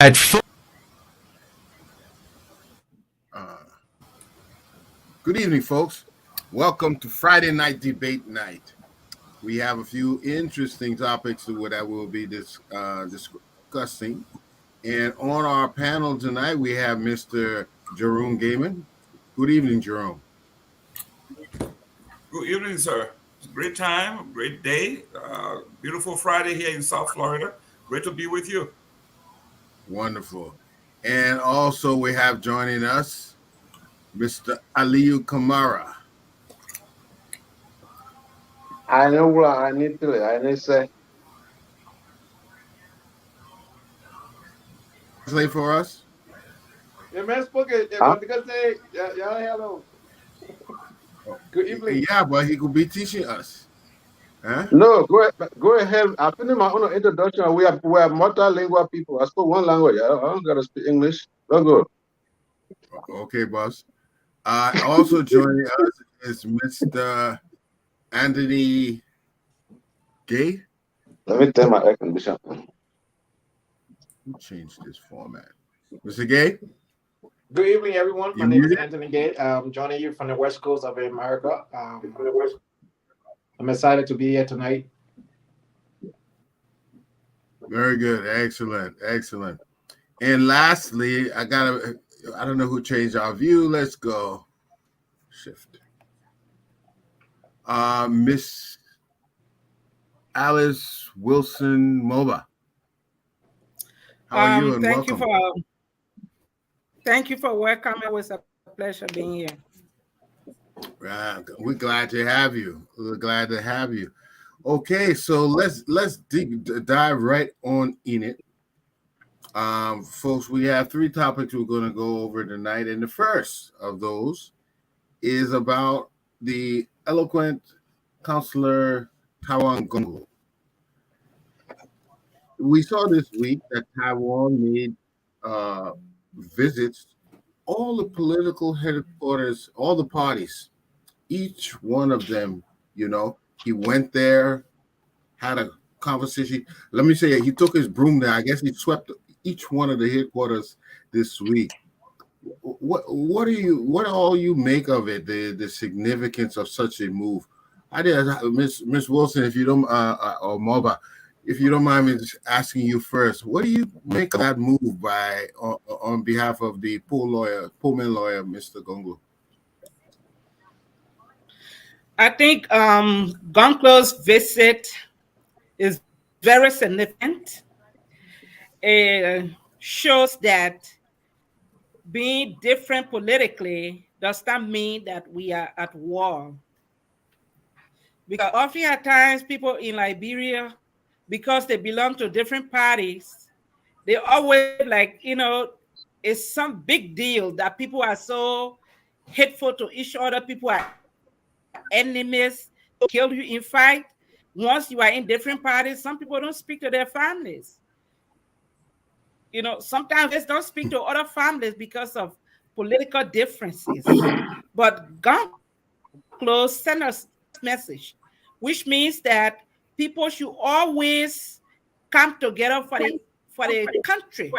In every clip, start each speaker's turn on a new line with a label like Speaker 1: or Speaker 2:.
Speaker 1: At full.
Speaker 2: Good evening, folks. Welcome to Friday Night Debate Night. We have a few interesting topics that we'll be discussing. And on our panel tonight, we have Mr. Jerome Gaiman. Good evening, Jerome.
Speaker 3: Good evening, sir. It's a great time, great day. Beautiful Friday here in South Florida. Great to be with you.
Speaker 2: Wonderful. And also we have joining us Mr. Aliyu Kamara.
Speaker 4: I know what I need to. I need to say.
Speaker 2: Translate for us.
Speaker 5: Yeah, man, spoke it. Because they, yeah, hello. Good evening.
Speaker 2: Yeah, but he could be teaching us. Huh?
Speaker 4: No, go ahead. I finished my own introduction. We are multilingual people. I spoke one language. I don't gotta speak English. Don't go.
Speaker 2: Okay, boss. Also joining us is Mr. Anthony Gay.
Speaker 4: Let me turn my air conditioner.
Speaker 2: Who changed this format? Mr. Gay?
Speaker 5: Good evening, everyone. My name is Anthony Gate. I'm joining you from the West Coast of America. I'm excited to be here tonight.
Speaker 2: Very good. Excellent. Excellent. And lastly, I don't know who changed our view. Let's go. Shift. Miss Alice Wilson Moba. How are you? And welcome.
Speaker 6: Thank you for welcoming. It was a pleasure being here.
Speaker 2: We're glad to have you. We're glad to have you. Okay, so let's dive right on in it. Folks, we have three topics we're going to go over tonight, and the first of those is about the eloquent counselor Taiwan Gonglo. We saw this week that Taiwan made visits all the political headquarters, all the parties, each one of them. He went there, had a conversation. Let me say, he took his broom there. I guess he swept each one of the headquarters this week. What all you make of it? The significance of such a move? I did, Miss Wilson, if you don't, or Moba, if you don't mind me just asking you first, what do you make of that move by on behalf of the Pullman lawyer, Mr. Gonglo?
Speaker 6: I think Gonglo's visit is very significant. It shows that being different politically does not mean that we are at war. Because often at times people in Liberia, because they belong to different parties, they always it's some big deal that people are so hateful to each other. People are enemies, kill you in fight. Once you are in different parties, some people don't speak to their families. Sometimes they don't speak to other families because of political differences. But Gonglo sent us a message, which means that people should always come together for the country.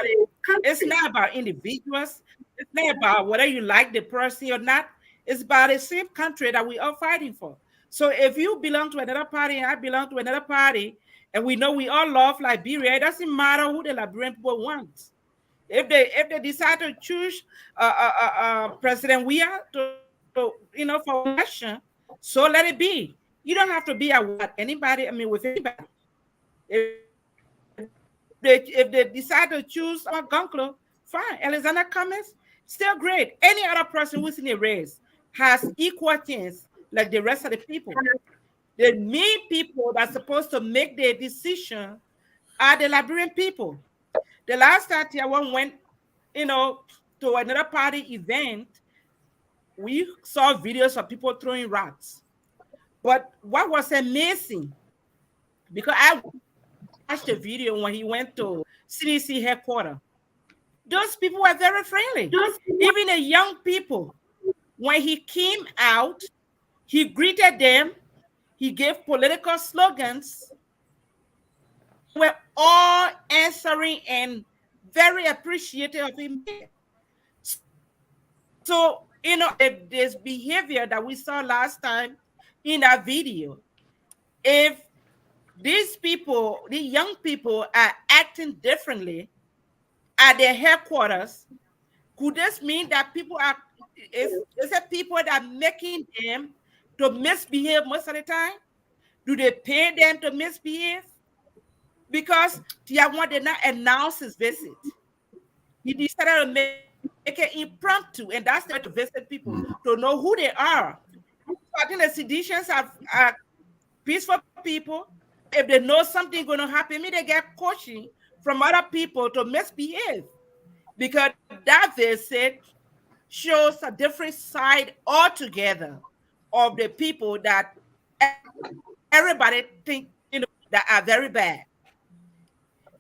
Speaker 6: It's not about individuals. It's not about whether you like the person or not. It's about the same country that we are fighting for. So if you belong to another party and I belong to another party, and we know we all love Liberia, it doesn't matter who the Liberian people want. If they decide to choose President Weah for election, so let it be. You don't have to be with anybody. With anybody. If they decide to choose Gonglo, fine. Alexander Cummings, still great. Any other person who's in a race has equal chance like the rest of the people. The main people that are supposed to make the decision are the Liberian people. The last time Tiawan went, to another party event, we saw videos of people throwing rocks. But what was amazing, because I watched the video when he went to CDC headquarters, those people were very friendly. Even the young people, when he came out, he greeted them. He gave political slogans. We're all answering and very appreciative of him. So, this behavior that we saw last time in that video, if these people, the young people, are acting differently at their headquarters, could this mean that people are, is it people that are making them to misbehave most of the time? Do they pay them to misbehave? Because Tiawan did not announce his visit. He decided to make it impromptu, and that's the way to visit people, to know who they are. So I think the seditions are peaceful people. If they know something going to happen, maybe they get coaching from other people to misbehave. Because that visit shows a different side altogether of the people that everybody think that are very bad.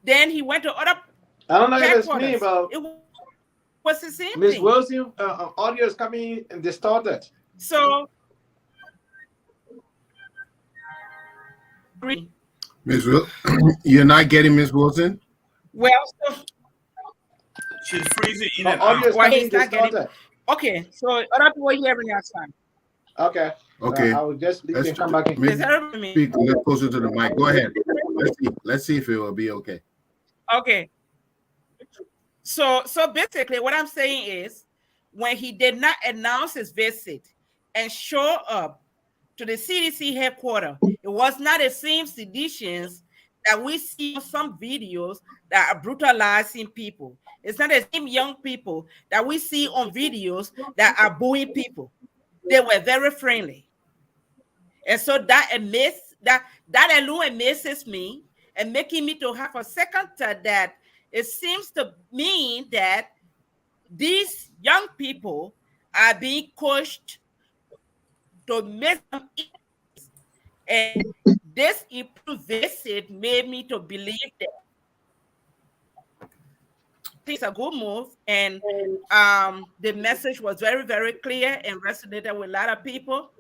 Speaker 6: Then he went to other
Speaker 5: I don't know if it's
Speaker 6: headquarters.
Speaker 5: me, but
Speaker 6: It was the same
Speaker 5: Miss
Speaker 6: thing.
Speaker 5: Wilson, audio is coming and distorted.
Speaker 6: So
Speaker 2: Miss you're not getting Miss Wilson?
Speaker 6: well, so
Speaker 3: She's freezing in and
Speaker 5: Audio is
Speaker 3: out.
Speaker 6: why
Speaker 5: coming
Speaker 6: he's not getting
Speaker 5: distorted.
Speaker 6: okay. So other people hearing us fine.
Speaker 5: Okay.
Speaker 2: Okay.
Speaker 5: I will just leave
Speaker 2: Let's
Speaker 5: and come back in.
Speaker 6: Is everybody me?
Speaker 2: speak a little closer to the mic. Go ahead. Let's see if it will be okay.
Speaker 6: Okay. So basically what I'm saying is when he did not announce his visit and show up to the CDC headquarters, it was not the same seditions that we see on some videos that are brutalizing people. It's not the same young people that we see on videos that are booing people. They were very friendly. And so that alone amazes me and making me to have a second thought that it seems to mean that these young people are being coached to make them eat. And this improved visit made me to believe that it's a good move. And the message was very, very clear and resonated with a lot of people.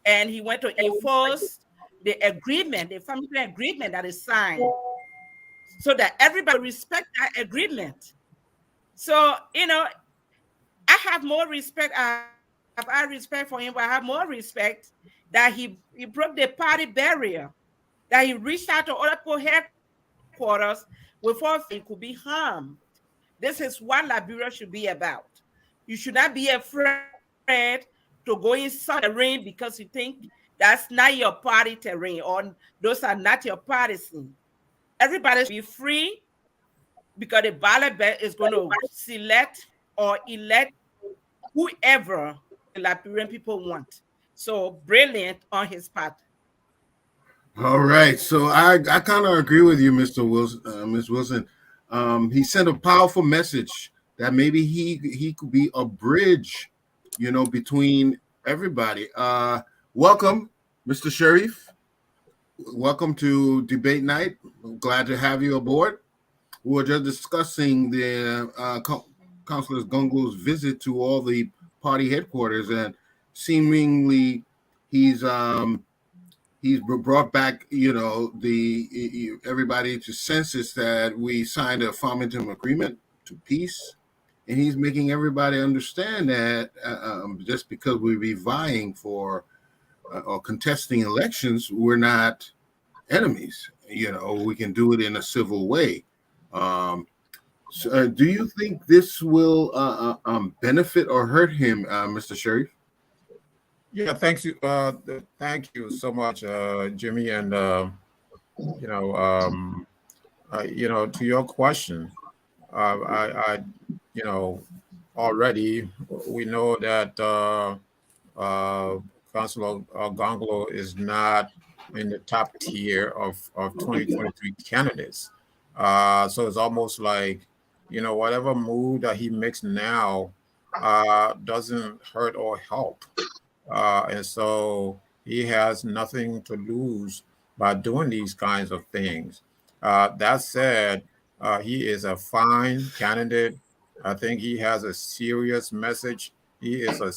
Speaker 6: And he went to enforce the agreement, the family agreement that is signed, so that everybody respect that agreement. So, I have more respect. I have respect for him, but I have more respect that he broke the party barrier, that he reached out to other people headquarters before he could be harmed. This is what Liberia should be about. You should not be afraid to go inside the ring because you think that's not your party terrain or those are not your partisans. Everybody should be free because the ballot is going to select or elect whoever the Liberian people want. So brilliant on his part.
Speaker 2: All right. So I kind of agree with you, Mr. Wilson, Ms. Wilson. He sent a powerful message that maybe he could be a bridge, between everybody. Welcome, Mr. Sharif. Welcome to Debate Night. I'm glad to have you aboard. We were just discussing the Councilor Gonglo's visit to all the party headquarters, and seemingly he's brought back, everybody to senses that we signed a Farmington agreement to peace, and he's making everybody understand that just because we be vying for or contesting elections, we're not enemies. We can do it in a civil way. So, do you think this will benefit or hurt him, Mr. Sharif?
Speaker 1: Yeah, thank you so much, Jimmy. And to your question, I already we know that Councilor Gonglo is not in the top tier of 2023 candidates. So it's almost like, whatever move that he makes now doesn't hurt or help. And so he has nothing to lose by doing these kinds of things. That said, he is a fine candidate. I think he has a serious message. He is a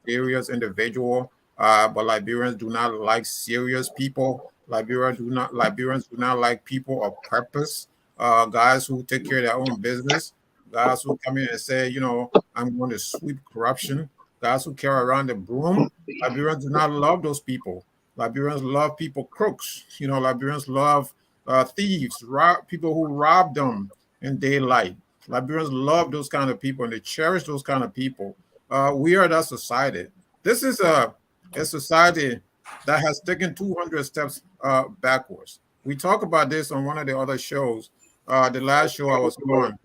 Speaker 1: serious individual. But Liberians do not like serious people. Liberians do not like people of purpose. guys who take care of their own business, guys who come in and say, you know, I'm going to sweep corruption, guys who carry around the broom. Liberians do not love those people. Liberians love people crooks. You know, Liberians love thieves, people who rob them in daylight. Liberians love those kind of people and they cherish those kind of people. We are that society. This is a society that has taken 200 steps backwards. We talk about this on one of the other shows. The last show I was on,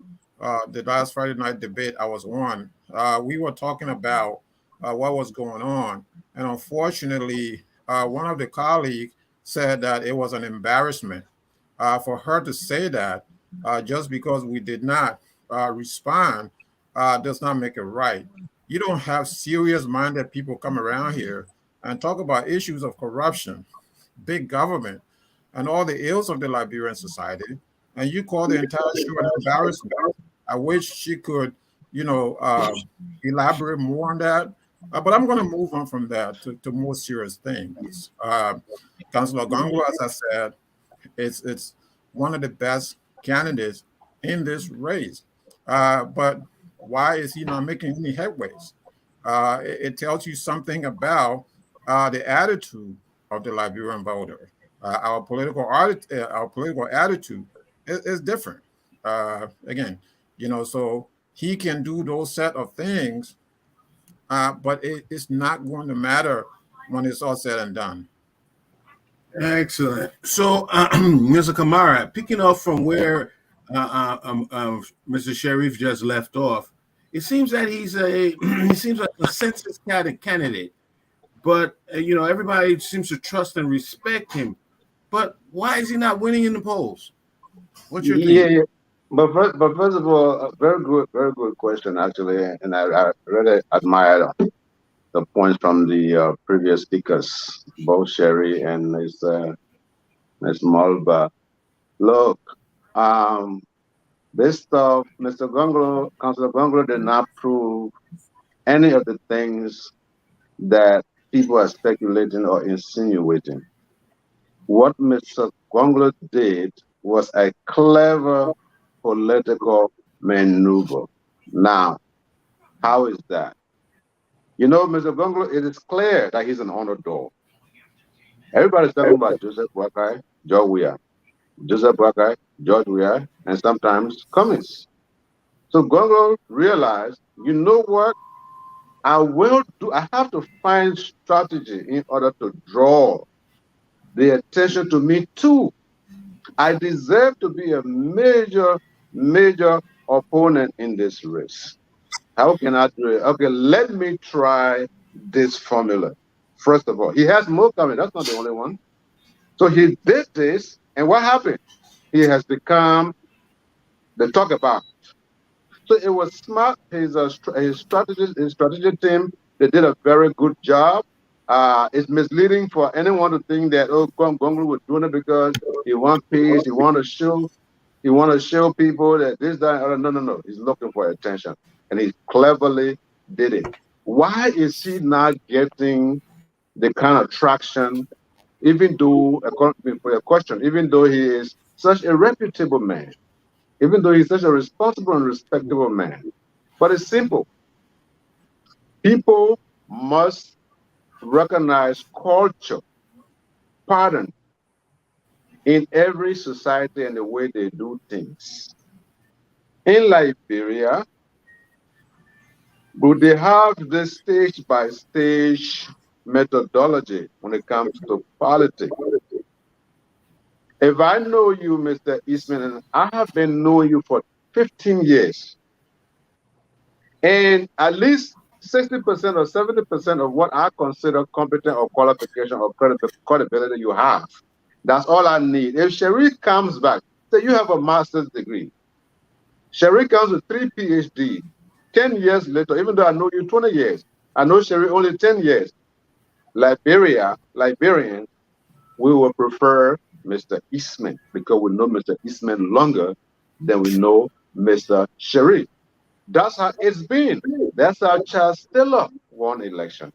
Speaker 1: the last Friday night debate I was on, we were talking about what was going on. And unfortunately, one of the colleagues said that it was an embarrassment for her to say that just because we did not respond does not make it right. You don't have serious-minded people come around here and talk about issues of corruption, big government, and all the ills of the Liberian society, and you call the entire show an embarrassment. I wish she could, you know, elaborate more on that. But I'm going to move on from that to more serious things. Councillor Gonglo, as I said, it's one of the best candidates in this race. But why is he not making any headways? It tells you something about the attitude of the Liberian voter. Our political attitude is different. Again, you know, so he can do those set of things, but it's not going to matter when it's all said and done.
Speaker 2: Excellent. So, Mr. Kamara, picking up from where Mr. Sharif just left off, it seems that he seems like a census candidate, but you know, everybody seems to trust and respect him. But why is he not winning in the polls? What's your thing?
Speaker 4: Yeah. But first of all, a very good question actually, and I really admire the points from the previous speakers, both Sherry and Ms. Mulba. Look, this stuff, Mr. Gonglo, Councillor Gonglo did not prove any of the things that people are speculating or insinuating. What Mr. Gonglo did was a clever political maneuver. Now, how is that? You know, Mr. Gonglo, it is clear that he's an underdog. Everybody's talking about Joseph Boakai, George Weah. Joseph Boakai, George Weah, and sometimes Cummings. So Gonglo realized, you know what? I have to find strategy in order to draw the attention to me too. I deserve to be a major opponent in this race. How can I do it? Okay, let me try this formula. First of all, he has more coming. That's not the only one. So he did this, and what happened? He has become the talk about. So it was smart. His strategy team, they did a very good job. It's misleading for anyone to think that Gonglo was doing it because he wants peace, he want to show people that this, that. No. He's looking for attention, and he cleverly did it. Why is he not getting the kind of traction? Even though, according to your question, even though he is such a reputable man, even though he's such a responsible and respectable man, but it's simple. People must recognize culture, pattern in every society and the way they do things. In Liberia, would they have this stage-by-stage methodology when it comes to politics? If I know you, Mr. Eastman, and I have been knowing you for 15 years, and at least 60% or 70% of what I consider competent or qualification or credibility you have, that's all I need. If Sherry comes back, say you have a master's degree, Sherry comes with 3 PhD, 10 years later, even though I know you 20 years, I know Sherry only 10 years. Liberians, we will prefer Mr. Eastman because we know Mr. Eastman longer than we know Mr. Sherry. That's how it's been. That's how Charles Taylor won election.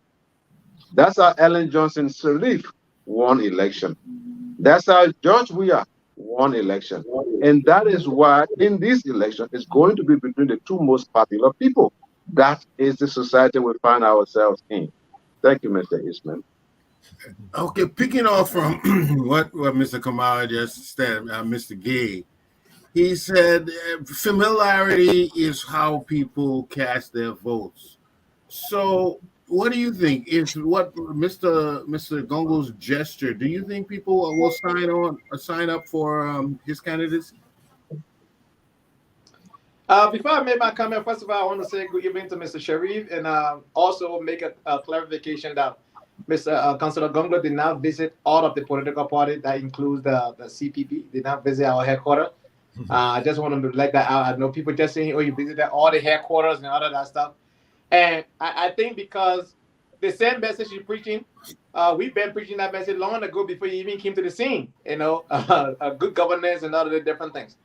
Speaker 4: That's how Ellen Johnson Sirleaf won election. That's how George Weah won election. And that is why in this election, it's going to be between the two most popular people. That is the society we find ourselves in. Thank you, Mr. Eastman.
Speaker 2: Okay, picking off from what Mr. Kamala just said, Mr. Gay, he said familiarity is how people cast their votes. So, what do you think? Is what Mr. Gonglo's gesture? Do you think people will sign up for his candidacy?
Speaker 5: Before I make my comment, first of all, I want to say good evening to Mr. Sharif and also make a clarification that Mr. Councilor Gonglo did not visit all of the political parties. That includes the CPP. Did not visit our headquarters. I just want to let that out. I know people just saying, "Oh, you visited all the headquarters and all of that stuff." And I think because the same message you're preaching, we've been preaching that message long ago before you even came to the scene. You know, good governance and all of the different things.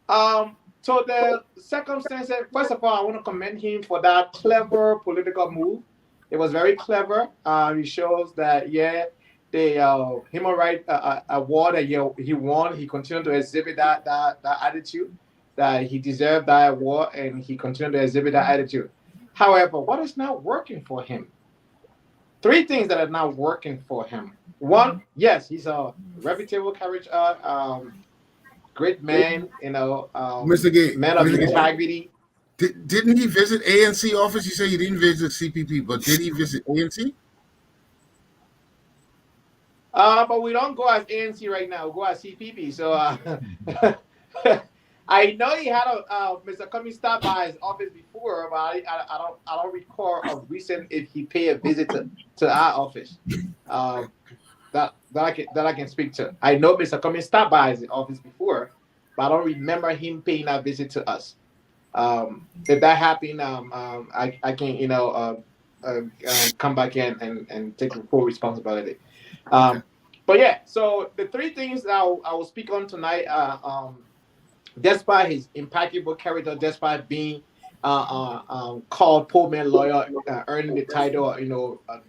Speaker 5: So the circumstances, first of all, I want to commend him for that clever political move. It was very clever. It shows that, yeah, the human rights award that he won, he continued to exhibit that attitude, that he deserved that award, and he continued to exhibit that attitude. However, what is not working for him? Three things that are not working for him. One, yes, he's a reputable courage, great man, you know,
Speaker 2: Mr. Gay,
Speaker 5: man of integrity.
Speaker 2: Didn't he visit ANC office? You say he didn't visit CPP, but did he visit ANC?
Speaker 5: But we don't go as ANC right now. We go as CPP. So I know he had Mr. Cummings stop by his office before, but I don't recall a recent if he paid a visit to our office. That I can speak to. I know Mr. Cummings stopped by his office before, but I don't remember him paying that visit to us. If that happened, I can come back in and take full responsibility. But yeah, so the three things that I will speak on tonight, despite his impeccable character, despite being called poor man lawyer, earning the title,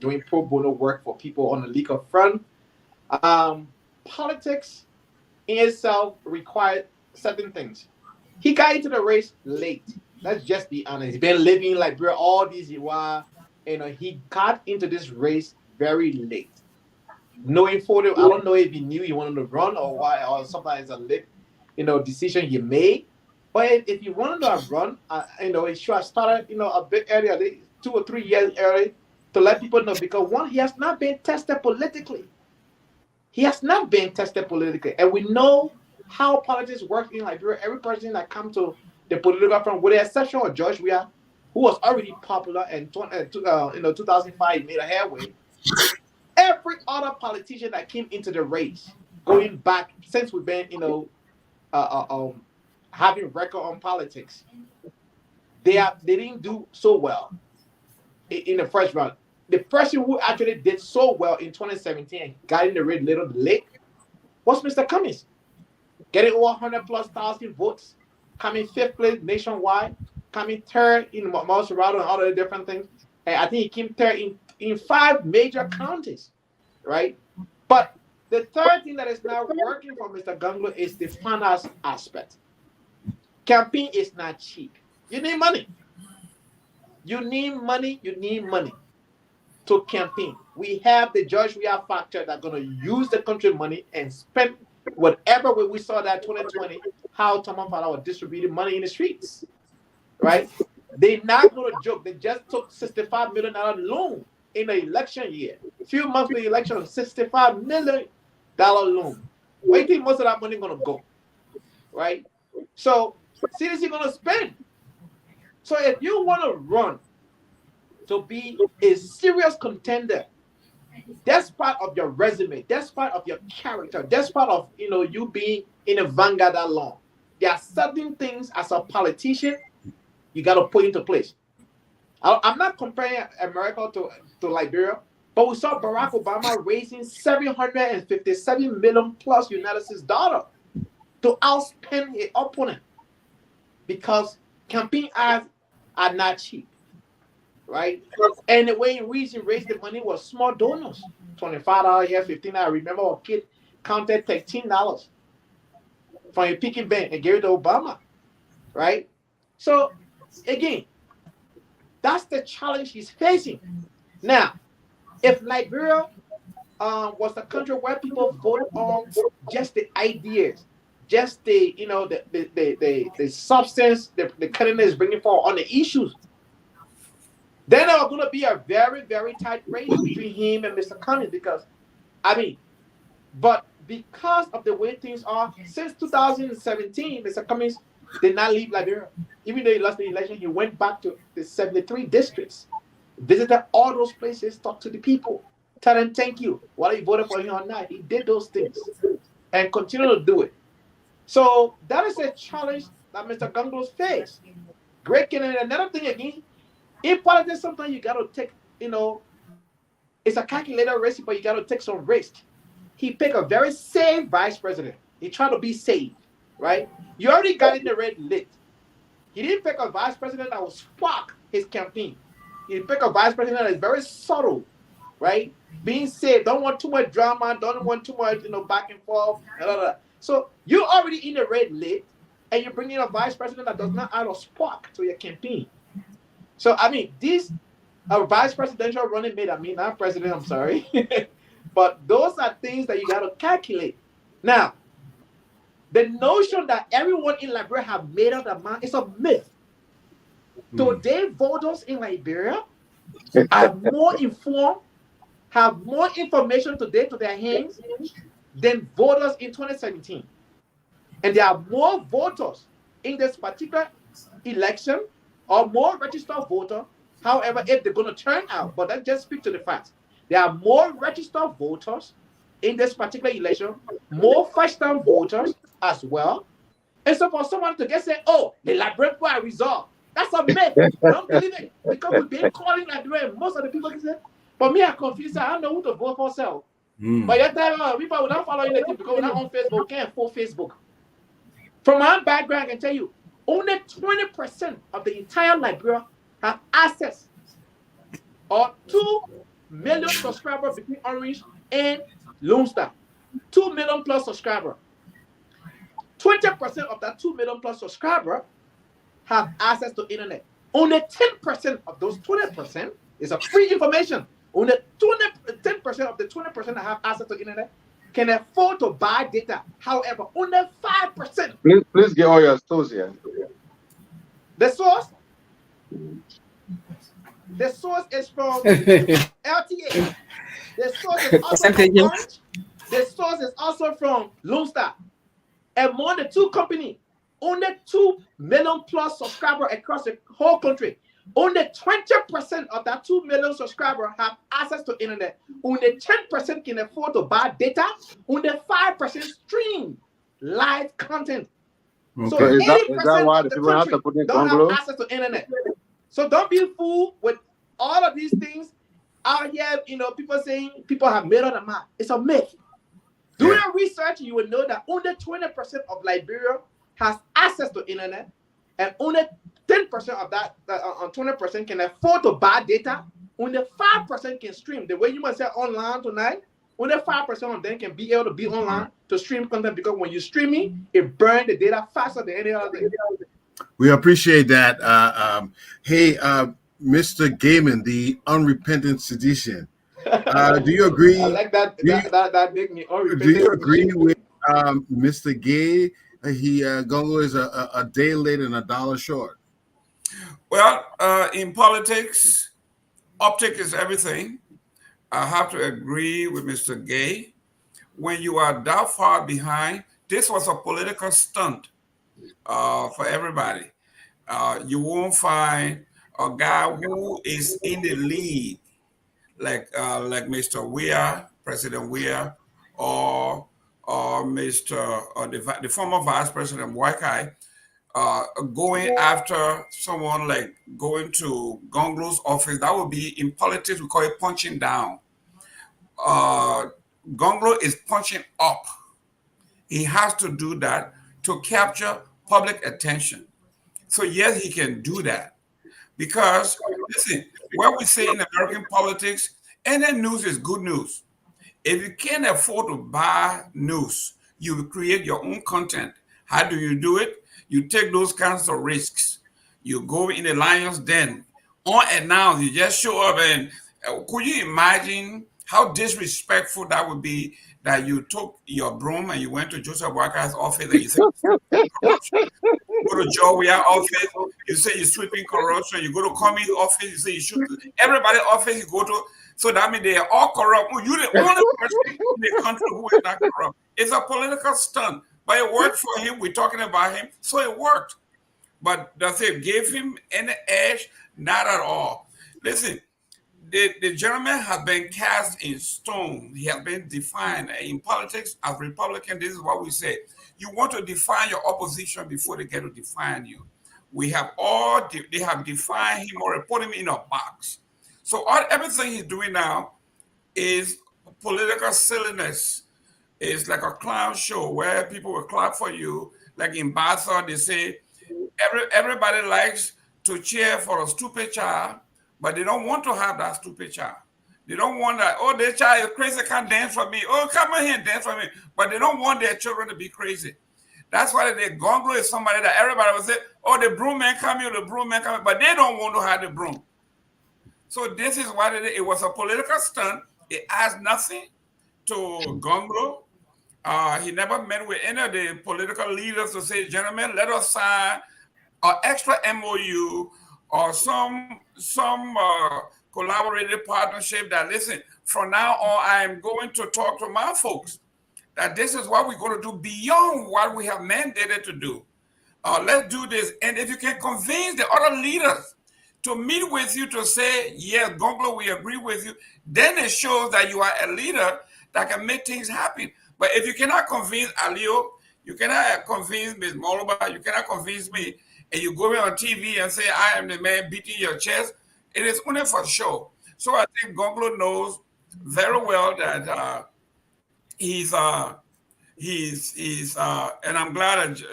Speaker 5: doing pro bono work for people on the legal front. Politics in itself required certain things. He got into the race late. Let's just be honest. He's been living like bro all these years. He got into this race very late. Knowing for I don't know if he knew he wanted to run or why, or sometimes a late, decision he made. But if you wanted to run, he should have started, a bit earlier, 2 or 3 years early, to let people know, because one, he has not been tested politically. He has not been tested politically, and we know how politics works in Liberia. Every person that comes to the political front, with the exception of George Weah, who was already popular in 2005, made a headway. Every other politician that came into the race, going back since we've been, having record on politics, they didn't do so well in the first round. The person who actually did so well in 2017 and got in the race a little late was Mr. Cummings, getting over 100,000+ votes, coming 5th place nationwide, coming 3rd in Monserrado and all the different things. And I think he came 3rd in 5 major counties, right? But the third thing that is not working for Mr. Gonglo is the finance aspect. Campaign is not cheap. You need money. You need money to campaign. We have the George Weah factor that's going to use the country money and spend whatever way we saw that 2020, how Thomas Fala was distributing money in the streets, right? They're not going to joke. They just took $65 million loan in the election year. A few months before the election, $65 million loan. Where do you think most of that money going to go, right? So, CDC going to spend. So if you want to run to be a serious contender, that's part of your resume, that's part of your character, that's part of you being in a vanguard that long. There are certain things as a politician you got to put into place. I'm not comparing America to Liberia, but we saw Barack Obama raising $757 million plus United States dollar to outspend his opponent, because campaign ads are not cheap, right? And the way in which he raised the money was small donors, $25 here, $15. I remember a kid counted $13. from a piggy bank and gave it to Obama, right? So again, that's the challenge he's facing. Now, if Liberia was a country where people voted on just the ideas, just the the substance the candidate is bringing forward on the issues, then there was going to be a very, very tight race between him and Mr. Cummings because, I mean, but because of the way things are, since 2017, Mr. Cummings did not leave Liberia. Even though he lost the election, he went back to the 73 districts, visited all those places, talked to the people, tell them thank you, whether you voted for him or not. He did those things and continue to do it. So that is a challenge that Mr. Gonglo's faced. Great candidate. Another thing again, in politics, sometimes you got to take, it's a calculated risk, but you got to take some risk. He picked a very safe vice president. He tried to be safe, right? You already got in the red lit. He didn't pick a vice president that will spark his campaign. He picked a vice president that is very subtle, right? Being safe, don't want too much drama, don't want too much, back and forth, blah, blah, blah. So you're already in the red lit, and you're bringing a vice president that does not add a spark to your campaign. So, I mean, this vice presidential running mate, not president, I'm sorry. But those are things that you got to calculate. Now, the notion that everyone in Liberia have made up their mind is a myth. Today, voters in Liberia are more informed, have more information today to their hands than voters in 2017. And there are more voters in this particular election or more registered voters. However, if they're going to turn out, but that just speaks to the fact. There are more registered voters in this particular election, more first-time voters as well. And so for someone to get say, oh, the Liberian people are resolved, that's a myth. Don't believe it. Because we've been calling Liberia, most of the people can say, but me, I'm confused. I don't know who to vote for self. But yet, people will not follow anything because we're not on Facebook. We can't afford Facebook. From my background, I can tell you, only 20% of the entire Liberia have access or 2 million subscribers between Orange and Lone Star. 2 million plus subscribers. 20% of that 2 million plus subscribers have access to internet. Only 10% of those 20% is a free information. Only 10% of the 20% that have access to internet can afford to buy data. However, only 5%.
Speaker 4: Please get all your source here.
Speaker 5: The source is from LTA. The source is also from Orange. The source is also from Lone Star. Among the two companies, only 2 million plus subscribers across the whole country. Only 20% of that 2 million subscribers have access to internet. Only 10% can afford to buy data. Only 5% stream live content.
Speaker 4: Okay.
Speaker 5: So
Speaker 4: So is
Speaker 5: 80%
Speaker 4: that why
Speaker 5: of
Speaker 4: the
Speaker 5: the
Speaker 4: people have
Speaker 5: country
Speaker 4: to put in
Speaker 5: don't
Speaker 4: Gonglo?
Speaker 5: have access to internet. So don't be fooled with all of these things out here. People saying people have made up their mind. It's a myth. Do your research, you will know that only 20% of Liberia has access to internet, and only 10% of that 20% can afford to buy data. Only 5% can stream. The way you must say online tonight, only 5% of them can be able to be online to stream content, because when you're streaming, it burns the data faster than any other thing.
Speaker 2: We appreciate that. Hey, Mr. Gaiman, the unrepentant sedition. Do you agree?
Speaker 5: I like that. That make me unrepentant.
Speaker 2: Do you agree with Mr. Gay? Gonglo is a day late and $1 short.
Speaker 3: Well, in politics, optic is everything. I have to agree with Mr. Gay. When you are that far behind, this was a political stunt for everybody. You won't find a guy who is in the lead like Mr. Weir, President Weir, or Mr. The former Vice President Wakai, going after someone like going to Gonglo's office. That would be, in politics, we call it punching down. Gonglo is punching up. He has to do that to capture public attention. So yes, he can do that. Because, listen, what we say in American politics, any news is good news. If you can't afford to buy news, you will create your own content. How do you do it? You take those kinds of risks. You go in the lion's den unannounced. You just show up, and could you imagine how disrespectful that would be? That you took your broom and you went to Joseph Walker's office and you said, go to Joey office, you say you're sweeping corruption. You go to Comey's office, you say you shoot everybody's office you go to. So that means they are all corrupt. Well, you're the only person in the country who is not corrupt. It's a political stunt, but it worked for him. We're talking about him, so it worked. But does it give him any edge? Not at all. Listen, the gentleman has been cast in stone. He has been defined. In politics, as Republican, this is what we say. You want to define your opposition before they get to define you. They have defined him or put him in a box. So everything he's doing now is political silliness. It's like a clown show where people will clap for you. Like in Basel, they say, everybody likes to cheer for a stupid child, but they don't want to have that stupid child. They don't want that, oh, their child is crazy, can't dance for me. Oh, come on here and dance for me. But they don't want their children to be crazy. That's why the Gonglo is somebody that everybody will say, oh, the broom man come here, the broom man come here, but they don't want to have the broom. So this is what it is. It was a political stunt. It adds nothing to Gonglo. He never met with any of the political leaders to say, gentlemen, let us sign an extra MOU or some collaborative partnership that, listen, from now on, I am going to talk to my folks that this is what we're going to do beyond what we have mandated to do. Let's do this. And if you can convince the other leaders to meet with you to say, yes, Gonglo, we agree with you, then it shows that you are a leader that can make things happen. But if you cannot convince Alio, you cannot convince Ms. Moluba, you cannot convince me, and you go on TV and say, I am the man beating your chest, it is only for show. So I think Gonglo knows very well that he's and I'm glad that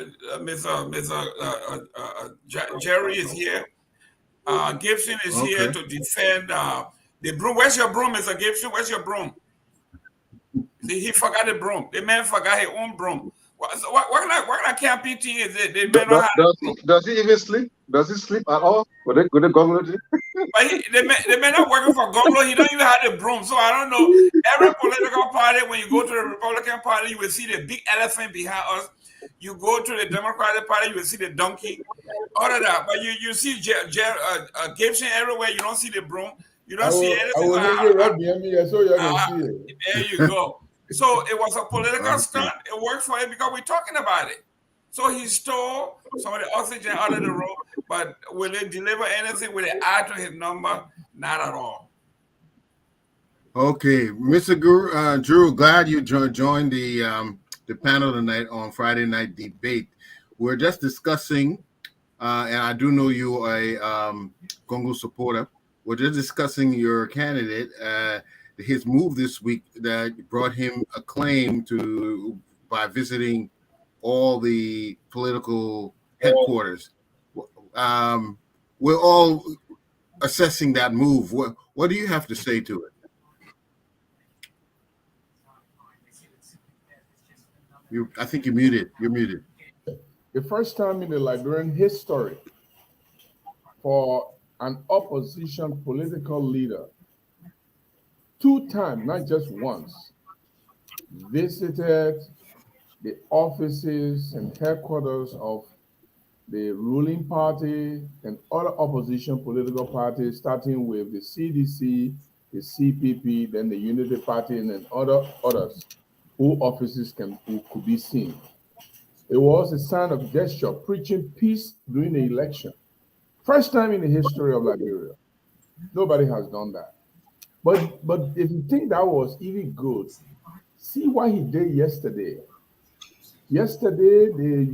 Speaker 3: Jerry is here. Gibson is here to defend the broom. Where's your broom, Mr. Gibson? Where's your broom? See, he forgot the broom. The man forgot his own broom. What kind of camping thing is it? The man
Speaker 4: does he even sleep? Does he sleep at all? Would they Gonglo?
Speaker 3: But the man not working for Gonglo. He don't even have the broom. So I don't know. Every political party, when you go to the Republican Party, you will see the big elephant behind us. You go to the Democratic Party, you will see the donkey. All of that. But you see Gibson everywhere. You don't see the broom. You don't see anything. There you go. So it was a political stunt. It worked for him because we're talking about it. So he stole some of the oxygen out of the room, but will it deliver anything? Will it add to his number? Not at all.
Speaker 2: Okay, Mr. Drew, glad you joined the panel tonight on Friday Night Debate. We're just discussing, and I do know you are a Gonglo supporter. We're just discussing your candidate, his move this week that brought him acclaim by visiting all the political headquarters. We're all assessing that move. What do you have to say to it? I think you're muted. You're muted.
Speaker 7: The first time in the Liberian history for an opposition political leader, 2 times, not just once, visited the offices and headquarters of the ruling party and other opposition political parties, starting with the CDC, the CPP, then the Unity Party, and then others whose offices could be seen. It was a sign of gesture, preaching peace during the election. First time in the history of Liberia. Nobody has done that. But if you think that was even good, see what he did yesterday. Yesterday, the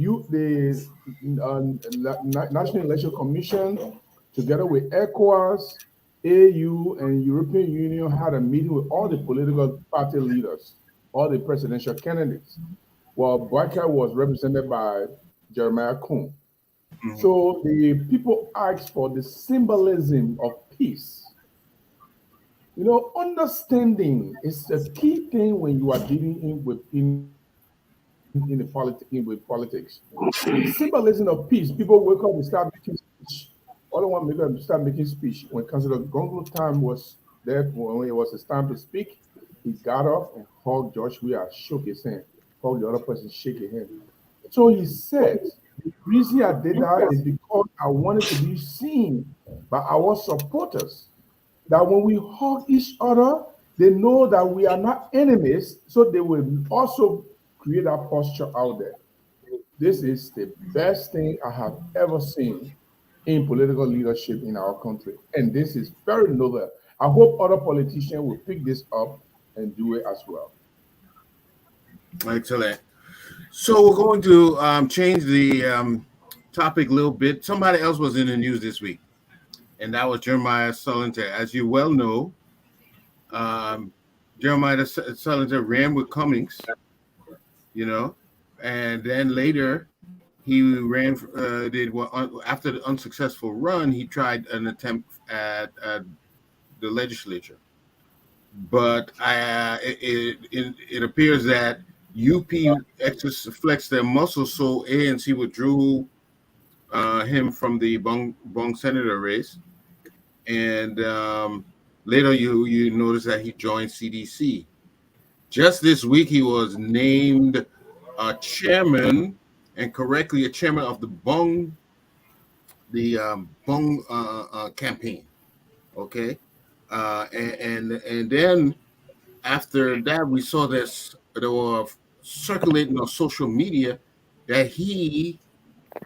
Speaker 7: National Election Commission, together with ECOWAS, AU, and European Union, had a meeting with all the political party leaders, all the presidential candidates. Well, Bouakai was represented by Jeremiah Kuhn. Mm-hmm. So the people asked for the symbolism of peace. You know, understanding is a key thing when you are dealing with in the with politics. Symbolism of peace. People wake up and start making speech. All I want to make them start making speech. When Councillor Gonglo time was there, when it was his time to speak, he got up and hugged George Weah, shook his hand, hugged the other person, shake his hand. So he said, the reason I did that is because I wanted to be seen by our supporters. That when we hug each other, they know that we are not enemies, so they will also create that posture out there. This is the best thing I have ever seen in political leadership in our country. And this is very novel. I hope other politicians will pick this up and do it as well.
Speaker 2: Excellent. So we're going to change the topic a little bit. Somebody else was in the news this week, and that was Jeremiah Sulunteh. As you well know, Jeremiah Sulunteh ran with Cummings, you know, and then later he ran, after the unsuccessful run, he tried an attempt at the legislature. But it appears that UP flexed their muscles, so ANC withdrew him from the Bong senator race. And later you notice that he joined CDC. Just this week, he was named a chairman, and correctly, a chairman of the Bong campaign. Okay, and then after that, we saw this. There were circulating on social media that he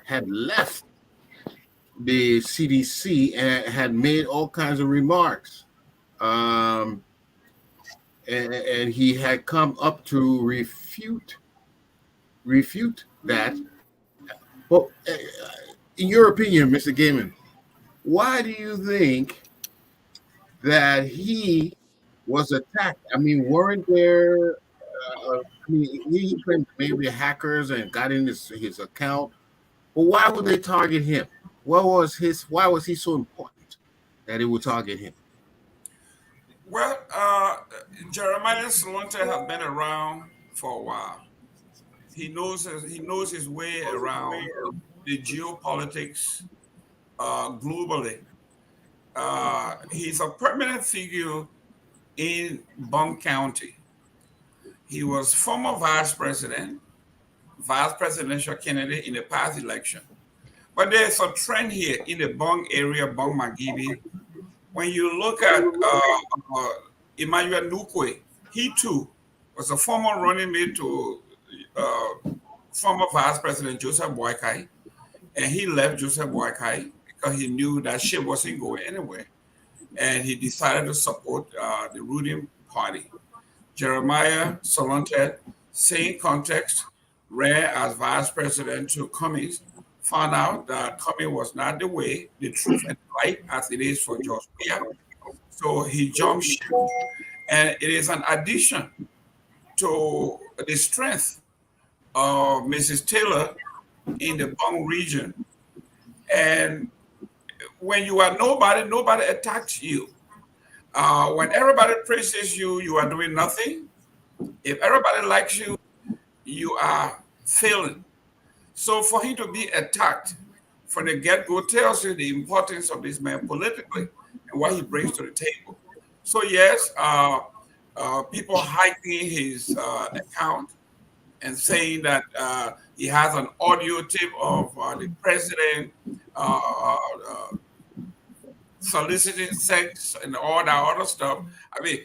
Speaker 2: had left the CDC and had made all kinds of remarks. And he had come up to refute that. But in your opinion, Mr. Gaiman, why do you think that he was attacked? I mean, weren't there? He claimed maybe hackers and got in his account. But why would they target him? Why was he so important that it would target him?
Speaker 3: Well, Jeremiah Sulunteh has been around for a while. He knows his way around the geopolitics globally. He's a permanent figure in Bong County. He was former vice presidential candidate in the past election. But there's a trend here in the Bong area, Bong Magibi. When you look at Emmanuel Nukwe, he too was a former running mate to former Vice President Joseph Boakai, and he left Joseph Boakai because he knew that ship wasn't going anywhere, and he decided to support the ruling party. Jeremiah Sulunteh, same context, ran as Vice President to Cummings, found out that Cummings was not the way, the truth and right as it is for George Weah. So he jumped ship. And it is an addition to the strength of Mrs. Taylor in the Bong region. And when you are nobody attacks you. When everybody praises you, you are doing nothing. If everybody likes you, you are failing. So for him to be attacked from the get-go tells you the importance of this man politically and what he brings to the table. So yes, people hiking his account and saying that he has an audio tape of the president soliciting sex and all that other stuff. I mean,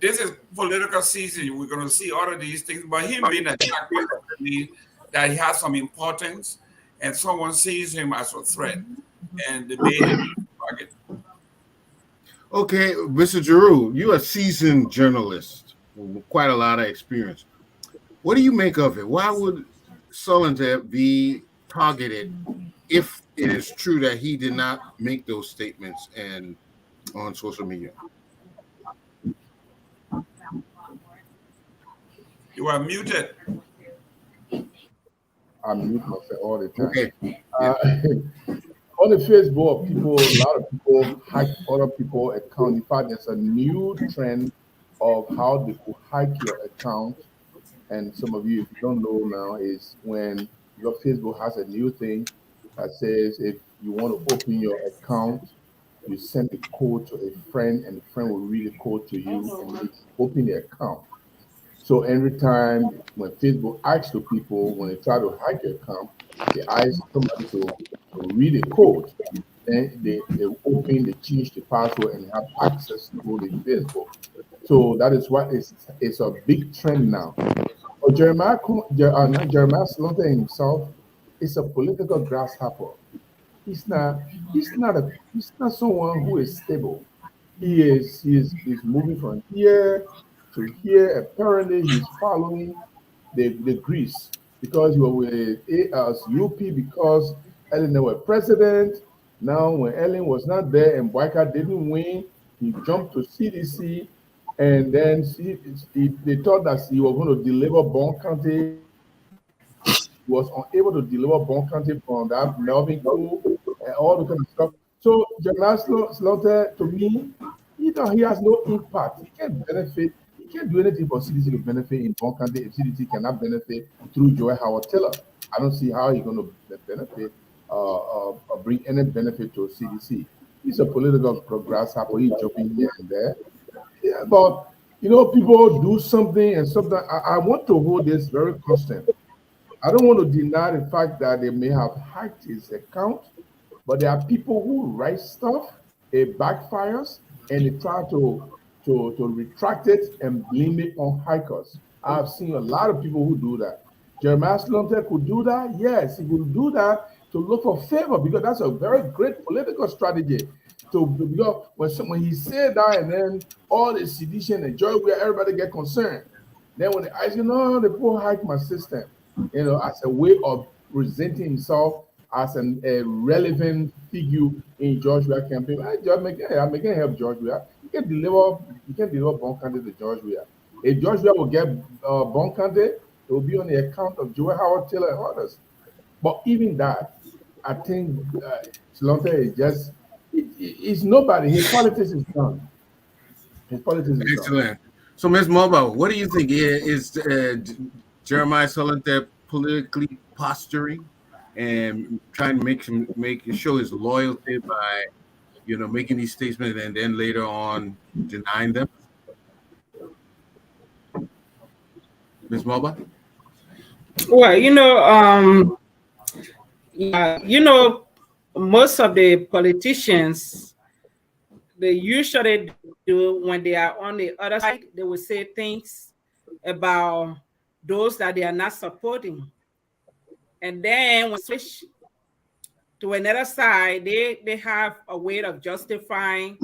Speaker 3: this is political season. We're going to see all of these things, but him being attacked means that he has some importance and someone sees him as a threat and they made him a target.
Speaker 2: Okay, Mr. Giroux, you're a seasoned journalist with quite a lot of experience. What do you make of it? Why would Sulunteh be targeted if it is true that he did not make those statements and on social media?
Speaker 3: You are muted.
Speaker 7: I mute myself all the time.
Speaker 2: Okay.
Speaker 7: On the Facebook, a lot of people hack other people's account. In fact, there's a new trend of how they could hack your account and some of you, if you don't know now, is when your Facebook has a new thing that says if you want to open your account, you send the code to a friend, and the friend will read the code to you, and you open the account. So every time when Facebook asks to people when they try to hack your account, they ask somebody to read a code. Then they open, they change the password and have access to the Facebook. So that is what it's a big trend now. But not Jeremiah Sulunteh himself is a political grasshopper. He's not someone who is stable. He's moving from here to here. Apparently, he's following the Greece because he was with as UP because Ellen was president. Now, when Ellen was not there and Boyka didn't win, he jumped to CDC, and then they thought that he was going to deliver Bon County. He was unable to deliver Bon County from that Melvin coup and all the kind of stuff. So Jeremiah Sulunteh, to me, he has no impact. He can't benefit. He can't do anything for CDC to benefit in Bon County if CDC cannot benefit through Joy Howard Taylor. I don't see how he's going to benefit or bring any benefit to CDC. He's a political grasshopper. He's jumping here and there. Yeah, but people do something and something. I want to hold this very constant. I don't want to deny the fact that they may have hacked his account, but there are people who write stuff, it backfires, and they try to retract it and blame it on hackers. I've seen a lot of people who do that. Jeremiah Sulunteh could do that. Yes, he will do that to look for favor because that's a very great political strategy. Because when he said that, and then all the sedition and joy, where everybody get concerned. Then when I say, no, they poor hack my system, as a way of presenting himself as a relevant figure in George Weah campaign. I'm making help George Weah. You can deliver Bon County to George Weah. If George Weah will get Bon County, it will be on the account of Joy Howard Taylor and others. But even that, I think Sulunteh is just, it's nobody. His politics is done. His politics is
Speaker 2: Excellent.
Speaker 7: done.
Speaker 2: So, Ms. Mobile, what do you think? Is Jeremiah Sulunteh politically posturing and trying to show his loyalty by, making these statements and then later on denying them? Ms. Mobile?
Speaker 6: Well, yeah, most of the politicians, they usually do when they are on the other side, they will say things about those that they are not supporting. And then when switch to another side, they have a way of justifying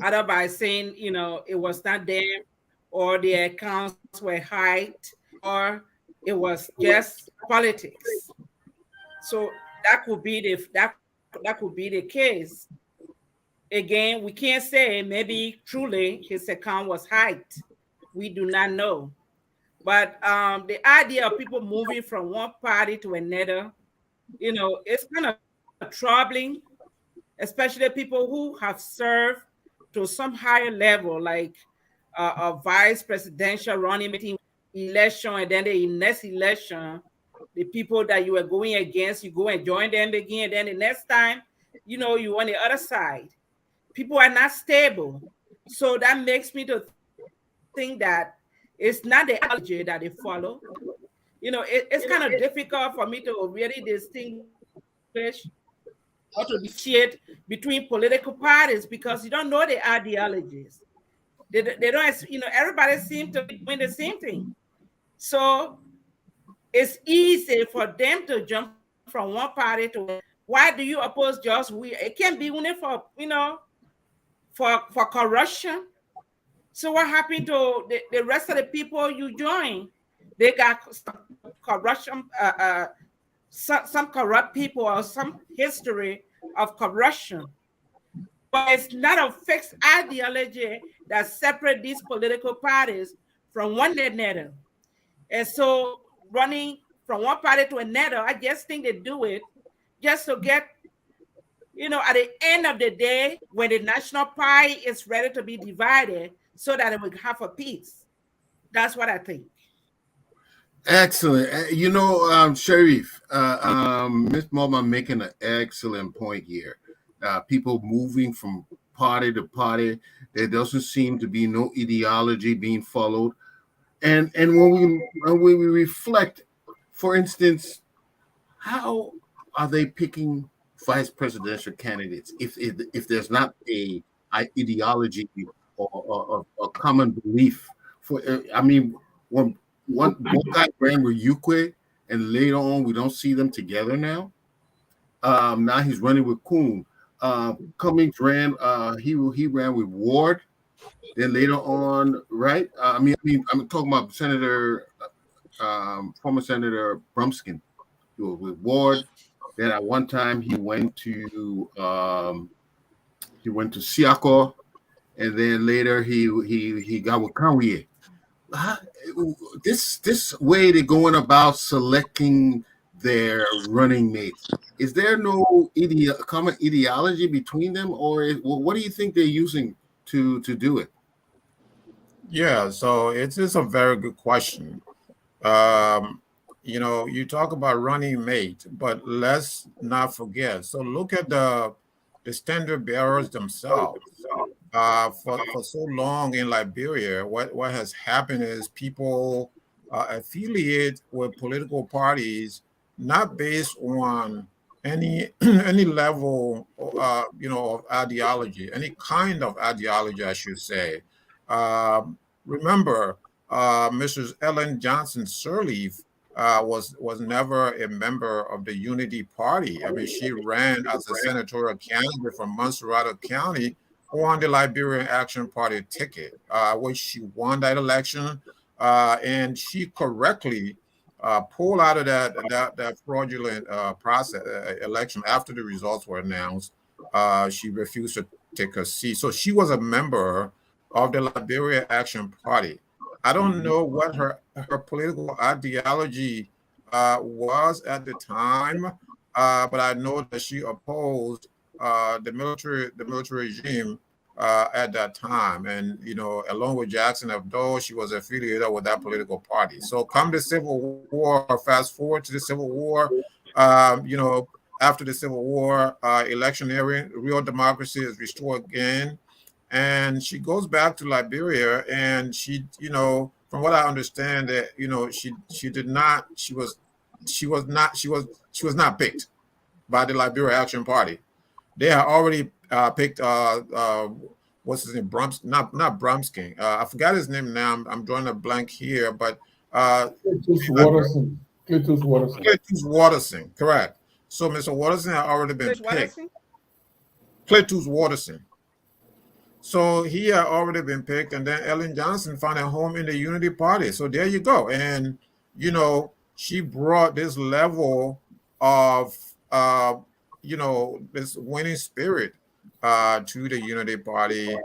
Speaker 6: either by saying, it was not them, or the accounts were hacked, or it was just politics. So that could be the case. Again, we can't say maybe truly his account was hacked. We do not know. But the idea of people moving from one party to another, it's kind of troubling, especially people who have served to some higher level, like a vice presidential running meeting election, and then the next election, the people that you were going against, you go and join them again. And then the next time, you on the other side. People are not stable. So that makes me to think that it's not the ideology that they follow. It's kind of difficult for me to really distinguish or to differentiate between political parties because you don't know the ideologies. They don't, everybody seems to be doing the same thing. So it's easy for them to jump from one party to why do you oppose just we? It can't be only for for corruption. So what happened to the rest of the people you join? They got some corruption, some corrupt people or some history of corruption. But it's not a fixed ideology that separates these political parties from one another. And so running from one party to another, I just think they do it just to get, at the end of the day, when the national pie is ready to be divided so that it will have a peace. That's what I think.
Speaker 2: Excellent. You know, Sharif, Ms. Moma making an excellent point here. People moving from party to party. There doesn't seem to be no ideology being followed. And when we reflect, for instance, how are they picking vice presidential candidates if there's not a ideology or common belief? For I mean, when one guy ran with Ukwe, and later on we don't see them together now. Now he's running with Kuhn. Cummings ran. He ran with Ward. Then later on, right? I'm talking about former Senator Brumskin. He was with Ward. Then at one time he went to Siako, and then later he got with Kanye. This way they're going about selecting their running mates. Is there no common ideology between them, or what do you think they're using to do it?
Speaker 1: Yeah, so it is a very good question. Um, you talk about running mate, but let's not forget. So look at the standard bearers themselves. For so long in Liberia, what has happened is people affiliate with political parties not based on any any level of ideology, any kind of ideology, I should say. Remember, Mrs. Ellen Johnson Sirleaf was never a member of the Unity Party. I mean, she ran as a senatorial candidate from Montserrat County on the Liberian Action Party ticket, which she won that election, and she correctly pulled out of that fraudulent process election after the results were announced. She refused to take a seat, so she was a member of the Liberia Action Party. I don't know what her political ideology was at the time, but I know that she opposed the military regime at that time, and along with Jackson Abdul, she was affiliated with that political party. So, come the Civil War, fast forward to the Civil War, after the Civil War, electioneering, real democracy is restored again, and she goes back to Liberia, and from what I understand, that she did not, she was not picked by the Liberia Action Party. They had already picked what's his name, not Brumskin. I forgot his name now. I'm drawing a blank here, but
Speaker 7: Cletus Watterson. Cletus Watterson.
Speaker 1: Cletus Watterson, correct. So Mr. Watterson had already been picked. Cletus Watterson. So he had already been picked, and then Ellen Johnson found a home in the Unity Party. So there you go. And she brought this level of this winning spirit to the Unity Party.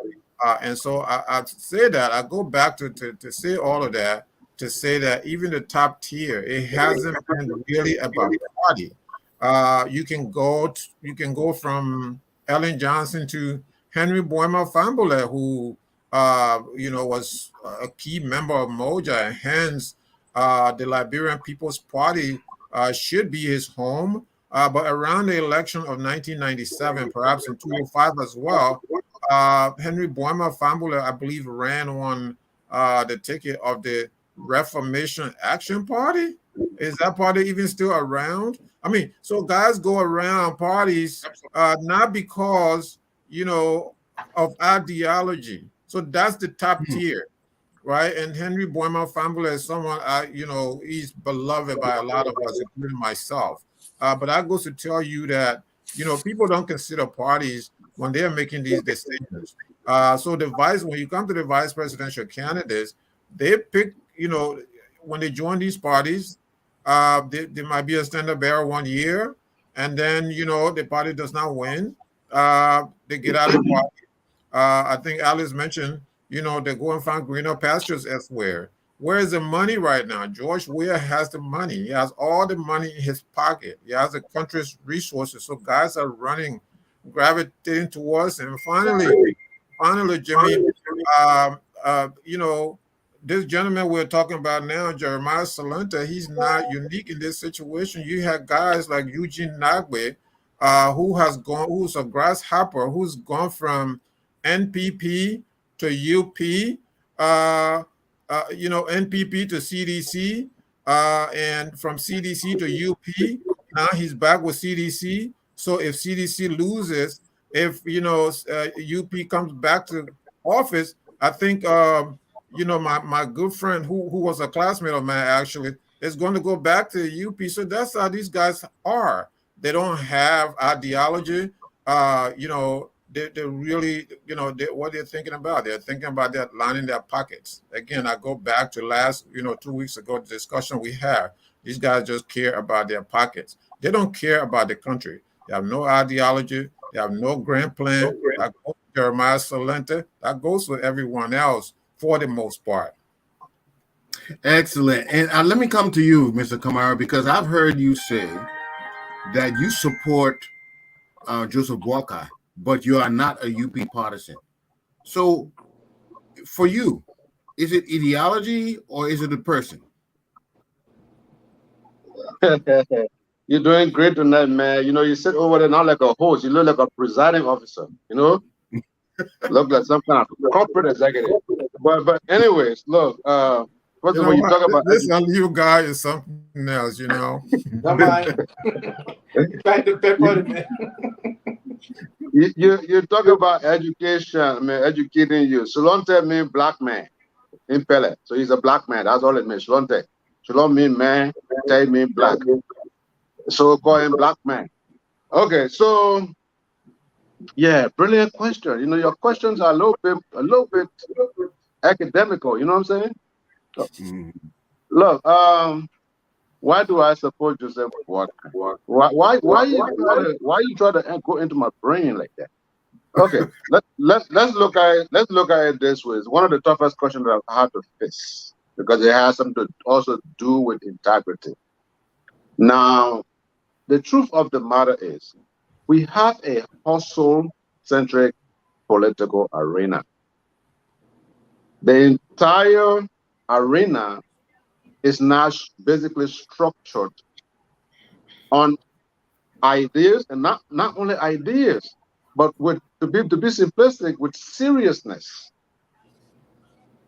Speaker 1: And so I say that, I go back to say all of that, to say that even the top tier, it hasn't been really about party. You can go from Ellen Johnson to Henry Boima Fambule, who was a key member of Moja, and hence the Liberian People's Party should be his home. But around the election of 1997, perhaps in 2005 as well, Henry Boima Fambule, I believe, ran on the ticket of the Reformation Action Party. Is that party even still around? I mean, so guys go around parties not because of ideology. So that's the top tier, right? And Henry Boima Fambule is someone he's beloved by a lot of us, including myself. But that goes to tell you that people don't consider parties when they are making these decisions. So when you come to the vice presidential candidates, they pick when they join these parties, they might be a standard bearer 1 year, and then the party does not win. They get out of the party. I think Alice mentioned, they go and find greener pastures elsewhere. Where is the money right now? George Weah has the money. He has all the money in his pocket. He has the country's resources. So guys are gravitating towards him. Finally, Jimmy, this gentleman we're talking about now, Jeremiah Sulunteh, he's not unique in this situation. You had guys like Eugene Nagbe, who's a grasshopper, who's gone from NPP to UP, NPP to CDC, and from CDC to UP. Now he's back with CDC. So if CDC loses, if UP comes back to office, I think my good friend who was a classmate of mine actually is going to go back to the UP. So that's how these guys are. They don't have ideology. They're really, what they're thinking about. They're thinking about that lining their pockets. Again, I go back to last, 2 weeks ago, the discussion we had. These guys just care about their pockets. They don't care about the country. They have no ideology. They have no grand plan. That goes with Jeremiah Sulunteh. That goes with everyone else for the most part.
Speaker 2: Excellent. And let me come to you, Mr. Kamara, because I've heard you say that you support Joseph Walker, but you are not a UP partisan. So for you, is it ideology or is it a person?
Speaker 4: You're doing great tonight, man. You sit over there not like a host. You look like a presiding officer, Look like some kind of corporate executive. But anyways, look, first of all, you talk about
Speaker 1: this new guy is something else,
Speaker 4: You talk about education, educating you. Sulunteh means black man in Pele. So he's a black man. That's all it means. Sulunteh. Shalom means man, Tay means black. So call him black man. Okay, so yeah, brilliant question. Your questions are a little bit academical, you know what I'm saying? Look, why do I support Joseph Walker? Why you try to go into my brain like that? Okay, let's look at it this way. It's one of the toughest questions that I have to face because it has something to also do with integrity. Now, the truth of the matter is, we have a hustle-centric political arena. The entire arena is now basically structured on ideas, and not only ideas, but to be simplistic, with seriousness.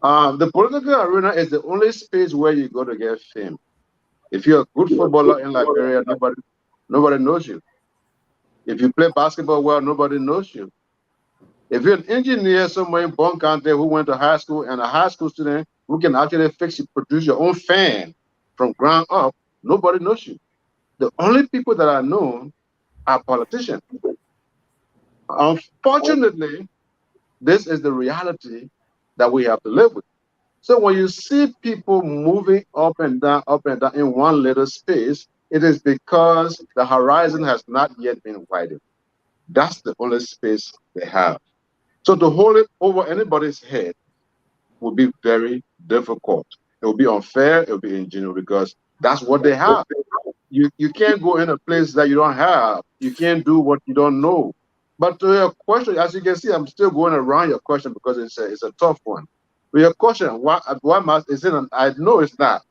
Speaker 4: The political arena is the only space where you go to get fame. If you're a good footballer in Liberia, nobody knows you. If you play basketball well, nobody knows you. If you're an engineer somewhere in Bon County who went to high school and a high school student who can actually produce your own fan from ground up, nobody knows you. The only people that are known are politicians. Unfortunately, this is the reality that we have to live with. So when you see people moving up and down in one little space, it is because the horizon has not yet been widened. That's the only space they have. So to hold it over anybody's head would be very difficult. It will be unfair, it will be ingenuous, because that's what they have. You can't go in a place that you don't have. You can't do what you don't know. But to your question, as you can see, I'm still going around your question because it's a tough one. But your question, why is it? I know it's not.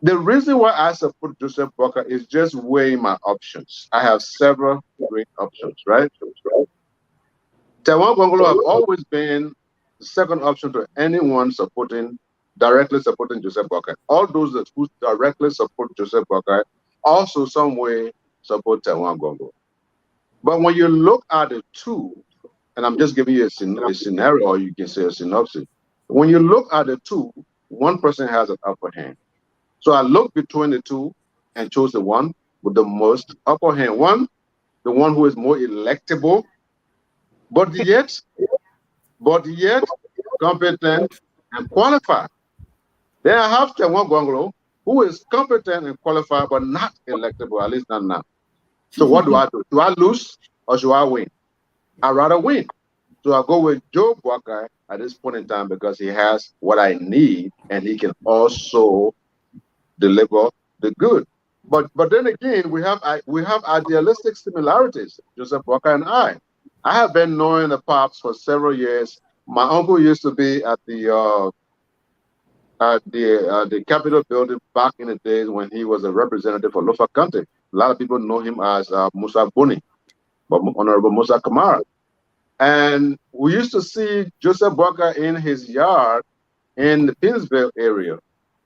Speaker 4: The reason why I support Joseph Walker is just weighing my options. I have several great options, right? Taiwan Gonglo have always been the second option to anyone directly supporting Joseph Walker. All those who directly support Joseph Walker also some way support Taiwan Gonglo. But when you look at the two, and I'm just giving you a scenario, or you can say a synopsis. When you look at the two, one person has an upper hand. So I looked between the two and chose the one with the most upper hand. The one who is more electable, but yet competent and qualified. Then I have Taiwan Gonglo, who is competent and qualified, but not electable, at least not now. So what do I do? Do I lose or should I win? I'd rather win. So I go with Joe Walker at this point in time because he has what I need and he can also deliver the good. But then again, we have idealistic similarities, Joseph Walker and I. have been knowing the Pops for several years. My uncle used to be at the the Capitol building back in the days when he was a representative for Lofa County. A lot of people know him as Musa Buni, but Honorable Musa Kamara. And we used to see Joseph Boakai in his yard in the Pittsburgh area.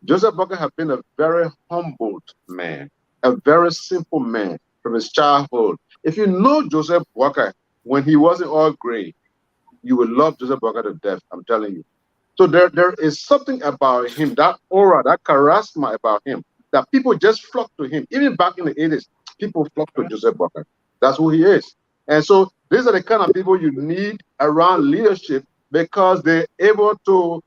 Speaker 4: Joseph Boakai had been a very humbled man, a very simple man from his childhood. If you know Joseph Boakai when he wasn't all gray, you will love Joseph Boakai to death, I'm telling you. So there is something about him, that aura, that charisma about him, that people just flock to him. Even back in the 80s, people flock to Joseph Boakai. That's who he is. And so these are the kind of people you need around leadership because they're able to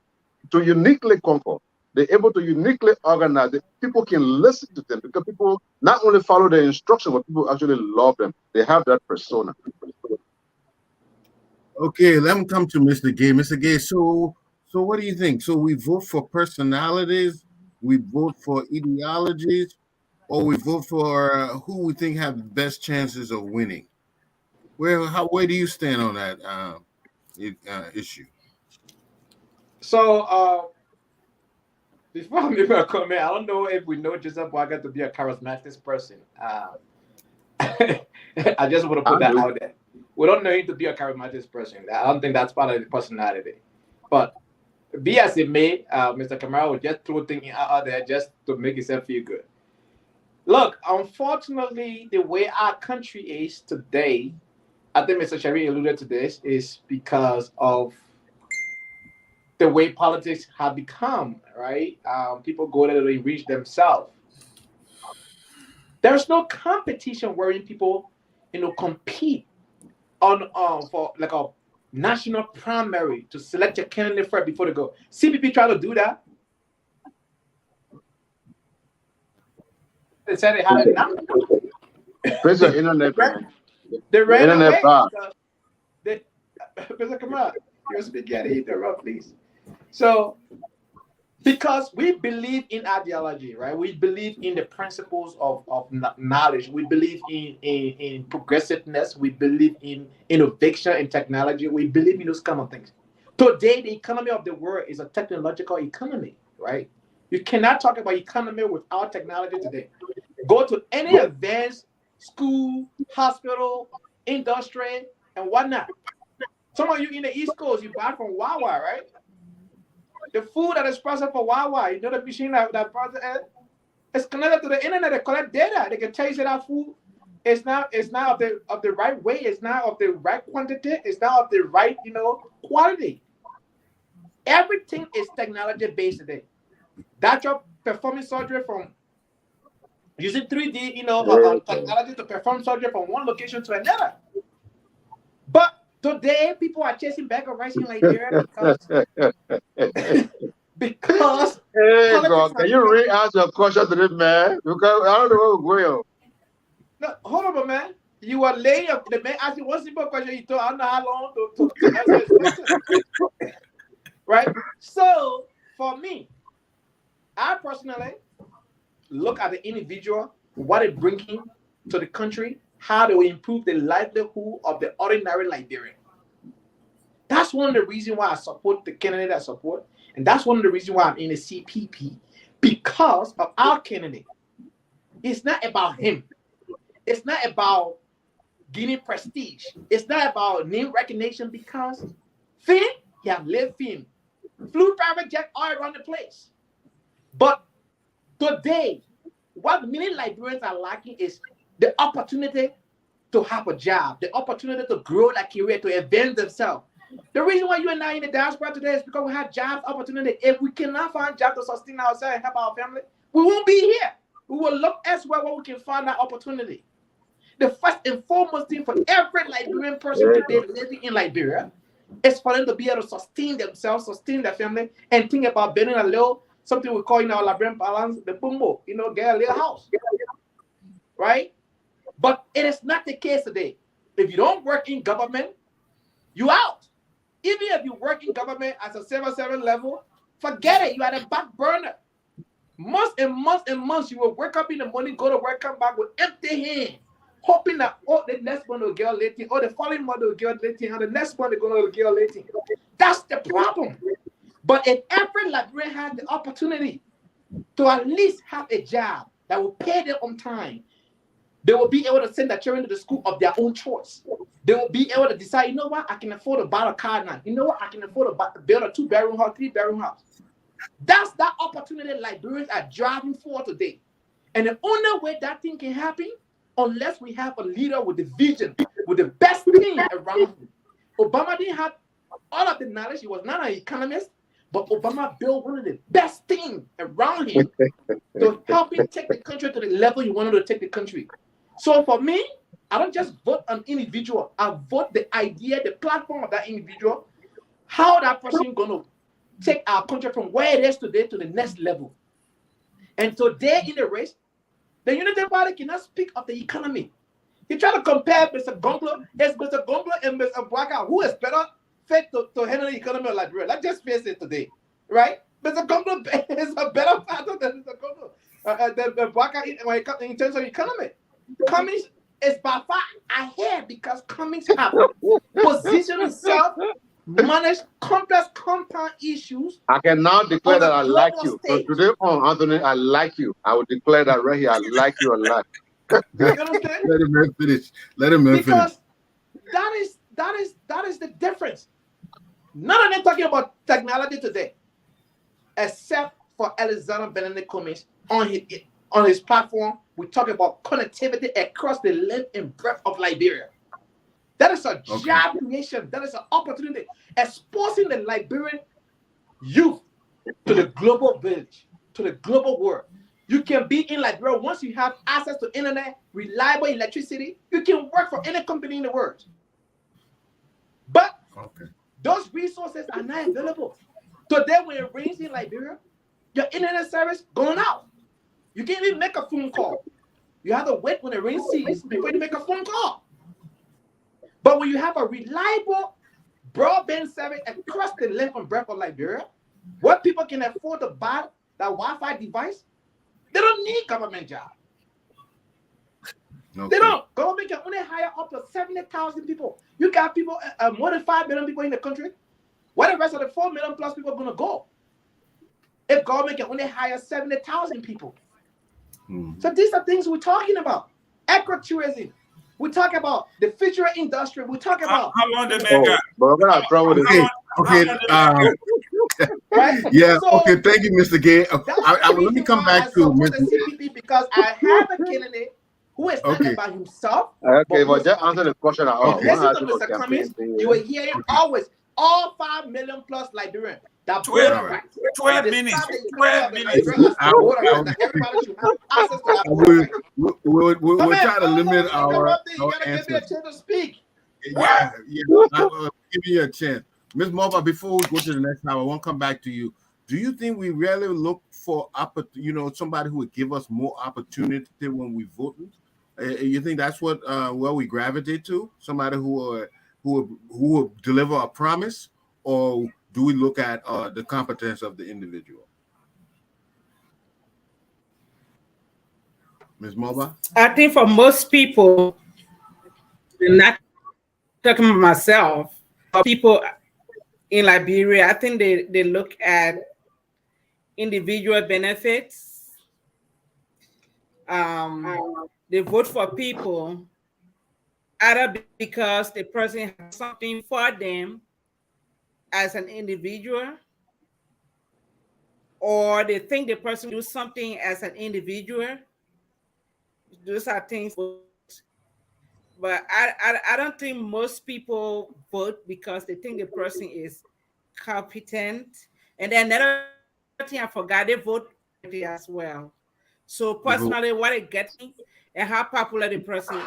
Speaker 4: uniquely conquer. They're able to uniquely organize. People can listen to them because people not only follow their instruction, but people actually love them. They have that persona.
Speaker 2: Okay, let me come to Mr. Gay. Mr. Gay, so what do you think? So we vote for personalities, we vote for ideologies, or we vote for who we think have the best chances of winning? Where do you stand on that issue?
Speaker 5: So before I make a comment, I don't know if we know Joseph Boakai to be a charismatic person. I just want to put that out there. We don't know him to be a charismatic person. I don't think that's part of the personality. But be as it may, Mr. Kamara will just throw things out there just to make himself feel good. Look, unfortunately, the way our country is today, I think Mr. Sherry alluded to this, is because of the way politics have become, right? People go there to enrich themselves. There's no competition wherein people, compete on for like a national primary to select your candidate first before they go. CPP try to do that. They said they had it now.
Speaker 4: It's the internet.
Speaker 5: They ran away.
Speaker 4: Internet
Speaker 5: Come on. You're speaking at either, please. So, because we believe in ideology, right? We believe in the principles of knowledge. We believe in progressiveness. We believe in innovation and technology. We believe in those kind of things. Today, the economy of the world is a technological economy, right? You cannot talk about economy without technology today. Go to any advanced school, hospital, industry, and whatnot. Some of you in the East Coast, you buy from Wawa, right? The food that is processed for Wawa, you know the machine that processes it? It's connected to the internet. They collect data. They can tell you that food is not of the right way. It's not of the right quantity. It's not of the right quality. Everything is technology based today. That job performing surgery from using 3D, technology to perform surgery from one location to another. But today, people are chasing bag of rice in Liberia because
Speaker 4: hey, God, can you re-ask your question to this man? Because I don't know where we're going.
Speaker 5: No, hold on, man. You are late. The man asked you one simple question. You told I don't know how long to answer his question. Right? So, for me, I personally look at the individual, what it brings him to the country, how they will improve the livelihood of the ordinary Liberian. That's one of the reasons why I support the candidate I support. And that's one of the reasons why I'm in the CPP, because of our candidate. It's not about him. It's not about gaining prestige. It's not about name recognition because Finn, he have lived Finn. Flew private jet all around the place. But today, what many Liberians are lacking is the opportunity to have a job, the opportunity to grow their career, to advance themselves. The reason why you and I in the diaspora today is because we have job opportunity. If we cannot find jobs to sustain ourselves and help our family, we won't be here. We will look elsewhere where we can find that opportunity. The first and foremost thing for every Liberian person today living in Liberia is for them to be able to sustain themselves, sustain their family, and think about building a little, something we call in our Liberian parlance, the bumbo, get a little house. Right? But it is not the case today. If you don't work in government, you out. Even if you work in government at a 7 level, forget it. You are the back burner. Months and months and months, you will wake up in the morning, go to work, come back with empty hands, hoping that the next one will get late, or the following one will get late, and the next one is going to get late. That's the problem. But if every Liberian had the opportunity to at least have a job that will pay them on time, they will be able to send their children to the school of their own choice. They will be able to decide, you know what, I can afford to buy a car now. You know what, I can afford to build a 2-bedroom house, 3-bedroom house. That's that opportunity Liberians are driving for today. And the only way that thing can happen, unless we have a leader with the vision, with the best team around him. Obama didn't have all of the knowledge. He was not an economist, but Obama built one of the best teams around him to help him take the country to the level he wanted to take the country. So for me, I don't just vote an individual. I vote the idea, the platform of that individual, how that person is going to take our country from where it is today to the next level. And today in the race, the Unity Party cannot speak of the economy. He tried to compare Mr. Gonglo, yes, Mr. Gonglo and Mr. Bwaka, who is better fit to handle the economy of Liberia. Let's just face it today, right? Mr. Gonglo is a better father than Mr. Gonglo, than Bwaka in terms of economy. Cummings is by far ahead because Cummings have positioned himself, managed complex compound issues.
Speaker 4: I can now declare that I like you. From today on, Anthony, I like you. I will declare that right here. I like you a lot.
Speaker 5: You understand?
Speaker 2: Let him finish. Let him finish.
Speaker 5: Because that is the difference. None of them talking about technology today, except for Alexander Benedict Cummings on his platform. We talk about connectivity across the length and breadth of Liberia. That is a job creation. That is an opportunity. Exposing the Liberian youth to the global village, to the global world. You can be in Liberia once you have access to internet, reliable electricity. You can work for any company in the world. But those resources are not available. Today, when it rains in Liberia, your internet service going out. You can't even make a phone call. You have to wait when the rain ceases before you make a phone call. But when you have a reliable broadband service across the length and breadth of Liberia, where people can afford to buy that Wi-Fi device, they don't need government job. They don't. Government can only hire up to 70,000 people. You got people, more than 5 million people in the country. Where the rest of the 4 million plus people are going to go? If government can only hire 70,000 people. So these are things we're talking about. Ecotourism. We talk about the future industry. We talk about
Speaker 3: how long they make
Speaker 4: but we're gonna throw it.
Speaker 5: right?
Speaker 2: Yeah.
Speaker 5: So,
Speaker 2: okay. Thank you, Mr. Gay. Let me come back to
Speaker 5: the CPP because I have a candidate who is not about himself.
Speaker 4: Okay, but just answer the question.
Speaker 5: Listen to Mr. Cummings. You will hear him always. All 5 million plus Liberians. That
Speaker 3: 12 minutes. 12 minutes.
Speaker 5: Everybody should have access to that.
Speaker 2: We'll try to limit our
Speaker 5: answers. Give me a chance to speak.
Speaker 2: Yeah. I'll give you a chance. Ms. Moba, before we go to the next time, I want to come back to you. Do you think we really look for somebody who would give us more opportunity when we vote? You think that's what where we gravitate to? Somebody who will deliver a promise, or do we look at the competence of the individual? Ms. Moba?
Speaker 6: I think for most people, not talking about myself, people in Liberia, I think they look at individual benefits. They vote for people either because the person has something for them as an individual, or they think the person do something as an individual. Those are things. But I don't think most people vote because they think the person is competent. And then another thing I forgot, they vote as well. So personally, what it gets me and how popular the person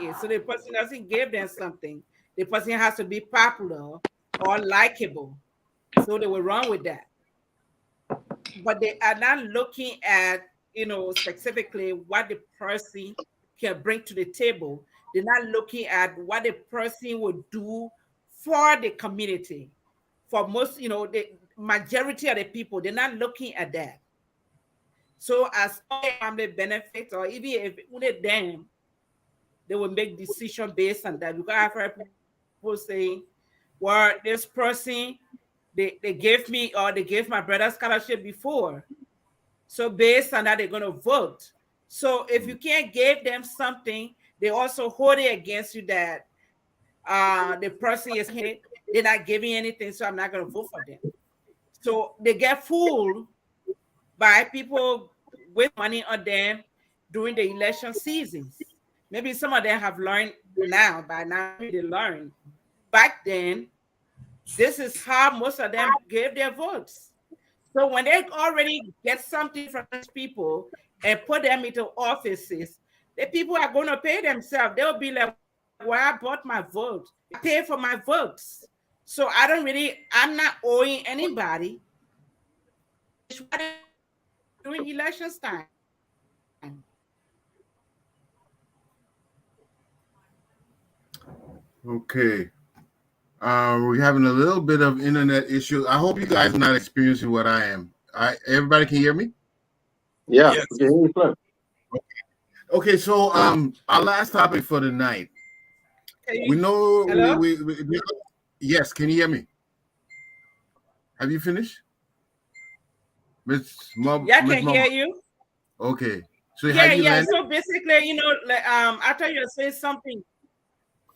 Speaker 6: is. So the person doesn't give them something. The person has to be popular or likable. So they will run with that. But they are not looking at, specifically what the person can bring to the table. They're not looking at what the person will do for the community. For most, the majority of the people, they're not looking at that. So as family benefits, or even if only them, they will make decisions based on that. Because I've heard people say, well, this person they gave me or they gave my brother scholarship before. So based on that, they're going to vote. So if you can't give them something, they also hold it against you that the person is hit, they're not giving anything, so I'm not going to vote for them. So they get fooled by people with money on them during the election seasons. Maybe some of them have learned now, by now they learned. Back then, this is how most of them gave their votes. So when they already get something from these people and put them into offices, the people are going to pay themselves. They'll be like, well, I bought my vote. I pay for my votes. So I'm not owing anybody during elections time.
Speaker 2: Okay. We're having a little bit of internet issue. I hope you guys are not experiencing what I am. Everybody can hear me?
Speaker 4: Yeah.
Speaker 3: Yes.
Speaker 4: Okay.
Speaker 2: Okay, so our last topic for the night. We know we yes, can you hear me? Have you finished? Miss Mob?
Speaker 6: Yeah, I can hear you.
Speaker 2: Okay. So
Speaker 6: yeah. So basically, I thought you were saying something.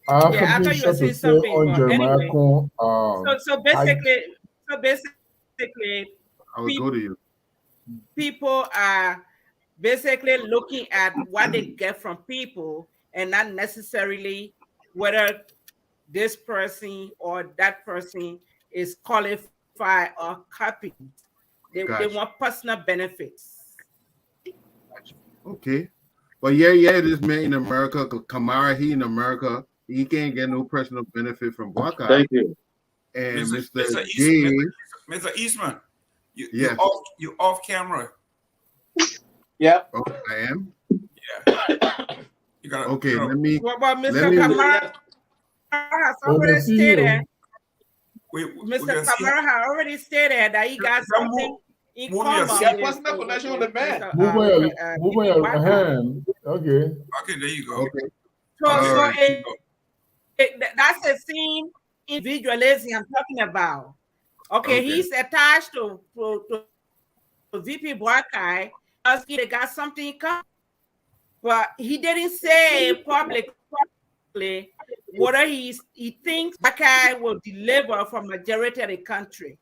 Speaker 6: I thought you were saying something. But anyway, so basically,
Speaker 2: I will go to you.
Speaker 6: People are basically looking at what they get from people and not necessarily whether this person or that person is qualified or competent. They want personal benefits.
Speaker 2: Okay. But yeah, this man in America, Kamara, he in America, he can't get no personal benefit from Waka.
Speaker 4: Thank you.
Speaker 2: And
Speaker 3: Mr. Eastman, you off camera.
Speaker 6: Yeah.
Speaker 2: Oh, I am?
Speaker 3: Yeah. You gotta,
Speaker 2: okay, let me.
Speaker 6: Well, Mr. Kamara has already stated. Mr. Kamara has already stated that he got something in common.
Speaker 5: He got personal connection with the man.
Speaker 7: Move your hand. Okay.
Speaker 3: Okay, there you go.
Speaker 2: Okay.
Speaker 6: So that's the same individualism I'm talking about. Okay, he's attached to VP Boakai because he got something in common. But he didn't say publicly whether he thinks Boakai will deliver for majority of the country.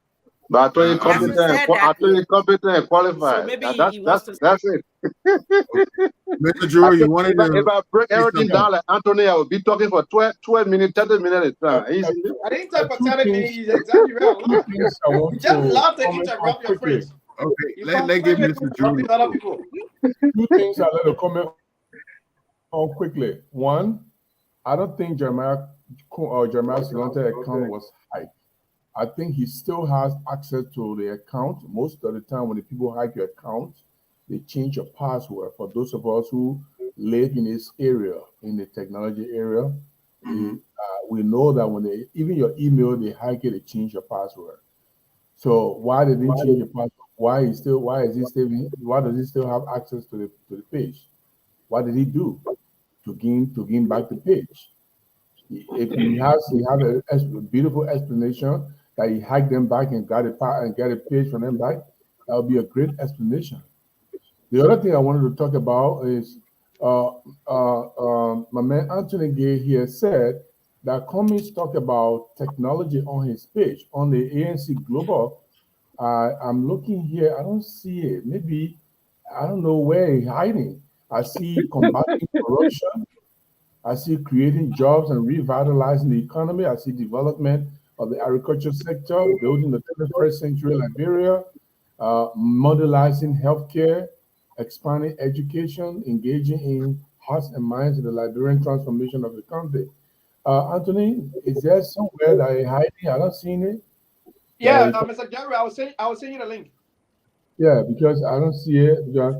Speaker 4: But I told you competent and qualified.
Speaker 6: So maybe
Speaker 4: that's it.
Speaker 2: Mr. Drew, you wanted to...
Speaker 4: If I break everything down like Anthony, I would be talking for 12 minutes, 30 minutes at a time.
Speaker 5: I didn't talk for 30 minutes. He's exactly right. You just love to interrupt your friends.
Speaker 2: Okay, let give Mr. Drew.
Speaker 5: Other people.
Speaker 7: Two things I let to comment on quickly. One, I don't think Jeremiah Sulunteh account was hacked. I think he still has access to the account. Most of the time when the people hack your account, they change your password. For those of us who live in this area, in the technology area, we know that when even your email, they hack it, they change your password. So why did they change your password? Why does he still have access to the page? What did he do to gain back the page? If he has a beautiful explanation that he hacked them back and got a page from them back, that would be a great explanation. The other thing I wanted to talk about is my man Anthony Gay here said that Cummings talked about technology on his page on the ANC Global. I'm looking here, I don't see it. Maybe I don't know where he's hiding. I see combating corruption. I see creating jobs and revitalizing the economy. I see development of the agriculture sector, building the 21st century Liberia, modelizing healthcare, expanding education, engaging in hearts and minds in the Liberian transformation of the country. Anthony, is there somewhere that you're hiding? I don't see it.
Speaker 5: Yeah, Mr. Jerry, I was sending you the link.
Speaker 7: Yeah, because I don't see it.
Speaker 5: Yeah,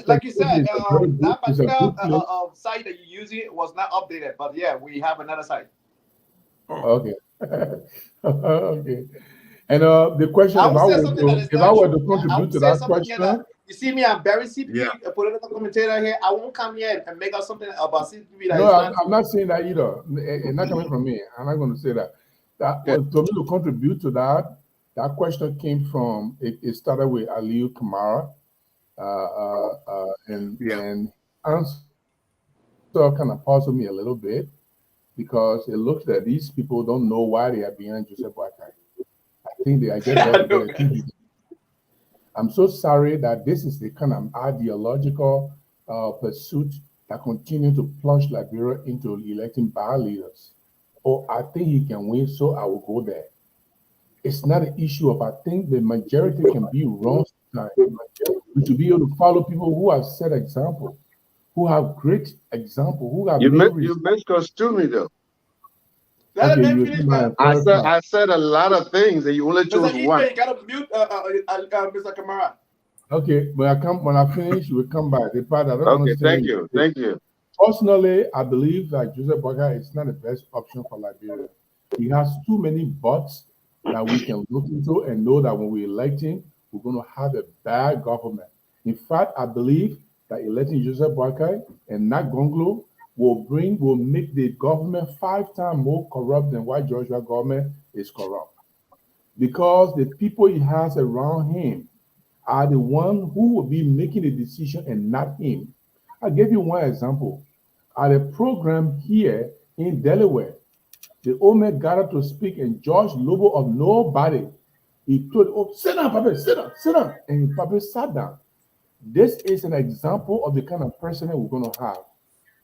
Speaker 5: like you said, that particular site that you're using was not updated, but yeah, we have another site.
Speaker 7: Okay. Okay. And the question, if I were to contribute to that question,
Speaker 5: you see me, I'm Barry CP, a political commentator here. I won't come here and make up something about CP.
Speaker 7: No, I'm not saying that either. It's not coming from me. I'm not going to say that. To me, to contribute to that, That question came from, it started with Aliyu Kamara, and answer kind of puzzled me a little bit because it looks that these people don't know why they are behind Joseph Boakai. I think I guess I'm so sorry that this is the kind of ideological pursuit that continue to plunge Liberia into electing bad leaders. Oh, I think he can win, so I will go there. It's not an issue of I think the majority can be wrong sometimes. We should be able to follow people who have set example, who have great example, who have
Speaker 4: you misconstrued me though. I said a lot of things and you only chose one.
Speaker 5: You gotta mute Mr. Kamara.
Speaker 7: Okay, when I finish, we'll come back. The part I don't understand.
Speaker 4: Thank you.
Speaker 7: Personally, I believe that Joseph Boakai is not the best option for Liberia. He has too many buts that we can look into and know that when we elect him, we're going to have a bad government. In fact, I believe that electing Joseph Boakai and not Gonglo will make the government 5 times more corrupt than why Joshua government is corrupt. Because the people he has around him are the one who will be making the decision and not him. I'll give you one example. At a program here in Delaware, the old man gathered to speak, and George Lobo of nobody, he told, oh, sit down, Papa, sit down. And Papa sat down. This is an example of the kind of president we're going to have.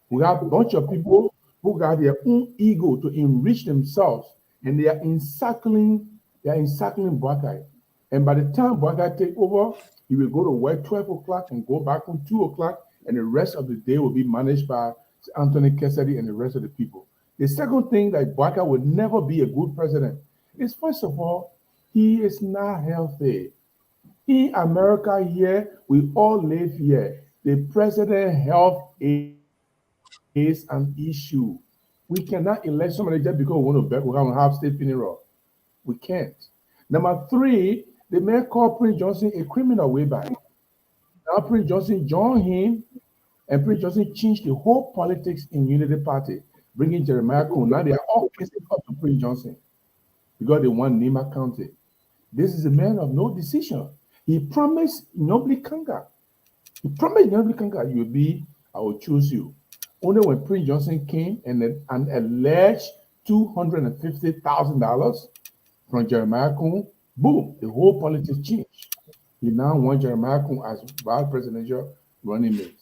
Speaker 7: We have a bunch of people who got their own ego to enrich themselves, and they are encircling Boakai. And by the time Boakai take over, he will go to work 12 o'clock and go back on 2 o'clock, and the rest of the day will be managed by Anthony Cassidy and the rest of the people. The second thing that Boakai would never be a good president is, first of all, he is not healthy. In America here, we all live here. The president's health is an issue. We cannot elect somebody just because we want to have state funeral. We can't. Number 3, the man called Prince Johnson a criminal way back. Now Prince Johnson joined him, and Prince Johnson changed the whole politics in Unity Party, bringing Jeremiah Coon. Now they are all kissing up to Prince Johnson because they want Nima County. This is a man of no decision. He promised Nobly Kanga. I will choose you. Only when Prince Johnson came and an alleged $250,000 from Jeremiah Coon, boom, the whole politics changed. He now wants Jeremiah Coon as vice presidential running mate.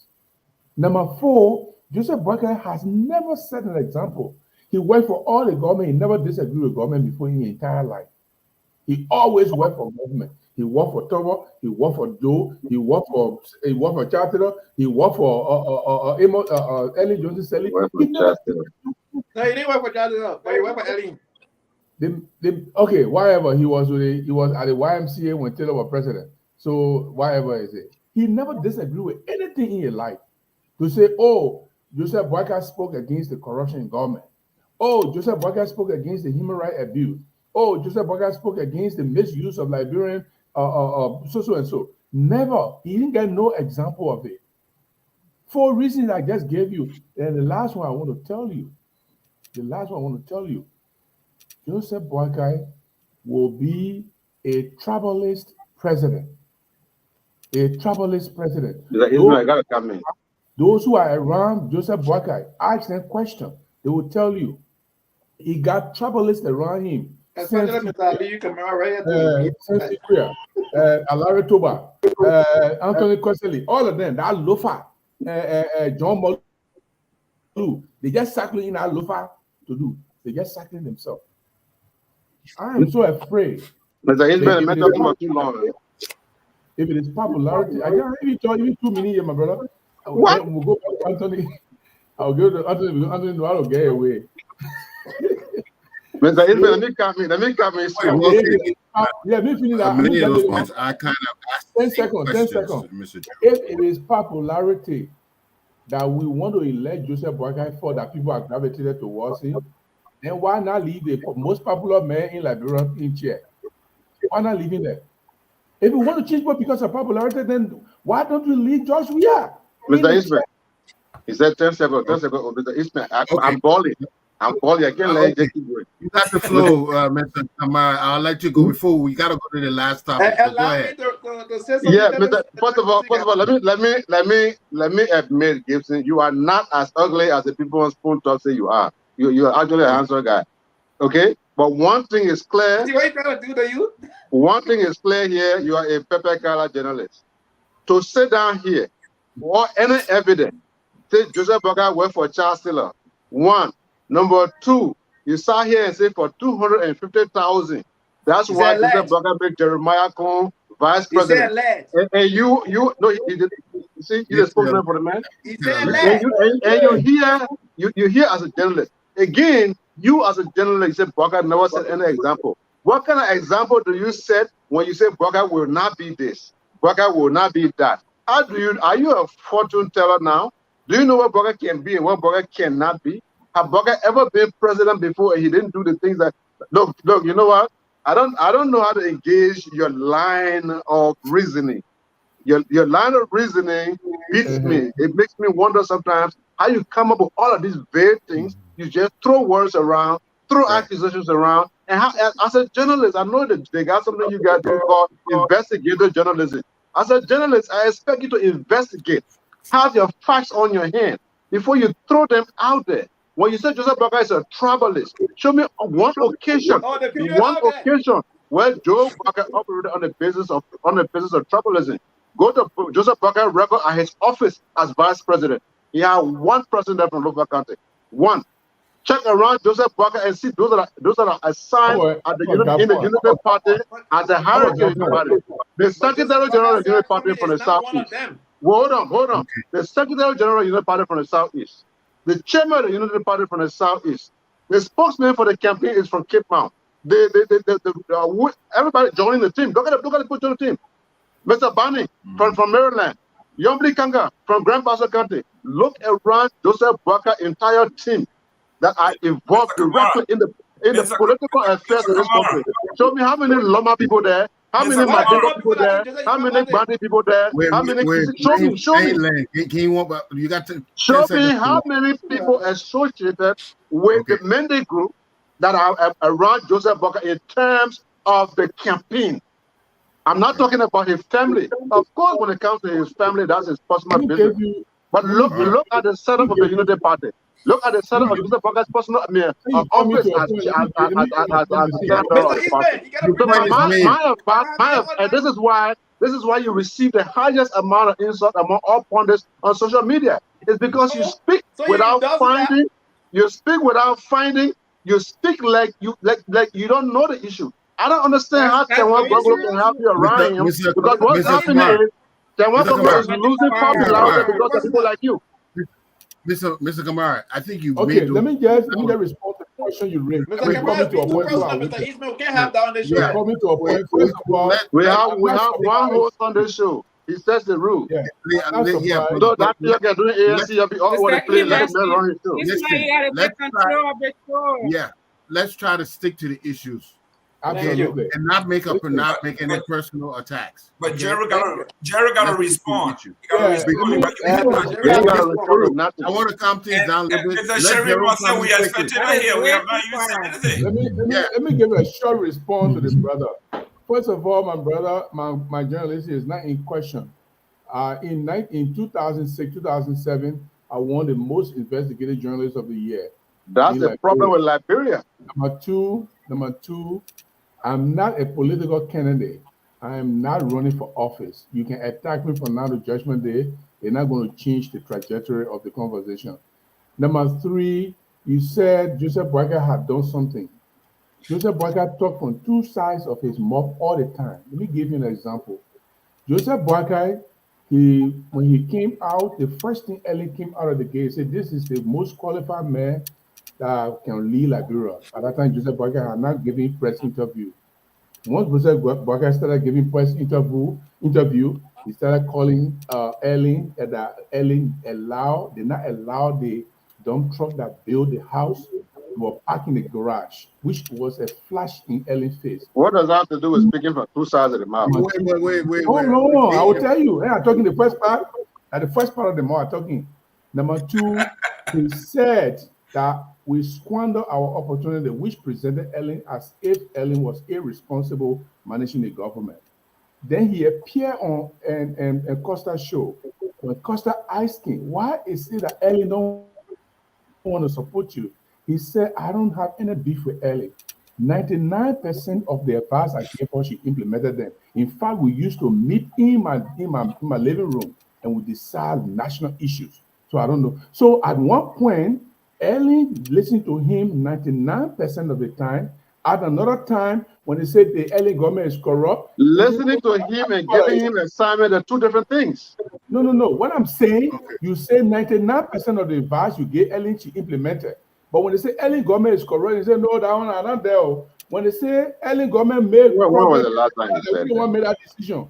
Speaker 7: Number 4, Joseph Boakai has never set an example. He worked for all the government. He never disagreed with government before in his entire life. He always worked for government. He worked for Togo, he worked for Joe, he worked for Charter, he worked for Ellen Johnson Selly.
Speaker 5: No, he didn't work for Charter, but he worked for Ellen.
Speaker 7: Okay, whatever. He was at the YMCA when Taylor was president. So whatever is it. He never disagreed with anything in his life. To say, oh, Joseph Boakai spoke against the corruption in government. Oh, Joseph Boakai spoke against the human rights abuse. Oh, Joseph Boakai spoke against the misuse of Liberian so and so. Never. He didn't get no example of it. 4 reasons I just gave you. And the last one I want to tell you. Joseph Boakai will be a tribalist president. I gotta come in. Those who are around Joseph Boakai, ask them question. They will tell you he got tribalists around him. Alari Toba, Anthony Coselli, all of them, that lofa, John Molu, they just cycling in that lofa to do. They just cycling themselves. I am so afraid. If it is popularity, I can't even tell you 2 minutes here, my brother. We'll go back to Anthony. I'll go to Anthony. Anthony will get away.
Speaker 4: Mr. Ismail, let me come in.
Speaker 7: Let me finish that.
Speaker 2: I kind of asked
Speaker 7: 10 seconds. If it is popularity that we want to elect Joseph Boakai for, that people are gravitated towards him, then why not leave the most popular man in Liberia in chair? Why not leave him there? If we want to change because of popularity, then why don't we leave Josh Weah?
Speaker 4: Mr. Ismail, he said 10 seconds. Mr. Ismail, I'm balling. I'm Paul. I can't let you keep going.
Speaker 2: You got the flow, Mr. Kamara. I'll let you go before we gotta go to the last topic. So go
Speaker 5: Allow me
Speaker 2: ahead.
Speaker 5: to say something.
Speaker 4: Yeah, Mr. First of all, let me admit, Gibson, you are not as ugly as the people on Spoon Talk say you are. You are actually a handsome guy. Okay? But one thing is clear.
Speaker 5: See what you trying to do to you?
Speaker 4: One thing is clear here, you are a Pepper Color journalist. To sit down here or any evidence, say Joseph Boga worked for Charles Cllr. One. Number two, you sat here and say for 250,000. That's why Joseph Boga made Jeremiah Cohn vice president. And you no, he did. You see, he's a spokesman for the man.
Speaker 5: He said
Speaker 4: you hear as a journalist. Again, you as a journalist, you said Boga never set any example. What kind of example do you set when you say Boga will not be this? Boga will not be that. Are you a fortune teller now? Do you know what Boga can be and what Boga cannot be? Have Boga ever been president before and he didn't do the things that look, you know what? I don't know how to engage your line of reasoning. Your line of reasoning beats me. It makes me wonder sometimes how you come up with all of these vague things. You just throw words around, throw accusations around, and how, as a journalist, I know that they got something you guys do called investigative journalism. As a journalist, I expect you to investigate, have your facts on your hand before you throw them out there. When you say Joseph Boga is a tribalist, show me one occasion where Joe Boga operated on the basis of tribalism. Go to Joseph Boga's record at his office as vice president. He had one president from local county. One. Check around Joseph Boga and see those that are assigned at the in the Unity Party as a hierarchy party. The Secretary General of the Unity Party from the Southeast. Hold on. The Secretary General of the Unity Party from the Southeast. The chairman of the Unity Party from the Southeast. The spokesman for the campaign is from Cape Mount. Everybody joining the team. Look at the put on the team. Mr. Bani from Maryland. Yombli Kanga from Grand Bassa County. Look around Joseph Boga's entire team that are involved directly in the political affairs of this country. Show me how many Loma people there, how many Madinga people there, how many Bandi people there, how many. Show me how many people associated with the Mende group that are around Joseph Boga in terms of the campaign. I'm not talking about his family. Of course, when it comes to his family, that's his personal business. But look at the setup of the Unity Party. Look at the setup of Joseph Boga's personal office as this is why you receive the highest amount of insult among all pundits on social media. It's because you speak without finding. You speak without finding. You speak like you don't know the issue. I don't understand how Gonglo can help you around him because what's happening is Gonglo is losing popularity because of people like you.
Speaker 2: Mr. Kamara, I think you
Speaker 7: made. Let me just respond to the question you raised.
Speaker 5: Mr. Kamara, Mr. Ismail can't have that on the show.
Speaker 7: Coming to a point. First of all,
Speaker 4: we have one host on the show. He sets the rule.
Speaker 7: Yeah.
Speaker 4: So that you can do ANC, you'll be all over the place like a man on his show.
Speaker 2: Let's try to stick to the issues.
Speaker 7: Absolutely.
Speaker 2: And not make any personal attacks.
Speaker 3: But Jerry gotta respond.
Speaker 2: I want to calm things down a little bit.
Speaker 3: We expected it here. We have not even said anything.
Speaker 7: Let me give a short response to this brother. First of all, my brother, my journalist is not in question. In 2006, 2007, I won the most investigative journalist of the year.
Speaker 4: That's the problem with Liberia.
Speaker 7: Number two, I'm not a political candidate. I am not running for office. You can attack me from now to Judgment Day. They're not going to change the trajectory of the conversation. Number three, you said Joseph Boga had done something. Joseph Boga talked from two sides of his mouth all the time. Let me give you an example. Joseph Boga, when he came out, the first thing Ellen came out of the gate, he said, this is the most qualified man that can lead Liberia. At that time, Joseph Boga had not given press interview. Once Joseph Boga started giving press interview, he started calling Ellen, that Ellen did not allow the dump truck that built the house. They were parking the garage, which was a flash in Ellen's face.
Speaker 4: What does that have to do with speaking from two sides of the mouth?
Speaker 7: Wait. No. I will tell you. I'm talking the first part. At the first part of the mouth, I'm talking. Number two, he said that we squander our opportunity, which presented Ellen as if Ellen was irresponsible managing the government. Then he appeared on and Costa show. When Costa asked him, why is it that Ellen don't want to support you? He said, I don't have any beef with Ellen. 99% of the advice I gave her, she implemented them. In fact, we used to meet in my living room and we decide national issues. So I don't know. So at one point, Ellen listened to him 99% of the time. At another time, when they said the Ellen government is corrupt,
Speaker 4: Listening to him and giving him assignment are two different things.
Speaker 7: No. What I'm saying, you say 99% of the advice you gave Ellen, she implemented. But when they say Ellen government is corrupt, they say, no, that one are not there. When they say Ellen government made
Speaker 4: When was the last time he said
Speaker 7: everyone
Speaker 4: that?
Speaker 7: made that decision.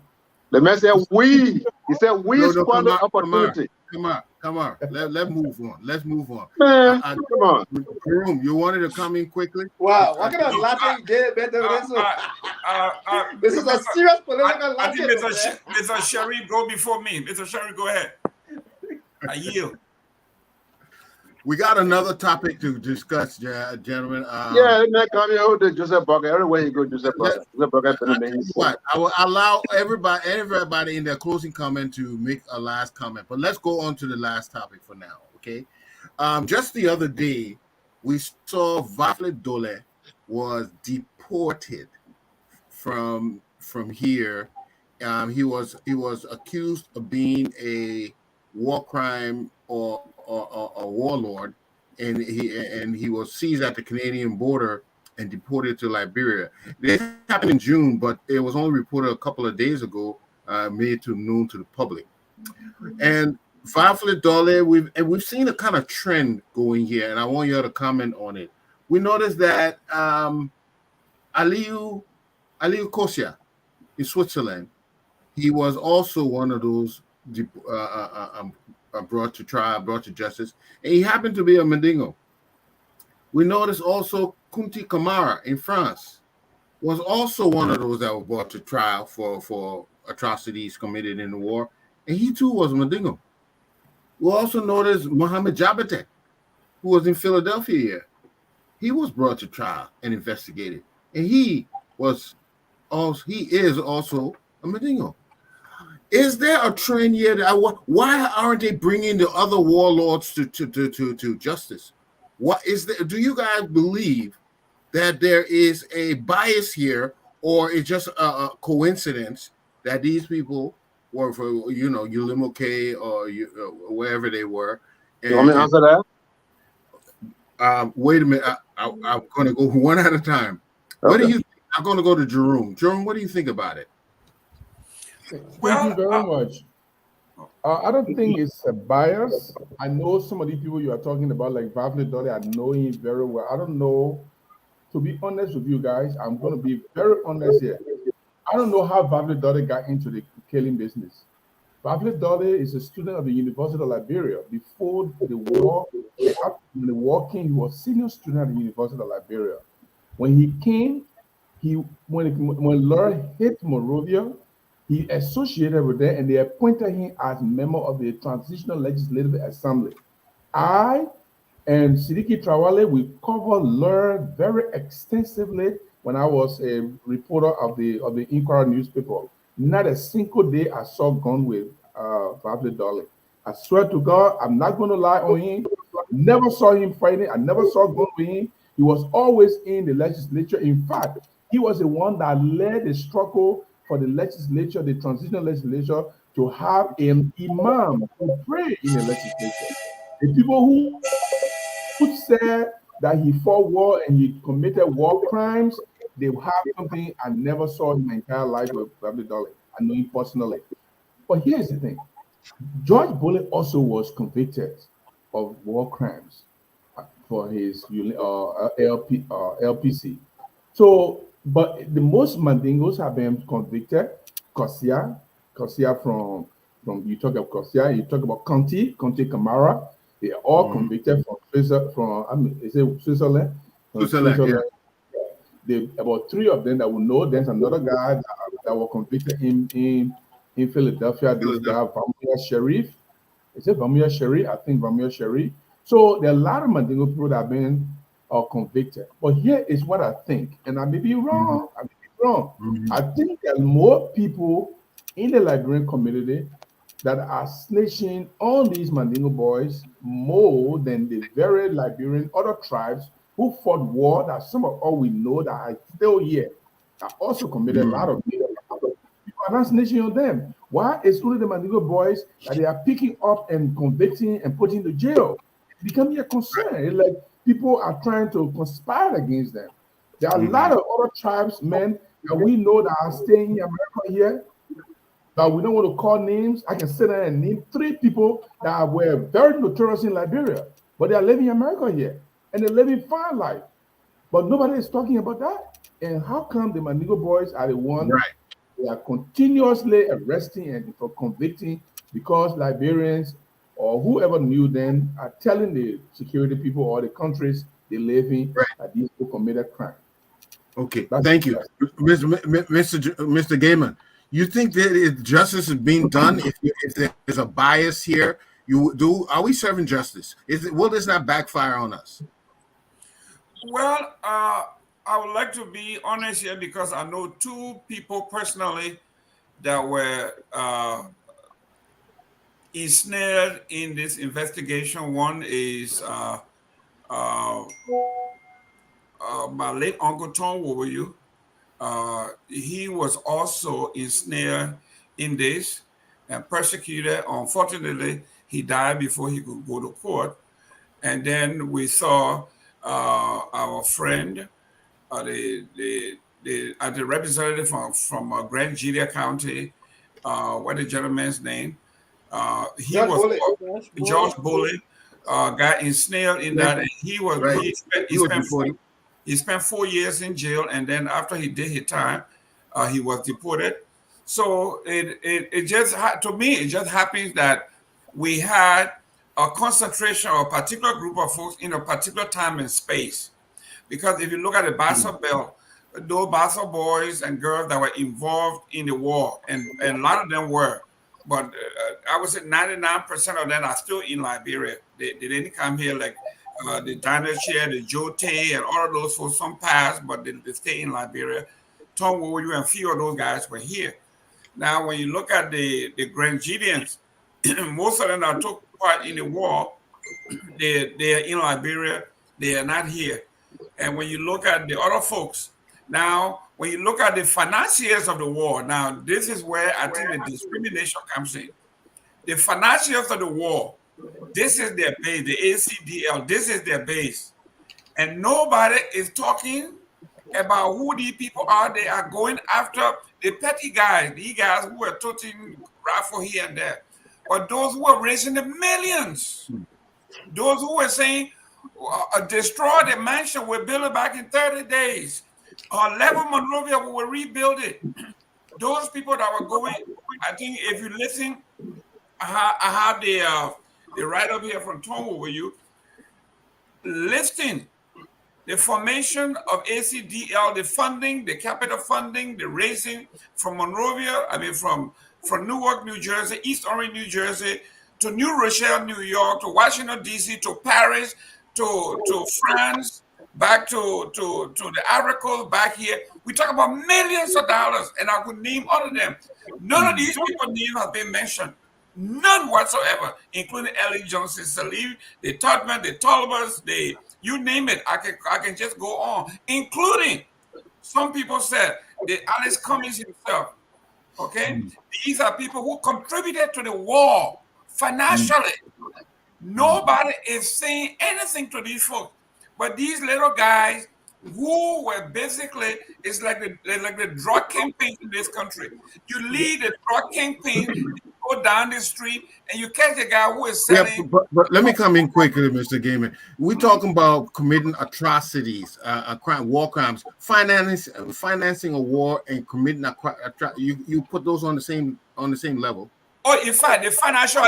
Speaker 4: The man said we. He said we
Speaker 2: No,
Speaker 4: squandered opportunity.
Speaker 2: Come on. Let's move on. Let's move on.
Speaker 4: Man, come on.
Speaker 2: Jerome, you wanted to come in quickly?
Speaker 5: Wow, what kind of laughing game better than this? This is a serious political
Speaker 3: I think
Speaker 5: laughing.
Speaker 3: Mr. Sherry go before me. Mr. Sherry, go ahead. I yield.
Speaker 2: We got another topic to discuss, gentlemen.
Speaker 4: Yeah, man, come here with Joseph Burger. Everywhere you go, Joseph Burger. Joseph Burger been amazing.
Speaker 2: What? I will allow everybody in their closing comment to make a last comment. But let's go on to the last topic for now, okay? Just the other day, we saw Varfley Dolley was deported from here. He was accused of being a war crime or a warlord, and he was seized at the Canadian border and deported to Liberia. This happened in June, but it was only reported a couple of days ago, made to known to the public. And Varfley Dolley, we've seen a kind of trend going here, and I want you to comment on it. We noticed that Aliou Kosia in Switzerland, he was also one of those brought to trial, brought to justice, and he happened to be a Mandingo. We noticed also Kunti Kamara in France was also one of those that were brought to trial for atrocities committed in the war, and he too was a Mandingo. We also noticed Mohammed Jabate, who was in Philadelphia here. He was brought to trial and investigated, and he is also a Mandingo. Is there a trend here that why aren't they bringing the other warlords to justice? What is there? Do you guys believe that there is a bias here, or it's just a coincidence that these people were for Ulimoke or wherever they were?
Speaker 4: You want me to answer that?
Speaker 2: Wait a minute. I'm going to go one at a time. Okay. What do you think? I'm going to go to Jerome. Jerome, what do you think about it?
Speaker 7: Thank you very much. I don't think it's a bias. I know some of the people you are talking about, like Varfley Dolley, I know him very well. I don't know. To be honest with you guys, I'm going to be very honest here. I don't know how Varfley Dolley got into the killing business. Varfley Dolley is a student of the University of Liberia. Before the war, when the war came, he was a senior student at the University of Liberia. When he came, when Cllr hit Monrovia, he associated with them, and they appointed him as member of the Transitional Legislative Assembly. I and Sidiki Trawale, we covered Cllr very extensively when I was a reporter of the Inquirer newspaper. Not a single day I saw gun with Varfley Dolley. I swear to God, I'm not going to lie on him. Never saw him fighting. I never saw gun with him. He was always in the legislature. In fact, he was the one that led the struggle for the legislature, the transitional legislature, to have an imam to pray in the legislature. The people who said that he fought war and he committed war crimes, they have something I never saw in my entire life with Varfley Dolley. I know him personally. But here's the thing. George Bulley also was convicted of war crimes for his LPC. So, but the most Mandingos have been convicted. Kosia from you talk about Kosia, you talk about Conti Kamara. They are all convicted from Switzerland.
Speaker 2: Switzerland.
Speaker 7: Yeah. About three of them that we know. There's another guy that was convicted in Philadelphia. This guy, Vamia Sharif. Is it Vamia Sharif? I think Vamia Sharif. So there are a lot of Mandingo people that have been convicted. But here is what I think, and I may be wrong. I may be wrong. I think there are more people in the Liberian community that are snitching on these Mandingo boys more than the very Liberian other tribes who fought war, that some of all we know that are still here, that also committed a lot of murder. People are not snitching on them. Why is only the Mandingo boys that they are picking up and convicting and putting to jail? It's becoming a concern. It's like people are trying to conspire against them. There are a lot of other tribes, men, that we know that are staying in America here, that we don't want to call names. I can sit there and name 3 people that were very notorious in Liberia, but they are living in America here, and they're living fine life. But nobody is talking about that. And how come the Mandingo boys are the ones they are continuously arresting and for convicting because Liberians or whoever knew them are telling the security people or the countries they live in that these people committed crime.
Speaker 2: Okay, thank you, Mr. Gaiman. You think that if justice is being done, if there's a bias here, are we serving justice? Will this not backfire on us?
Speaker 3: Well, I would like to be honest here because I know 2 people personally that were ensnared in this investigation. One is my late uncle Tom Wowoyu. He was also ensnared in this and persecuted. Unfortunately, he died before he could go to court. And then we saw our friend, the representative from Grand Julia County, what the gentleman's name? George Bully, got ensnared in that, and he spent 4 years in jail, and then after he did his time, he was deported. So it just to me it just happens that we had a concentration of a particular group of folks in a particular time and space. Because if you look at the Bassa Belt, those Bassa boys and girls that were involved in the war, and a lot of them were, but I would say 99% of them are still in Liberia. They didn't come here like the Diner Chair, the Jote, and all of those folks. Some passed, but they stay in Liberia. Tom Wowoyu and a few of those guys were here. Now, when you look at the Grangidians, most of them that took part in the war, they are in Liberia. They are not here. And when you look at the other folks, now, when you look at the financiers of the war, now, this is where I think the discrimination comes in. The financiers of the war, this is their base, the ACDL, this is their base. And nobody is talking about who these people are. They are going after the petty guys, the guys who are toting rifle here and there. But those who are raising the millions, those who are saying, destroy the mansion, we'll build it back in 30 days. Level Monrovia, we will rebuild it. Those people that were going, I think if you listen, I have the write-up here from Tom Wowoyu listing the formation of ACDL, the funding, the capital funding, the raising from Monrovia, from Newark, New Jersey, East Orange, New Jersey, to New Rochelle, New York, to Washington, D.C., to Paris, to France, back to the Ivory Coast, back here. We talk about millions of dollars, and I could name all of them. None of these people names have been mentioned. None whatsoever, including Ellie Johnson, Salif, the Todman, the Tolbers, you name it. I can just go on, including some people said the Alice Cummings himself. Okay, these are people who contributed to the war financially. Nobody is saying anything to these folks, but these little guys who were basically, it's like the drug kingpin in this country. You lead the drug kingpin, go down the street, and you catch the guy who is selling.
Speaker 2: Yeah, but let me come in quickly, Mr. Gaiman. We're talking about committing atrocities, war crimes, financing a war, and committing you put those on the same level.
Speaker 3: Oh, in fact, the financial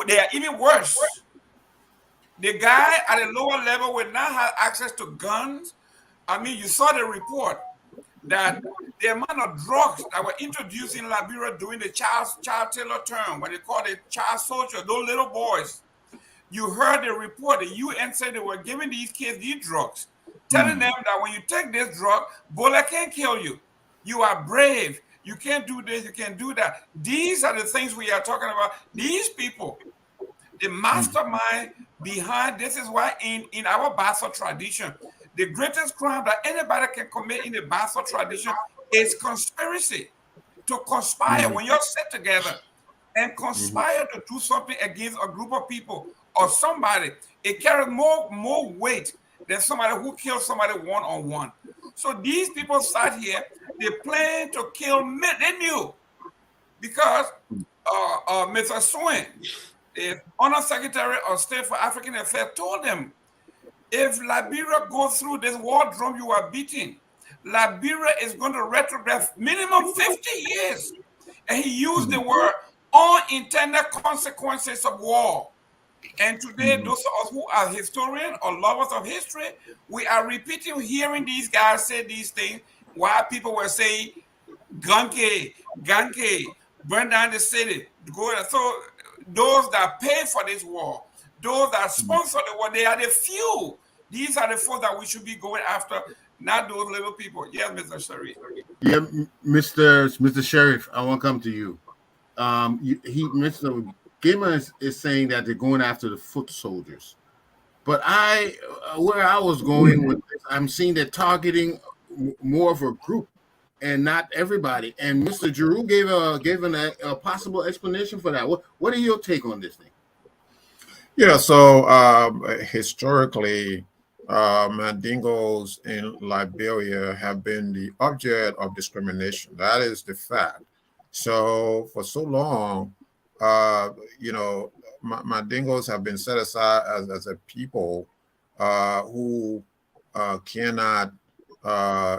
Speaker 3: they are even worse. The guy at a lower level will not have access to guns. You saw the report that the amount of drugs that were introduced in Liberia during the Charles Taylor term, what they call the child soldier, those little boys, You heard the report. The UN said they were giving these kids these drugs, telling them that when you take this drug, bullet can't kill you. You are brave. You can't do this. You can't do that. These are the things we are talking about. These people, the mastermind behind this is why in our Bassa tradition, the greatest crime that anybody can commit in the Bassa tradition is conspiracy. To conspire when you're set together and conspire to do something against a group of people or somebody, it carries more weight than somebody who kills somebody one-on-one. So these people sat here, they plan to kill me. They knew because Mr. Swing, the Honor Secretary of State for African Affairs, told them, if Liberia goes through this war drum you are beating, Liberia is going to retrogress minimum 50 years. And he used the word unintended consequences of war. And today, those of us who are historians or lovers of history, we are repeating, hearing these guys say these things while people were saying, Ganke, burn down the city. So those that pay for this war, those that sponsor the war, they are the few. These are the folks that we should be going after, not those little people. Yes, Mr. Sharif.
Speaker 2: Yeah, Mr. Sheriff, I want to come to you. Mr. Gamer is saying that they're going after the foot soldiers, but where I was going with this, I'm seeing they're targeting more of a group and not everybody. And Mr. Giroux gave a possible explanation for that. What are your take on this thing?
Speaker 1: Yeah, so historically, Mandingos in Liberia have been the object of discrimination. That is the fact. So for so long, Mandingos have been set aside as a people who cannot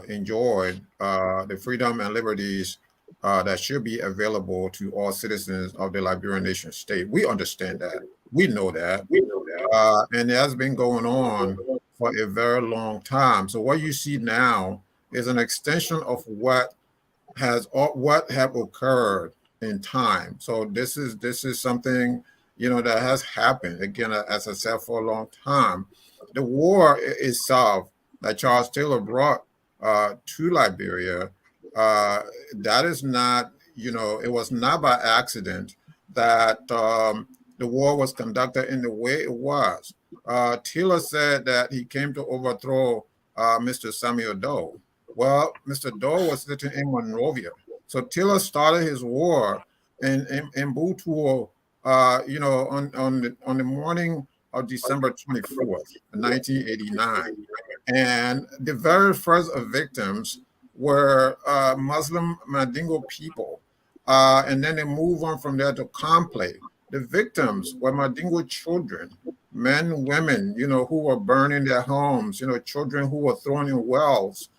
Speaker 1: enjoy the freedom and liberties that should be available to all citizens of the Liberian nation state. We understand that. We know that. And it has been going on for a very long time. So what you see now is an extension of what have occurred in time. So this is something that has happened again, as I said, for a long time. The war itself that Charles Taylor brought to Liberia, that is not, it was not by accident that the war was conducted in the way it was. Taylor said that he came to overthrow Mr. Samuel Doe. Well, Mr. Doe was sitting in Monrovia. So Taylor started his war in Butuo, on the morning of December 24th, 1989. And the very first victims were Muslim Mandingo people. And then they move on from there to Complay. The victims were Mandingo children, men, women, who were burning their homes, children who were thrown in wells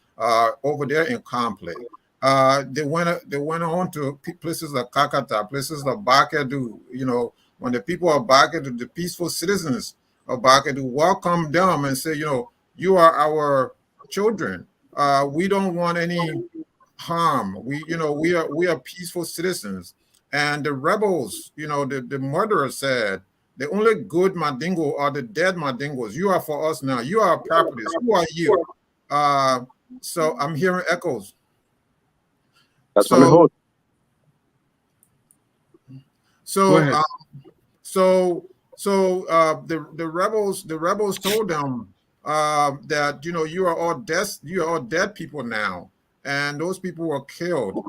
Speaker 1: over there in Complay. They went on to places like Kakata, places like Bakadu. When the people of Bakadu, the peaceful citizens of Bakadu, welcomed them and said, you are our children. We don't want any harm. We are peaceful citizens. And the rebels, the murderer said, the only good Mandingo are the dead Mandingos. You are for us now. You are our properties. Who are you? So I'm hearing echoes.
Speaker 4: That's on the hood.
Speaker 1: The rebels told them that you are all dead people now, and those people were killed.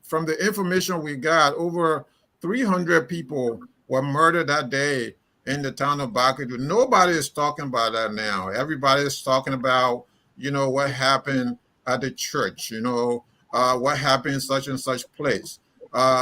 Speaker 1: From the information we got, over 300 people were murdered that day in the town of Bakadu. Nobody is talking about that now. Everybody is talking about, what happened at the church, what happened in such and such place.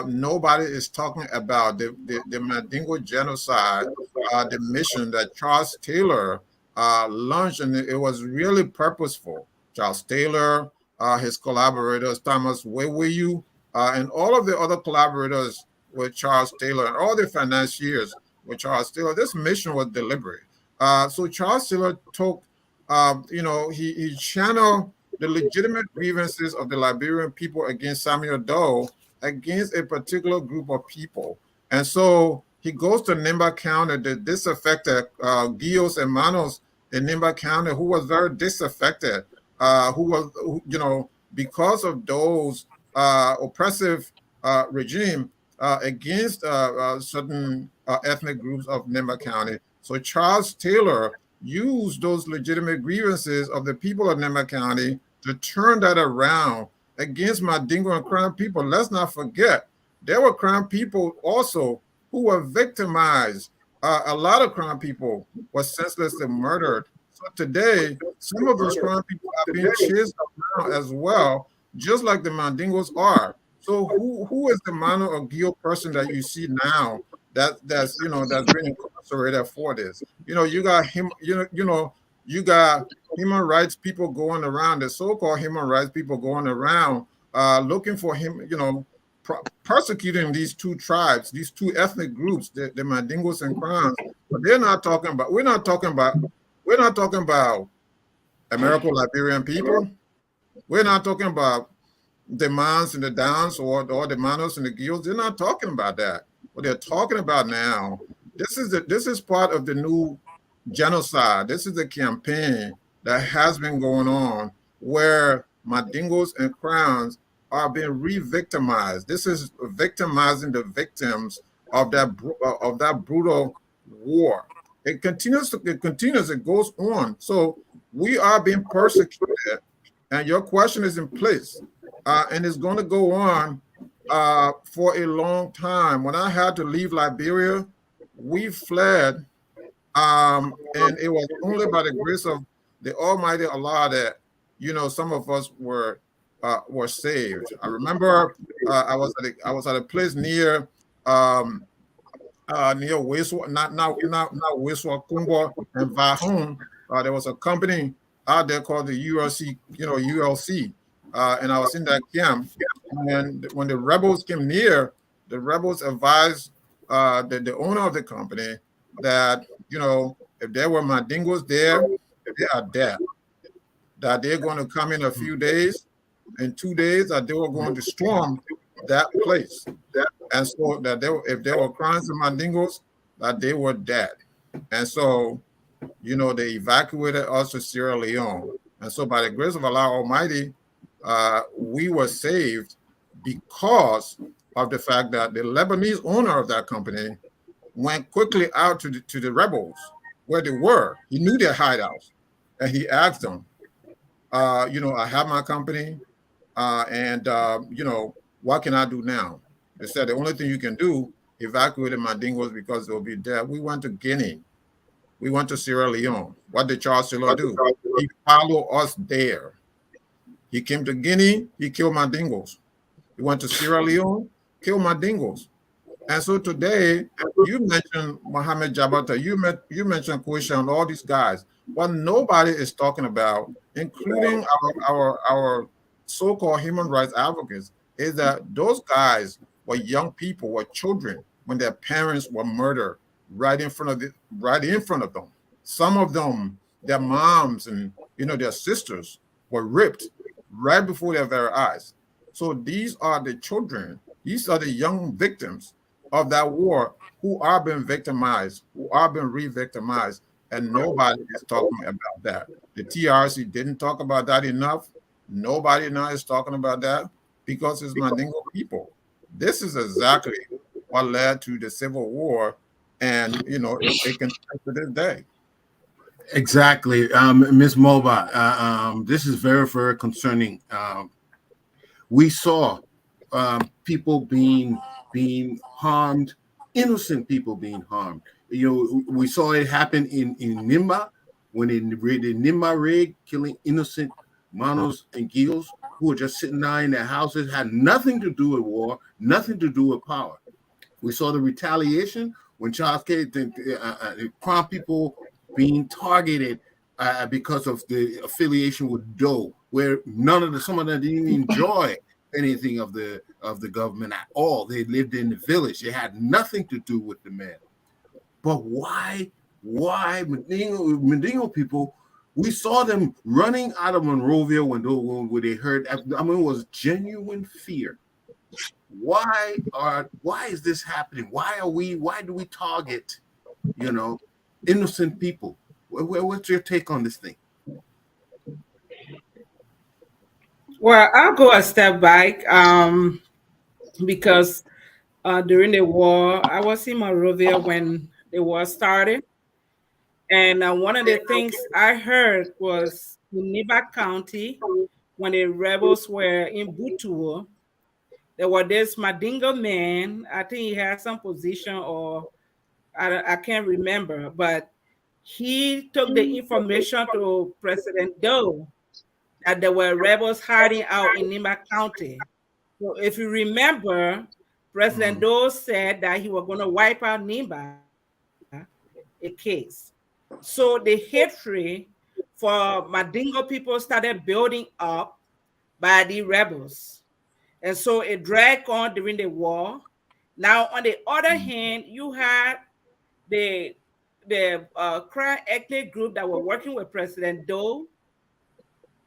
Speaker 1: Nobody is talking about the Mandingo genocide, the mission that Charles Taylor launched, and it was really purposeful. Charles Taylor, his collaborators, Thomas Weweyu, and all of the other collaborators with Charles Taylor, and all the financiers with Charles Taylor. This mission was deliberate. So Charles Taylor took, he channeled the legitimate grievances of the Liberian people against Samuel Doe, against a particular group of people. And so he goes to Nimba County, the disaffected Guios and Manos in Nimba County, who was very disaffected, because of those oppressive regime against certain ethnic groups of Nimba County. So Charles Taylor used those legitimate grievances of the people of Nimba County to turn that around against Mandingo and Crown people. Let's not forget, there were Crown people also who were victimized. A lot of Crown people were senselessly murdered. So today, some of those Crown people are being chased around as well, just like the Mandingos are. So who is the Mano or Gio person that you see now that's being incarcerated for this? You got him. You got human rights people going around, the so-called human rights people going around looking for him. Persecuting these two tribes, these two ethnic groups, the Mandingos and Crowns. But we're not talking about American Liberian people. We're not talking about the Mans and the Downs or the Manos and the Guilds. They're not talking about that. What they're talking about now, this is part of the new genocide. This is the campaign that has been going on where Mandingos and Crowns are being re-victimized. This is victimizing the victims of that brutal war. It continues, it goes on. So we are being persecuted, and your question is in place, and it's going to go on for a long time. When I had to leave Liberia, we fled, and it was only by the grace of the Almighty Allah that some of us were saved. I remember I was at a place near Weswa, not Weswa Kumba and Vahon. There was a company out there called the ULC, and I was in that camp. And when the rebels came near, the rebels advised the owner of the company that if there were Mandingos there, if they are dead, that they're going to come in a few days. In 2 days, that they were going to storm that place, and so that if there were Crowns and Mandingos, that they were dead. And so, they evacuated us to Sierra Leone. And so, by the grace of Allah Almighty, we were saved because of the fact that the Lebanese owner of that company went quickly out to the rebels where they were. He knew their hideouts, and he asked them, I have my company. And what can I do now? They said the only thing you can do, evacuate my Mandingos because they'll be dead. We went to Guinea. We went to Sierra Leone. What did Charles Taylor do? He followed us there. He came to Guinea, he killed Mandingos. He went to Sierra Leone, killed Mandingos. And so today, you mentioned Mohammed Jabata, you mentioned Kwisha and all these guys. What nobody is talking about, including our so-called human rights advocates, is that those guys were young people, were children when their parents were murdered right in front of them. Some of them, their moms and their sisters were ripped right before their very eyes. So these are the children, these are the young victims of that war who are being victimized, who are being re-victimized, and nobody is talking about that. The TRC didn't talk about that enough. Nobody now is talking about that because it's Mandingo people. This is exactly what led to the Civil War, and it continues to this day.
Speaker 2: Exactly, Ms. Moba. This is very, very concerning. We saw people being harmed, innocent people being harmed. We saw it happen in Nimba when they raided Nimba raid, killing innocent Manos and Guios who were just sitting there in their houses, had nothing to do with war, nothing to do with power. We saw the retaliation when Charles K. Crown people being targeted because of the affiliation with Doe, where some of them didn't enjoy anything of the government at all. They lived in the village. They had nothing to do with the men. But why Mandingo people? We saw them running out of Monrovia when they heard. I mean, it was genuine fear. why is this happening? Why do we target, innocent people? What's your take on this thing?
Speaker 6: Well, I'll go a step back because during the war, I was in Monrovia when the war started. And one of the things I heard was in Neva County, when the rebels were in Butuo, there was this Madingo man. I think he had some position, or I can't remember, but he took the information to President Doe that there were rebels hiding out in Nima County. So if you remember, President Doe said that he was going to wipe out Nimba, a case. So the hatred for Madingo people started building up by the rebels. And so it dragged on during the war. Now, on the other hand, you had the Cllr ethnic group that were working with President Doe,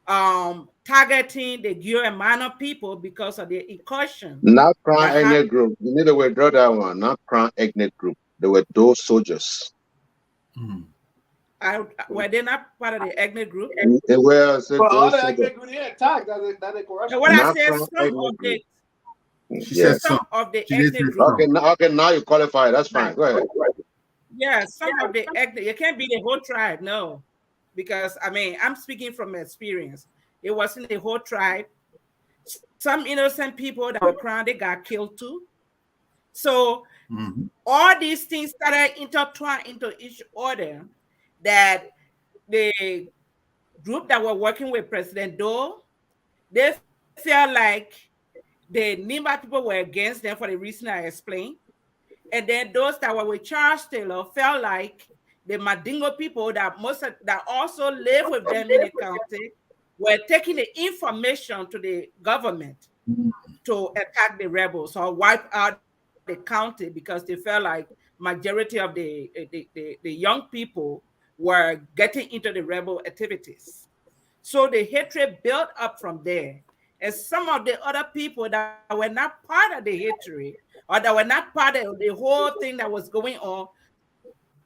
Speaker 6: targeting the Guiamano people because of the incursion.
Speaker 4: Not Crown ethnic group. You need to withdraw that one. Not Crown ethnic group. They were those soldiers.
Speaker 6: Were they not part of the ethnic group?
Speaker 4: They were.
Speaker 5: But all the ethnic group attacked. That is correct.
Speaker 6: What I said, some of the ethnic group.
Speaker 4: Okay, now you qualify. That's fine. Go ahead.
Speaker 6: Yeah, some of the ethnic. You can't be the whole tribe, no, because I mean I'm speaking from experience. It wasn't the whole tribe. Some innocent people that were crowned, they got killed too. So all these things started intertwined into each other. That the group that were working with President Doe, they felt like the Nimba people were against them for the reason I explained. And then those that were with Charles Taylor felt like the Madingo people that also live with them in the county were taking the information to the government to attack the rebels or wipe out the county because they felt like majority of the young people were getting into the rebel activities. So the hatred built up from there. And some of the other people that were not part of the hatred or that were not part of the whole thing that was going on,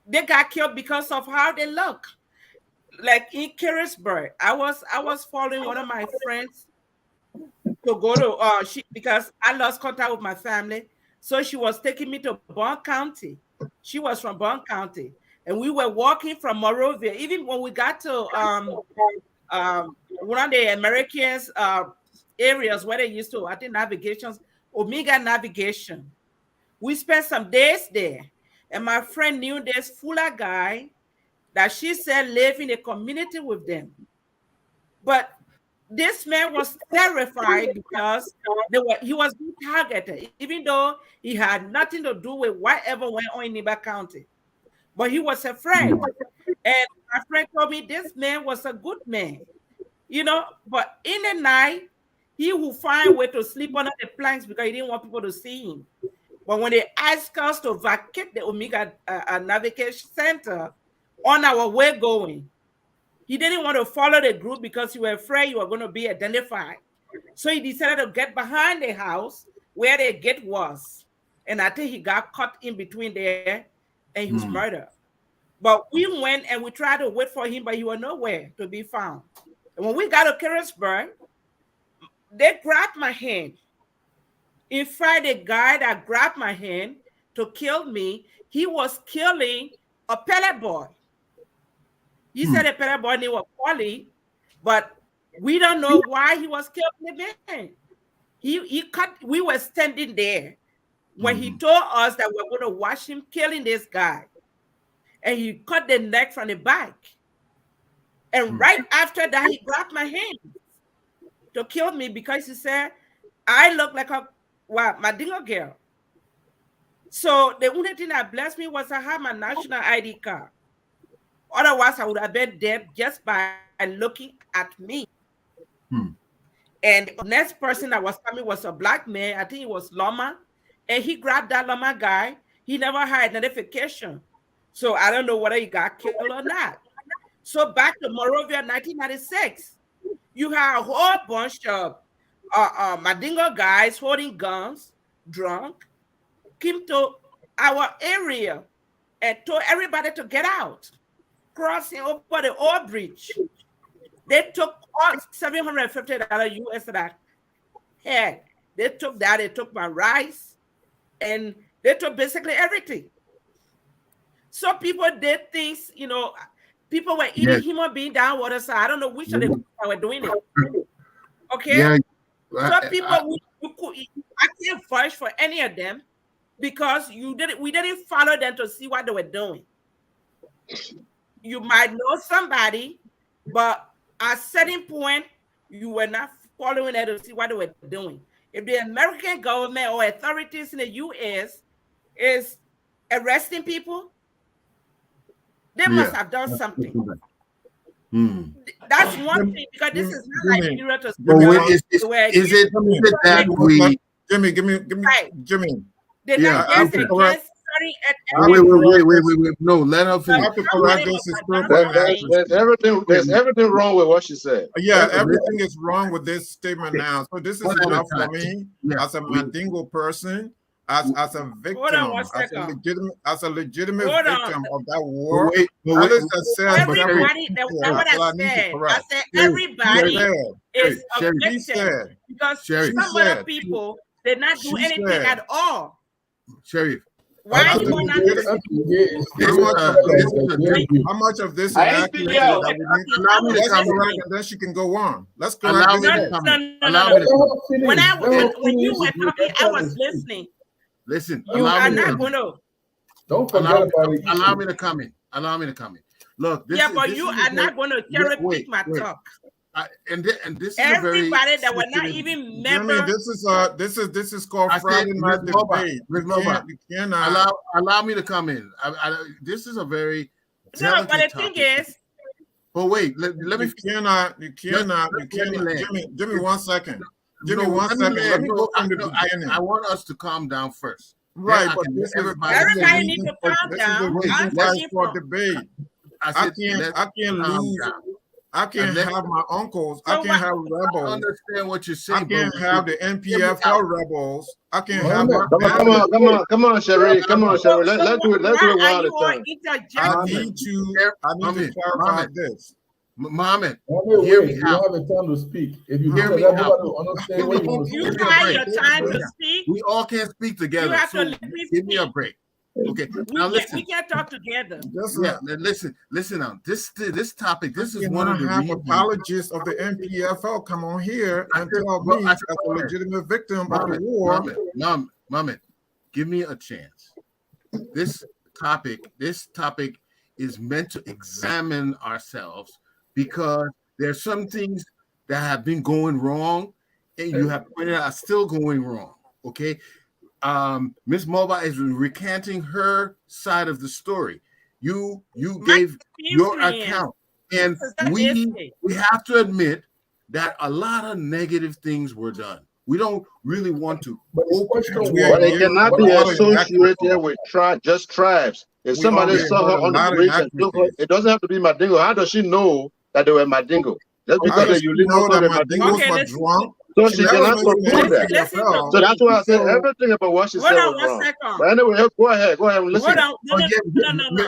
Speaker 6: they got killed because of how they look. Like in Carisburg, I was following one of my friends to go to because I lost contact with my family. So she was taking me to Bond County. She was from Bond County. And we were walking from Monrovia. Even when we got to one of the Americans areas where they used to, I think navigations, Omega Navigation. We spent some days there. And my friend knew this Fuller guy that she said lived in a community with them. But this man was terrified because he was being targeted, even though he had nothing to do with whatever went on in Niba County. But he was afraid. And my friend told me this man was a good man, but in the night, he would find a way to sleep under the planks because he didn't want people to see him. But when they asked us to vacate the Omega Navigation Center on our way going, he didn't want to follow the group because he was afraid you were going to be identified. So he decided to get behind the house where the gate was. And I think he got caught in between there and he was murdered. But we went and we tried to wait for him, but he was nowhere to be found. And when we got to Carisburg, they grabbed my hand. In fact, the guy that grabbed my hand to kill me, he was killing a pellet boy. He said a pellet boy name was Polly, but we don't know why he was killing the man. We were standing there when he told us that we were going to watch him killing this guy. And he cut the neck from the back. And right after that, he grabbed my hand to kill me because he said, I look like my dingo girl. So the only thing that blessed me was I had my national ID card. Otherwise, I would have been dead just by looking at me. And the next person that was coming was a black man. I think it was Loma. And he grabbed that Loma guy. He never had identification. So I don't know whether he got killed or not. So back to Monrovia, 1996, you had a whole bunch of Mandingo guys holding guns, drunk, came to our area and told everybody to get out, crossing over the old bridge. They took all $750 US that I had. They took that, they took my rice, and they took basically everything. So people did things, you know, people were eating human being down water, so I don't know which of the people were doing it. Okay?
Speaker 2: Yeah.
Speaker 6: So people, I can't vouch for any of them because we didn't follow them to see what they were doing. You might know somebody, but at a certain point, you were not following them to see what they were doing. If the American government or authorities in the U.S. is arresting people, they must have done something. That's one thing, because this is not like Nigeria to
Speaker 2: is it that we
Speaker 1: Jimmy, Jimmy.
Speaker 6: They're not against
Speaker 2: wait. No, let her finish.
Speaker 4: There's everything wrong with what she said.
Speaker 1: Yeah, everything is wrong with this statement now. So this is enough for me as a Mandingo person, as a victim, as a legitimate victim of that war.
Speaker 6: Everybody, I said everybody is a victim because some other people did not do anything at all.
Speaker 2: Sheriff,
Speaker 6: why
Speaker 1: how much of this is accurate that we need to allow me to come right, and then she can go on. Let's go.
Speaker 6: No. When you were talking, I was listening.
Speaker 2: Listen,
Speaker 6: you are not going to.
Speaker 7: Don't forget about it.
Speaker 2: Allow me to come in. Look,
Speaker 6: but you are not going to cherry-pick my talk.
Speaker 2: And this
Speaker 6: everybody that were not even members.
Speaker 1: This is called Friday night debate.
Speaker 2: You cannot allow me to come in. This is a very
Speaker 6: but the thing is.
Speaker 2: But wait, let me.
Speaker 1: You cannot. Jimmy, 1 second. Jimmy, 1 second. Let me go from the beginning.
Speaker 2: I want us to calm down first.
Speaker 1: Right, but
Speaker 6: everybody needs to calm down.
Speaker 1: For debate. I can't lose. I can't have my uncles. I can't have rebels.
Speaker 2: I understand what you're saying.
Speaker 1: I can't have the NPFL rebels. I can't have my
Speaker 4: Come on, Sherry. Let's do it one at a time.
Speaker 1: I need to clarify this.
Speaker 2: Mohammed,
Speaker 7: hear me out. You have a time to speak. If you hear me out, understand what you want to say.
Speaker 6: You have your time to speak.
Speaker 2: We all can't speak together.
Speaker 6: You have
Speaker 2: so
Speaker 6: to
Speaker 2: give me a break. Okay, now listen.
Speaker 6: We can't talk together.
Speaker 2: Yeah, listen now. This topic. This is one of the
Speaker 1: apologists of the NPFL come on here and tell me as a legitimate victim of the war.
Speaker 2: Mom, give me a chance. This topic is meant to examine ourselves because there's some things that have been going wrong, and you have pointed out are still going wrong. Okay. Miss Moba is recanting her side of the story. You gave your account, and we have to admit that a lot of negative things were done. We don't really want to.
Speaker 4: But it cannot be associated with just tribes. If somebody saw her on the bridge and took her, it doesn't have to be Mandingo. How does she know that they were Mandingo? Just because you know that
Speaker 1: Mandingos were drunk.
Speaker 4: So she cannot conclude that. So that's why I said everything about what she said was wrong. But anyway, go ahead. Listen.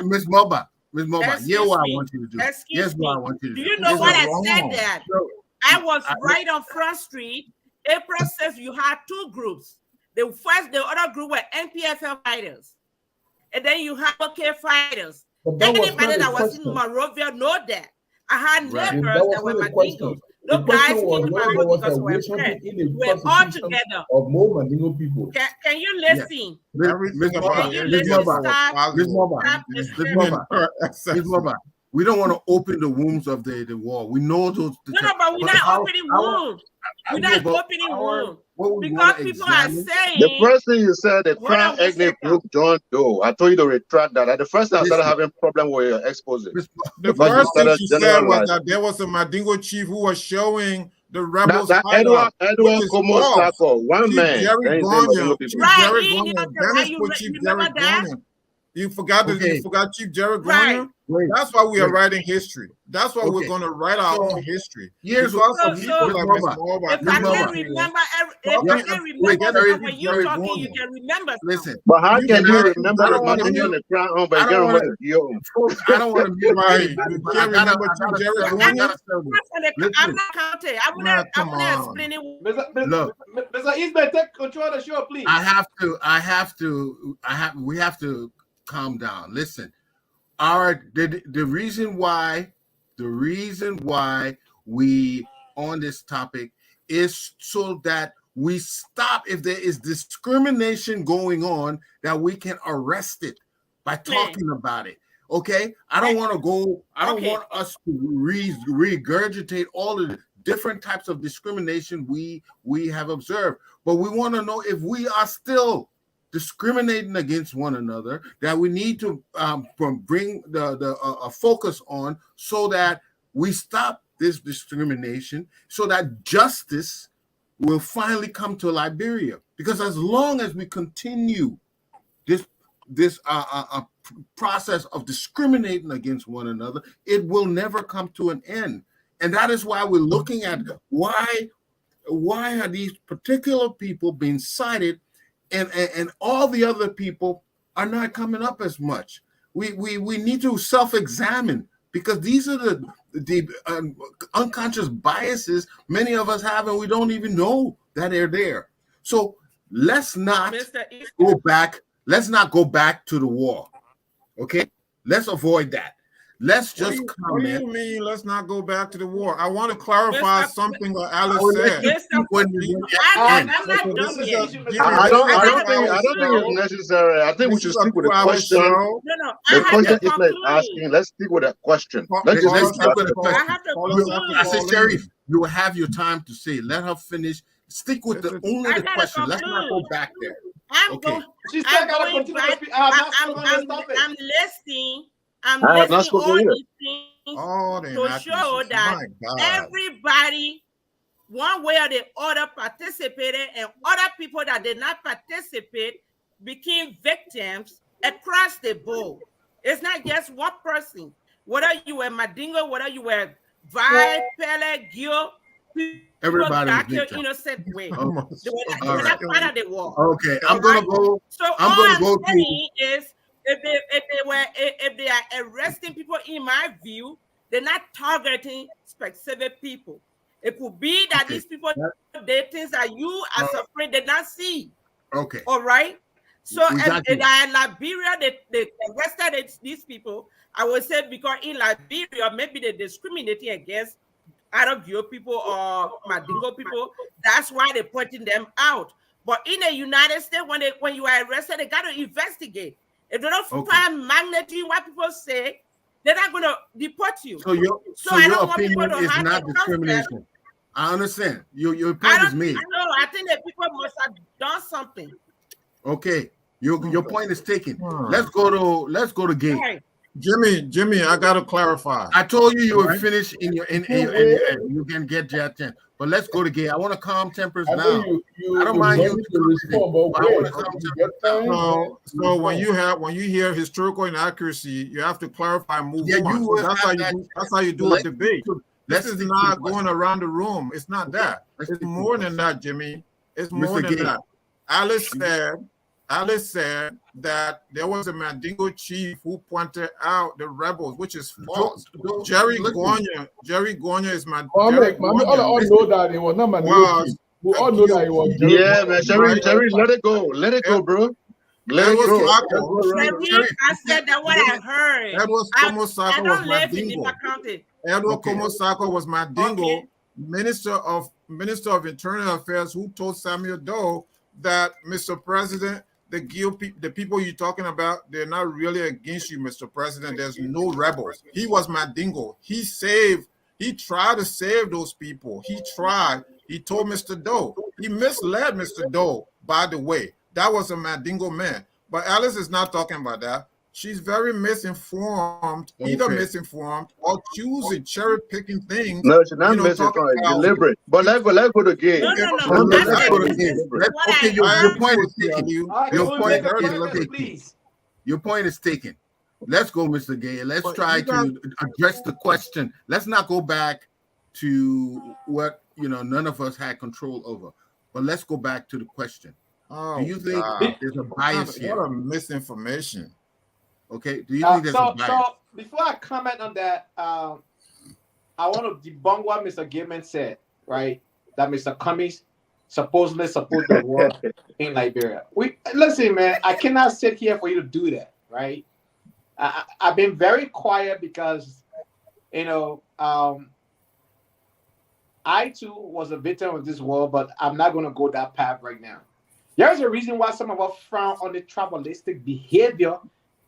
Speaker 2: Miss Moba, here's what I want you to do. Here's what I want you to do.
Speaker 6: Do you know what I said that? I was right on Front Street. April says you had two groups. The other group were NPFL fighters. And then you had OK fighters. Anybody that was in Monrovia know that. I had neighbors that were Mandingos. No guys came to my house because we're friends. We're all together.
Speaker 7: Of more Mandingo people.
Speaker 6: Can you listen?
Speaker 2: Miss Moba, we don't want to open the wombs of the war. We know those.
Speaker 6: No, but we're not opening wombs. We're not opening wombs. Because people are saying.
Speaker 4: The first thing you said, the crown ethnic group John Doe. I told you to retract that. At the first time I started having problem with your exposing.
Speaker 1: The first thing she said was that there was a Mandingo chief who was showing the rebels.
Speaker 4: Edward Como Sako, one man.
Speaker 1: Jerry Gonglo. Chief Jerry Gonglo. You forgot
Speaker 2: Okay.
Speaker 1: you forgot Chief Jerry
Speaker 6: Right.
Speaker 1: Gonglo?
Speaker 2: Wait,
Speaker 1: That's why we are
Speaker 2: wait.
Speaker 1: writing history. That's why we're
Speaker 2: Okay.
Speaker 1: going to write our
Speaker 2: So,
Speaker 1: own history.
Speaker 2: here's
Speaker 1: Because
Speaker 2: what-
Speaker 1: of
Speaker 6: So-
Speaker 1: people
Speaker 6: so-
Speaker 1: like
Speaker 2: Miss
Speaker 1: Mr.
Speaker 2: Norma,
Speaker 1: Albright,
Speaker 6: If I
Speaker 2: Miss Norma.
Speaker 6: can remember, if
Speaker 2: Yeah,
Speaker 6: I can
Speaker 2: wait,
Speaker 6: remember
Speaker 2: Jerry-
Speaker 6: stuff when you
Speaker 2: Jerry
Speaker 6: talking,
Speaker 2: Gonglo.
Speaker 6: you can remember.
Speaker 2: Listen,
Speaker 4: But how
Speaker 2: You
Speaker 4: can
Speaker 2: can
Speaker 4: you
Speaker 2: ask-
Speaker 4: remember
Speaker 2: I
Speaker 4: the
Speaker 2: don't wanna
Speaker 4: Martini
Speaker 2: mute-
Speaker 4: on the crown home by
Speaker 2: I don't
Speaker 4: getting
Speaker 2: wanna-
Speaker 4: rid of you?
Speaker 2: folks, I don't want to mute
Speaker 1: Right.
Speaker 2: anybody,
Speaker 1: You
Speaker 2: but
Speaker 1: can't remember
Speaker 2: I
Speaker 1: Chief
Speaker 2: gotta
Speaker 1: Jerry
Speaker 2: serve- I
Speaker 1: Gonglo?
Speaker 2: gotta serve you.
Speaker 6: I'm
Speaker 2: Listen,
Speaker 6: not counting. I'm
Speaker 1: Man,
Speaker 6: gonna
Speaker 1: come on.
Speaker 6: explain it.
Speaker 5: Mr. Eastman, take control of the show, please.
Speaker 2: we have to calm down. Listen, the reason why we on this topic is so that we stop if there is discrimination going on, that we can arrest it by talking about it. Okay, I don't want to go. I don't want us to regurgitate all of the different types of discrimination we have observed, but we want to know if we are still discriminating against one another, that we need to bring the focus on, so that we stop this discrimination, so that justice will finally come to Liberia. Because as long as we continue this process of discriminating against one another, it will never come to an end. And that is why we're looking at why are these particular people being cited, and all the other people are not coming up as much. We need to self-examine, because these are the unconscious biases many of us have, and we don't even know that they're there. So let's not go back. Let's not go back to the war. Okay, let's avoid that. Let's just comment.
Speaker 1: What do you mean? Let's not go back to the war. I want to clarify something that Alice said.
Speaker 4: I don't think it's necessary. I think we should stick with the question. The question is like asking. Let's stick with that question. Let's just stick with the question.
Speaker 2: I said, Sheriff, you will have your time to say. Let her finish. Stick with the question. Let's not go back there. Okay.
Speaker 6: I'm listening. I'm listening all these things to show that everybody, one way or the other, participated, and other people that did not participate became victims across the board. It's not just one person. Whether you were Madingo, whether you were Vi, Pele, Gio,
Speaker 2: everybody
Speaker 6: got killed innocent way. They were not part of the war.
Speaker 2: Okay, I'm gonna go.
Speaker 6: So all I'm saying is, if they are arresting people, in my view, they're not targeting specific people. It could be that these people did things that you as a friend did not see.
Speaker 2: Okay.
Speaker 6: All right. So in Liberia, they arrested these people. I would say because in Liberia, maybe they're discriminating against Arab people or Madingo people. That's why they're pointing them out. But in the United States, when you are arrested, they got to investigate. If they don't find magnitude, what people say, they're not going to deport you.
Speaker 2: So your opinion is not discrimination. I understand. Your point is made.
Speaker 6: No, I think that people must have done something.
Speaker 2: Okay, your point is taken. Let's go to Gay.
Speaker 6: Right.
Speaker 1: Jimmy, I gotta clarify.
Speaker 2: I told you you were finished in your you can get your 10. But let's go to Gay. I want to calm tempers now. I don't mind you to respond, but I want to calm tempers now.
Speaker 1: So when you hear historical inaccuracy, you have to clarify and move on. That's how you do a debate. This is not going around the room. It's not that. It's more than that, Jimmy. It's more than that. Alice said that there was a Mandingo chief who pointed out the rebels, which is false. Jerry Gonglo is my.
Speaker 7: All know that it was not Mandingo chief. We all know that it was Jerry.
Speaker 4: Yeah, man, Jerry, let it go. Let it go, bro. Let it go.
Speaker 6: I said that what I heard.
Speaker 1: Edward Komosako was Mandingo. Edward Komosako was Mandingo, Minister of Internal Affairs, who told Samuel Doe that, Mr. President, the people you're talking about, they're not really against you, Mr. President. There's no rebels. He was Mandingo. He tried to save those people. He told Mr. Doe. He misled Mr. Doe, by the way. That was a Mandingo man. But Alice is not talking about that. She's very misinformed, either misinformed or choosing, cherry-picking things.
Speaker 4: No, she's not misinformed, deliberate. But let's go to Gay.
Speaker 2: Let's go to Gay. Okay, your point is taken. Your point is taken.
Speaker 5: Please.
Speaker 2: Your point is taken. Let's go, Mr. Gay. Let's try to address the question. Let's not go back to what none of us had control over. But let's go back to the question.
Speaker 1: Oh,
Speaker 2: do you think there's a bias here?
Speaker 1: What a misinformation.
Speaker 2: Okay. Do you think there's a bias?
Speaker 5: So before I comment on that, I want to debunk what Mr. Gilman said, right? That Mr. Cummings supposedly supports the war in Liberia. Listen, man, I cannot sit here for you to do that, right? I've been very quiet because, I too was a victim of this war, but I'm not going to go that path right now. There's a reason why some of us frown on the tribalistic behavior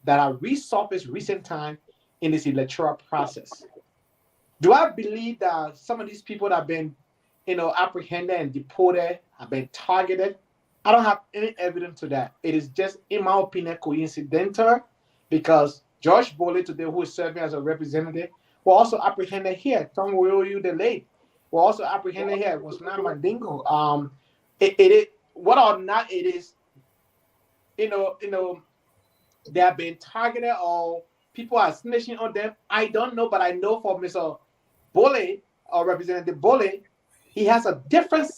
Speaker 5: that have resurfaced recent time in this electoral process. Do I believe that some of these people that have been, apprehended and deported have been targeted? I don't have any evidence to that. It is just, in my opinion, coincidental because George Boley today, who is serving as a representative, were also apprehended here. Tom Woyoyu the late were also apprehended here. It was not Mandingo. What or not it is, they have been targeted or people are snitching on them. I don't know, but I know for Mr. Boley or Representative Boley, he has a different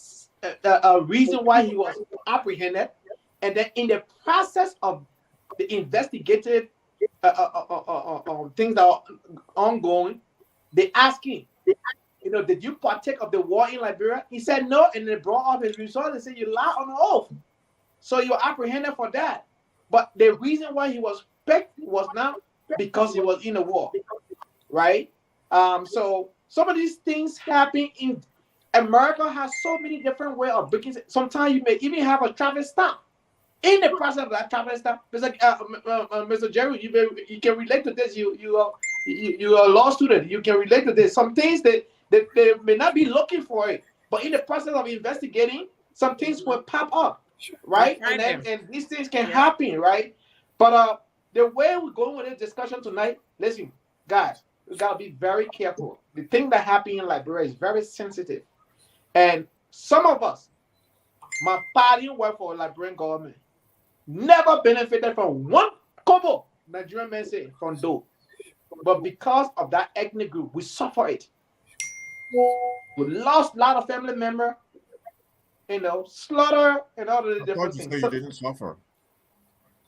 Speaker 5: reason why he was apprehended. And then in the process of the investigative things that are ongoing, they ask him, did you partake of the war in Liberia? He said no, and they brought up his result and said you lied on the oath. So you're apprehended for that. But the reason why he was picked was not because he was in the war, right? So some of these things happen in America. Has so many different ways of breaking. Sometimes you may even have a traffic stop. In the process of that traffic stop, Mr. Jerry, you can relate to this. You are a law student. You can relate to this. Some things that they may not be looking for it, but in the process of investigating, some things will pop up, right? And these things can happen, right? But the way we're going with this discussion tonight, listen, guys, we gotta be very careful. The thing that happened in Liberia is very sensitive, and some of us, my party work for Liberian government, never benefited from one kobo, Nigerian men say, from dough. But because of that ethnic group, we suffer it. We lost a lot of family members, slaughter and all of the different things.
Speaker 1: You didn't suffer.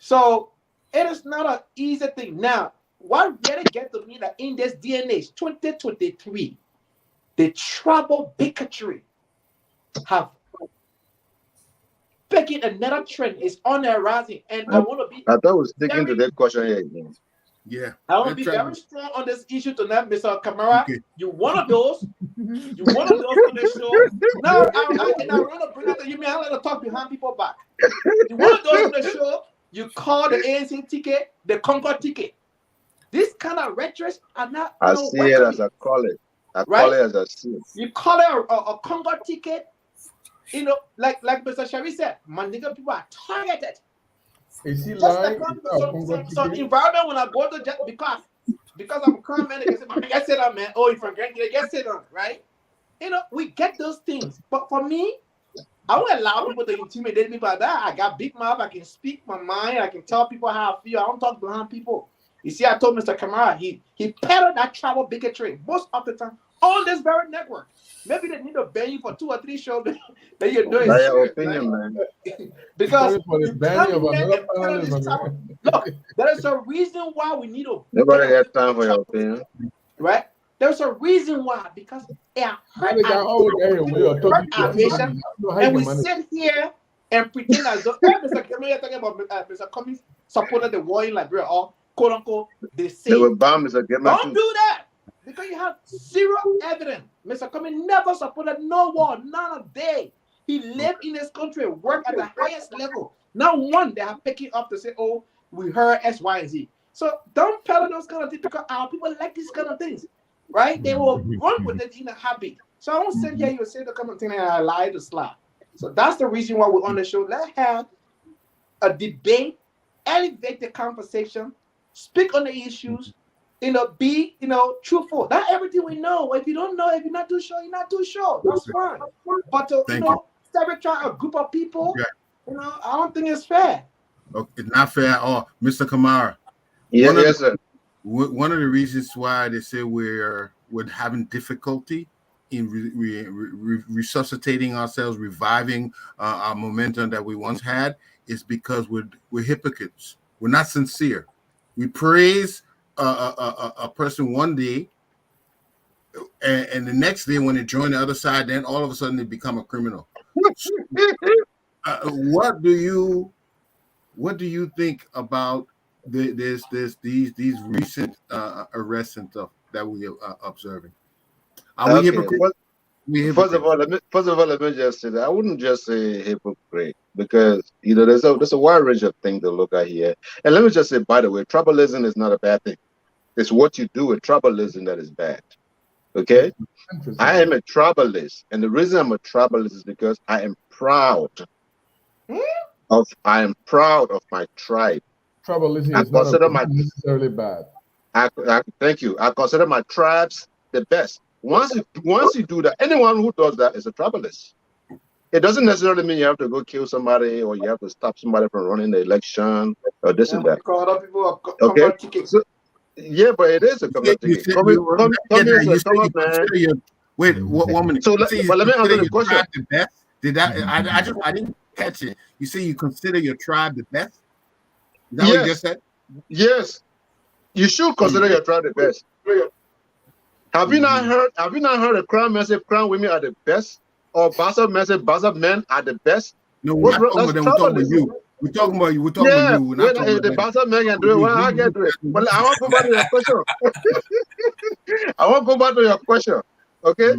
Speaker 5: So it is not an easy thing. Now, what really get to me that in this DNA, 2023, the tribal bigotry have taken another trend is on the rising, and I want to be.
Speaker 4: I thought we were sticking to that question here again.
Speaker 2: Yeah,
Speaker 5: I want to be very strong on this issue tonight, Mr. Kamara. Okay. You one of those. You one of those on the show. Now, I want to bring it to you, man. I let to talk behind people back. You one of those on the show. You call the ANC ticket the Congo ticket. This kind of rhetoric are not.
Speaker 4: I see it as I call it. I call it as I see it.
Speaker 5: You call it a Congo ticket. Like Mr. Sherry said, Mandingo people are targeted.
Speaker 7: Is he lying?
Speaker 5: So environment when I go to just because I'm a crime man, they say, man, get sit on, man. Oh, if I'm going to get sit on, right? We get those things. But for me, I won't allow people to intimidate me by that. I got big mouth. I can speak my mind. I can tell people how I feel. I don't talk behind people. You see, I told Mr. Kamara, he peddled that tribal bigotry most of the time on this very network. Maybe they need to ban you for 2 or 3 shows that you're doing.
Speaker 4: That's your opinion, man.
Speaker 5: Because look, there is a reason why we need to.
Speaker 4: Nobody has time for your opinion,
Speaker 5: right? There's a reason why, because it hurt our nation, and we sit here and pretend as though Mr. Cummings talking about Mr. Cummings supported the war in Liberia, or quote unquote they say.
Speaker 4: They will bomb Mr.
Speaker 5: Don't do that. Because you have zero evidence. Mr. Cummings never supported no war, not a day. He lived in this country, worked at the highest level. Not one they have picked it up to say, oh, we heard X, Y, and Z. So don't peddle those kind of things because our people like these kind of things, right? They will run with it in a habit. So I don't sit here, you say the kind of thing and I lie to slap. So that's the reason why we're on the show. Let's have a debate, elevate the conversation, speak on the issues, be, truthful. Not everything we know. If you don't know, if you're not too sure, you're not too sure. That's fine. But to, stereotype a group of people, I don't think it's fair.
Speaker 2: Okay, not fair at all, Mr. Kamara.
Speaker 4: Yes, sir.
Speaker 2: One of the reasons why they say we're having difficulty in resuscitating ourselves, reviving our momentum that we once had, is because we're hypocrites. We're not sincere. We praise a person one day, and the next day when they join the other side, then all of a sudden they become a criminal. What do you think about these recent arrests and stuff that we are observing? Are we hypocrites?
Speaker 4: First of all, let me just say that I wouldn't just say hypocrite, because there's a wide range of things to look at here. And let me just say, by the way, tribalism is not a bad thing. It's what you do with tribalism that is bad. Okay, I am a tribalist, and the reason I'm a tribalist is because I am proud of my tribe.
Speaker 7: Tribalism is not necessarily bad.
Speaker 4: Thank you. I consider my tribes the best. Once you do that, anyone who does that is a tribalist. It doesn't necessarily mean you have to go kill somebody or you have to stop somebody from running the election or this and that. Okay. So, yeah, but it is a couple of things.
Speaker 2: Wait, 1 minute.
Speaker 4: So, but let me answer the question.
Speaker 2: The best? I didn't catch it. You say you consider your tribe the best? Is that what you just said?
Speaker 4: Yes, you should consider your tribe the best. Have you not heard a crown man say crown women are the best, or bastard men say bastard men are the best?
Speaker 2: No, we're not talking about them. We're talking about you. We're talking about you. We're talking about you. We're not talking about
Speaker 4: the bastard men can do it. Well, I can do it. But I want to go back to your question. I want to go back to your question. Okay,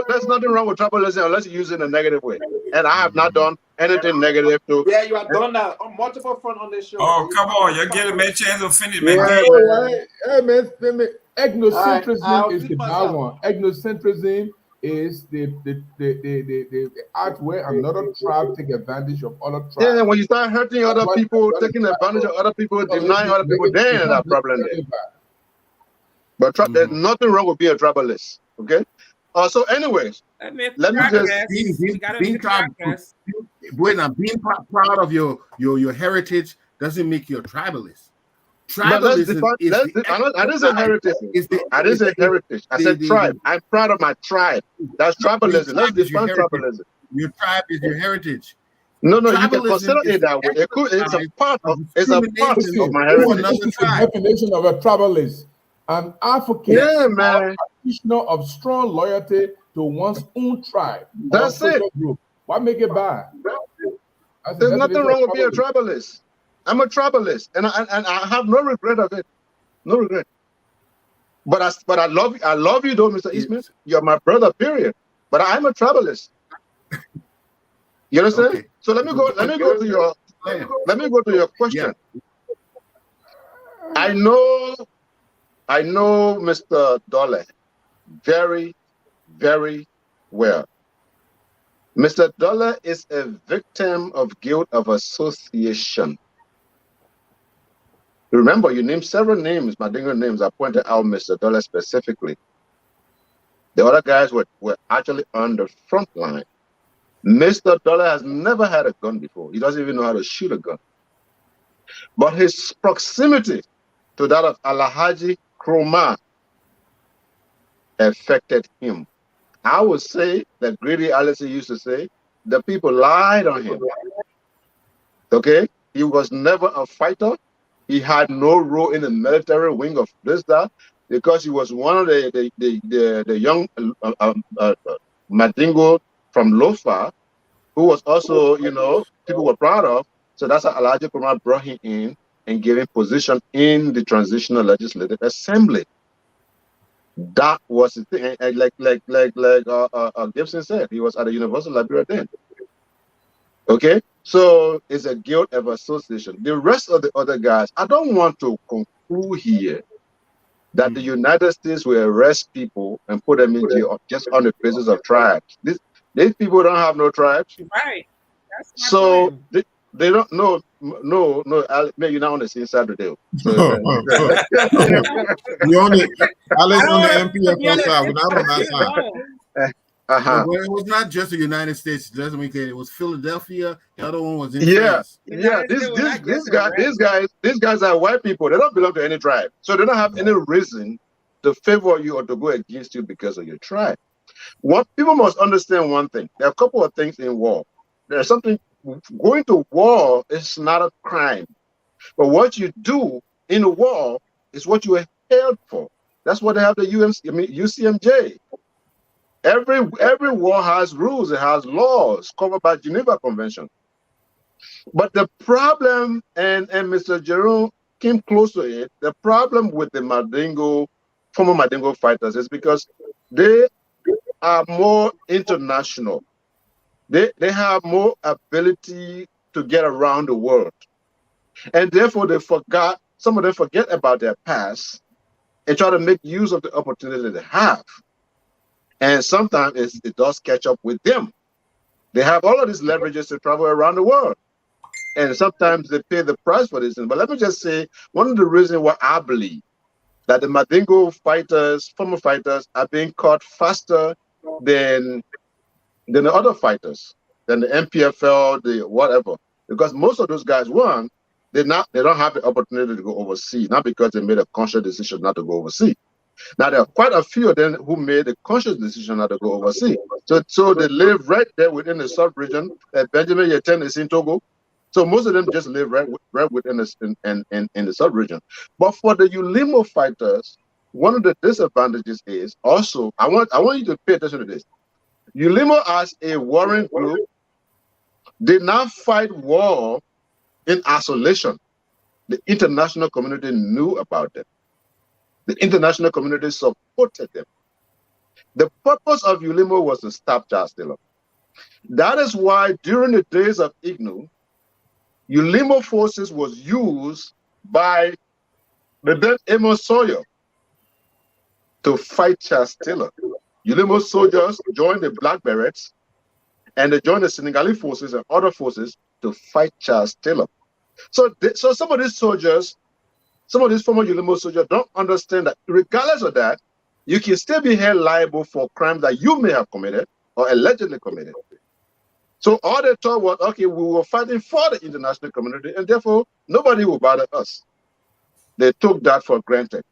Speaker 4: there's nothing wrong with tribalism unless you use it in a negative way. And I have not done anything negative to.
Speaker 5: Yeah, you have done that on multiple fronts on this show.
Speaker 3: Oh, come on, you're getting me a chance to finish, man.
Speaker 7: Hey, man, ethnocentrism is the bad one. Ethnocentrism is the act where another tribe take advantage of other tribes.
Speaker 4: Yeah, when you start hurting other people, taking advantage of other people, denying other people, then that problem there. But there's nothing wrong with being a tribalist. Okay. So, anyways, let me just
Speaker 2: being proud of your heritage doesn't make you a tribalist. Tribalism
Speaker 4: I didn't say heritage. I didn't say heritage. I said tribe. I'm proud of my tribe. That's tribalism. Let's define tribalism.
Speaker 2: Your tribe is your heritage.
Speaker 4: No, you can consider it that way. It's a part of my heritage.
Speaker 7: The definition of a tribalist. An advocate, practitioner of strong loyalty to one's own tribe.
Speaker 4: That's it.
Speaker 7: Group. Why make it bad?
Speaker 4: There's nothing wrong with being a tribalist. I'm a tribalist, and I have no regret of it. No regret. But I love you though, Mr. Eastman. You're my brother, period. But I'm a tribalist. You understand? Okay. So let me go to your question. Yeah. I know Mr. Dolley very, very well. Mr. Dolley is a victim of guilt of association. Remember, you named several names, Madingo names. I pointed out Mr. Dolley specifically. The other guys were actually on the front line. Mr. Dolley has never had a gun before. He doesn't even know how to shoot a gun. But his proximity to that of Alhaji Kroma affected him. I would say that Greedy Alice used to say, the people lied on him. Okay? He was never a fighter. He had no role in the military wing of this, that, because he was one of the young Madingo from Lofa, who was also, people were proud of. So that's how Alhaji Kroma brought him in and gave him position in the Transitional Legislative Assembly. That was the thing. And like Gibson said, he was at the University of Liberia then. Okay, so it's a guilt of association. The rest of the other guys, I don't want to conclude here that the United States will arrest people and put them in jail just on the basis of tribes. These people don't have no tribes.
Speaker 6: Right. That's
Speaker 4: so they don't know. No, maybe you're not on the same side of the deal. So,
Speaker 1: you only Alex on the MPF side, we're not on that side.
Speaker 4: Uh-huh.
Speaker 2: Well, it was not just the United States. It doesn't make it. It was Philadelphia. The other one was in
Speaker 4: Yeah,
Speaker 2: France.
Speaker 4: yeah.
Speaker 6: United States was not just
Speaker 4: These guys are white people. They don't belong to any tribe, so they don't have any reason to favor you or to go against you because of your tribe. What people must understand one thing: there are a couple of things in war. There's something going to war is not a crime, but what you do in a war is what you are held for. That's what they have the UCMJ. Every war has rules. It has laws covered by Geneva Convention. But the problem, and Mr. Jerome came close to it, the problem with the former Mandingo fighters is because they are more international. They have more ability to get around the world. And therefore some of them forget about their past and try to make use of the opportunity they have. And sometimes it does catch up with them. They have all of these leverages to travel around the world. And sometimes they pay the price for this. But let me just say, one of the reasons why I believe that the Mandingo fighters, former fighters, are being caught faster than the other fighters, than the MPFL, the whatever. Because most of those guys, one, they don't have the opportunity to go overseas, not because they made a conscious decision not to go overseas. Now, there are quite a few of them who made a conscious decision not to go overseas. So they live right there within the sub-region. Benjamin Yeten is in Togo. So most of them just live right within in the sub-region. But for the Ulimo fighters, one of the disadvantages is also, I want you to pay attention to this. Ulimo as a warring group did not fight war in isolation. The international community knew about them. The international community supported them. The purpose of Ulimo was to stop child stealing. That is why during the days of IGNU, Ulimo forces was used by the then Amos Sawyer to fight child stealing. Ulimo soldiers joined the Black Berets and they joined the Senegalese forces and other forces to fight child stealing. So some of these soldiers, some of these former Ulimo soldiers don't understand that regardless of that, you can still be held liable for crimes that you may have committed or allegedly committed. So all they thought was, okay, we were fighting for the international community and therefore nobody will bother us. They took that for granted.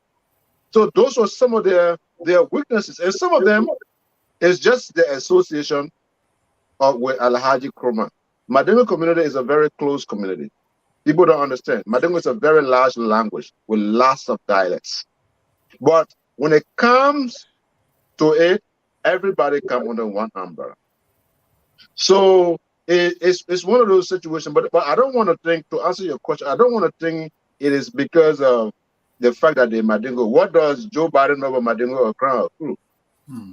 Speaker 4: So those were some of their weaknesses. And some of them is just the association with Alhaji Kroma. Mandingo community is a very close community. People don't understand. Mandingo is a very large language with lots of dialects. But when it comes to it, everybody comes under one umbrella. So it's one of those situations. But I don't want to think, to answer your question, I don't want to think it is because of the fact that they're Mandingo. What does Joe Biden know about Mandingo or Crown? You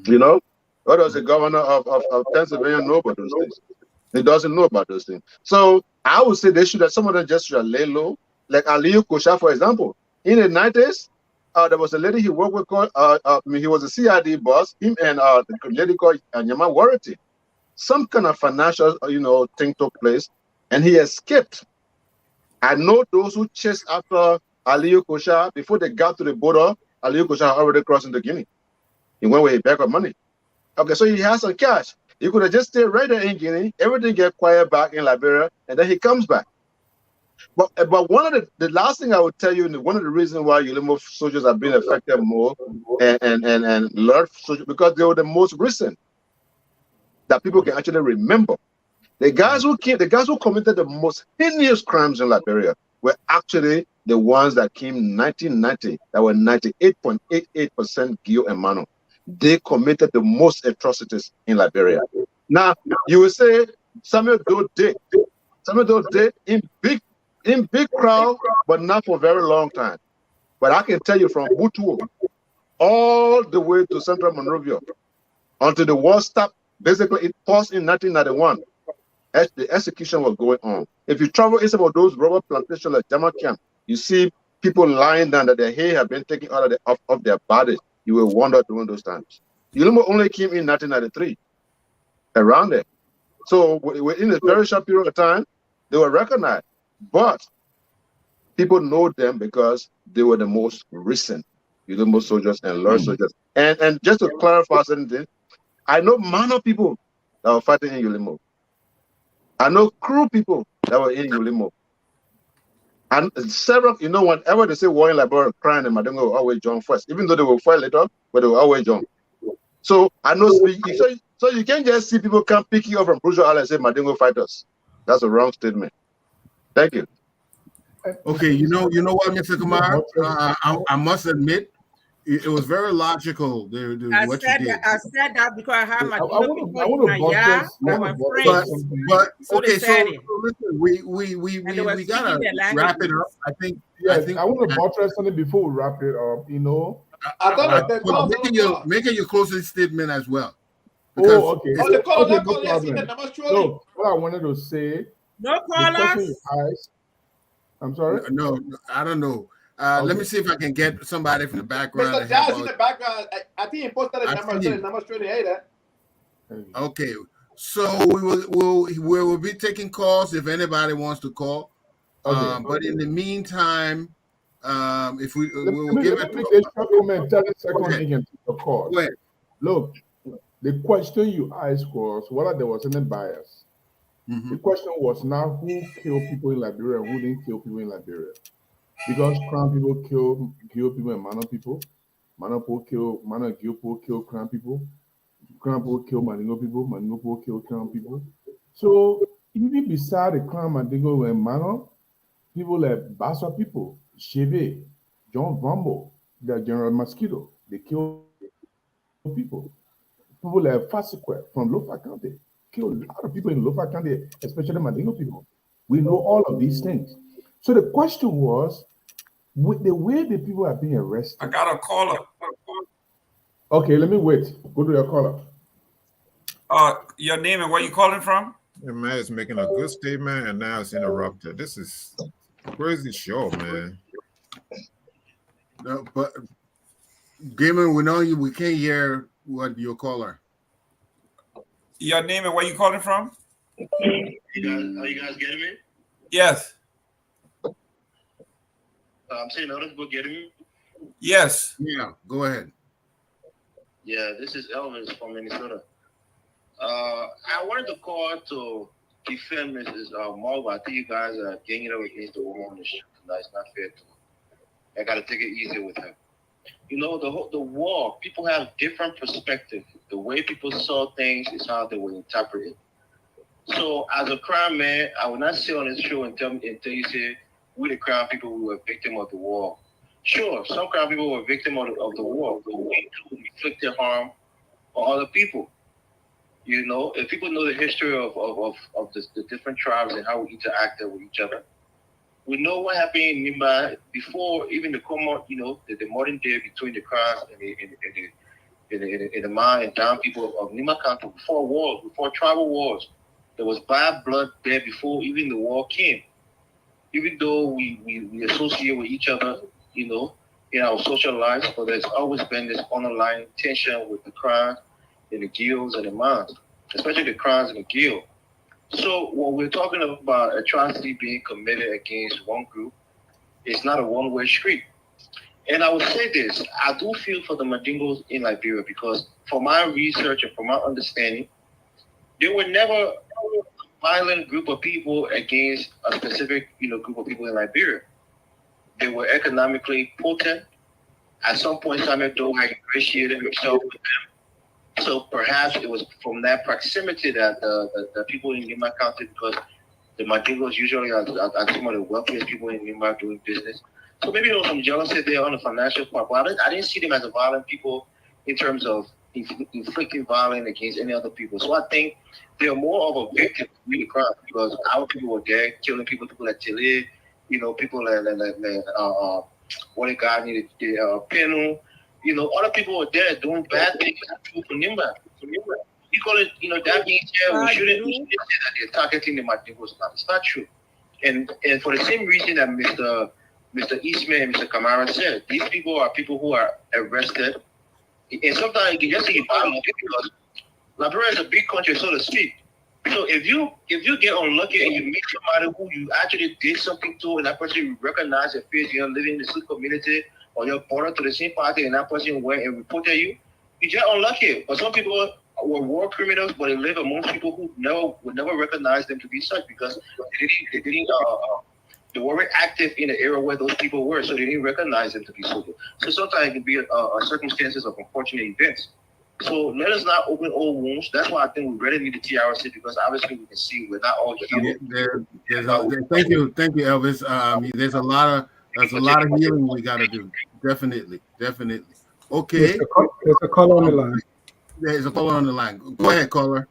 Speaker 4: know? What does the governor of Pennsylvania know about those things? He doesn't know about those things. So I would say they should have, some of them just should lay low. Like Aliyu Kosha, for example. In the 90s, there was a lady he worked with called, he was a CID boss, him and the lady called Nyama Warity. Some kind of financial, thing took place, and he escaped. I know those who chased after Aliyu Kosha, before they got to the border, Aliyu Kosha had already crossed into Guinea. He went with his bag of money. Okay, so he has some cash. He could have just stayed right there in Guinea, everything get quiet back in Liberia, and then he comes back. But one of the last thing I would tell you, and one of the reasons why Ulimo soldiers are being affected more and learned soldiers, because they were the most recent that people can actually remember. The guys who committed the most heinous crimes in Liberia were actually the ones that came in 1990, that were 98.88% Gio and Mano. They committed the most atrocities in Liberia. Now, you will say Samuel Doe did. Samuel Doe did in big crowd, but not for a very long time. But I can tell you from Butuo all the way to Central Monrovia until the war stopped. Basically, it paused in 1991. The execution was going on. If you travel in some of those rubber plantations like Jamakian, you see people lying down that their hair have been taken out of their bodies. You will wonder during those times. Ulimo only came in 1993, around there. So within a very short period of time, they were recognized. But people know them because they were the most recent Ulimo soldiers and Lur soldiers. And just to clarify something, I know Mano people that were fighting in Ulimo. I know crew people that were in Ulimo. And several, whenever they say war in Liberia, crying and Madongo will always join first, even though they will fight later, but they will always join. So I know, so you can't just see people come pick you up from Bruce Island and say Madongo fighters. That's a wrong statement. Thank you.
Speaker 2: Okay, you know what, Mr. Kumar? I must admit, it was very logical.
Speaker 6: I
Speaker 2: What you
Speaker 6: said
Speaker 2: did.
Speaker 6: that. I said that because I have my
Speaker 7: I want
Speaker 6: people in my yard. Our friends.
Speaker 2: But
Speaker 6: So
Speaker 2: okay,
Speaker 6: they
Speaker 2: so
Speaker 6: said it.
Speaker 2: listen,
Speaker 6: we
Speaker 2: we gotta wrap it up. I think.
Speaker 7: Yes, I want to buttress something before we wrap it up.
Speaker 5: I thought
Speaker 2: making your closing statement as well. Because
Speaker 7: okay.
Speaker 5: the caller,
Speaker 7: No problem. So what I wanted to say.
Speaker 6: No
Speaker 7: the question
Speaker 6: callers.
Speaker 7: you asked, I'm sorry.
Speaker 2: No, I don't know. Let me see if I can get somebody from the background.
Speaker 5: Mr. Daz in the background. I think he posted a number. So the number straight ahead.
Speaker 2: Okay, so we will be taking calls if anybody wants to call. But in the meantime, if we'll give it.
Speaker 7: Let me comment 30 seconds. You can take the call.
Speaker 2: Go ahead.
Speaker 7: Look, the question you asked was whether there was any bias. The question was now who killed people in Liberia and who didn't kill people in Liberia. Because Crown people kill people and Mano people. Mano and Gil kill Crown people. Crown people kill Mandingo people. Mandingo people kill Crown people. So even beside the Crown, Mandingo and Mano, people like Bassa people, Cheve, John Vambo, the General Mosquito, they kill people. People like Fasique from Lofa County kill a lot of people in Lofa County, especially Mandingo people. We know all of these things. So the question was, with the way the people are being arrested.
Speaker 3: I got a caller.
Speaker 7: Okay, let me wait. Go to your caller.
Speaker 3: Your name and where you calling from?
Speaker 1: The man is making a good statement and now it's interrupted. This is a crazy show, man.
Speaker 2: No, but Gamer, we know you. We can't hear what your caller.
Speaker 3: Your name and where you calling from?
Speaker 8: Are you guys getting me?
Speaker 3: Yes.
Speaker 8: I'm saying other people getting me?
Speaker 3: Yes.
Speaker 2: Yeah, go ahead.
Speaker 8: Yeah, this is Elvis from Minnesota. I wanted to call to defend Mrs. Marva. I think you guys are ganging up against the woman on the show tonight. It's not fair to her. I got to take it easy with her. The war, people have different perspectives. The way people saw things is how they will interpret it. So as a crime man, I will not sit on this show and tell you say, we the crime people, we were victim of the war. Sure, some crime people were victim of the war, but we too inflicted harm on other people. If people know the history of the different tribes and how we interacted with each other, we know what happened in Nimba before even the common, the modern day between the crowns and the Ma and Down people of Nimba County before wars, before tribal wars. There was bad blood there before even the war came. Even though we associate with each other, in our social lives, but there's always been this underlying tension with the crowns and the guilds and the Mans, especially the crowns and the guild. So when we're talking about atrocity being committed against one group, it's not a one-way street. And I would say this, I do feel for the Mandingos in Liberia because from my research and from my understanding, they were never a violent group of people against a specific group of people in Liberia. They were economically potent. At some point, Samuel Doe had ingratiated himself with them. So perhaps it was from that proximity that the people in Nimba County, because the Mandingos usually are some of the wealthiest people in Nimba doing business. So maybe there was some jealousy there on the financial part, but I didn't see them as a violent people in terms of inflicting violence against any other people. So I think they're more of a victim to the crime because our people were there killing people like Cllr, people like what a guy needed, Penu. Other people were there doing bad things for Nimba. You call it, that being said, we shouldn't say that they're targeting the Mandingos. It's not true. And for the same reason that Mr. Eastman and Mr. Kamara said, these people are people who are arrested. And sometimes you can just see violence because Liberia is a big country, so to speak. So if you get unlucky and you meet somebody who you actually did something to, and that person you recognize your face, you're living in the same community, or you're born to the same party, and that person went and reported you, you get unlucky. But some people were war criminals, but they live amongst people who would never recognize them to be such because they weren't active in the era where those people were, so they didn't recognize them to be so. So sometimes it can be circumstances of unfortunate events. So let us not open old wounds. That's why I think we really need the TRC because obviously we can see we're not all healed.
Speaker 2: Thank you, Elvis. There's a lot of healing we got to do. Definitely. Okay.
Speaker 9: There's a caller on the line.
Speaker 2: There's a caller on the line. Go ahead, caller.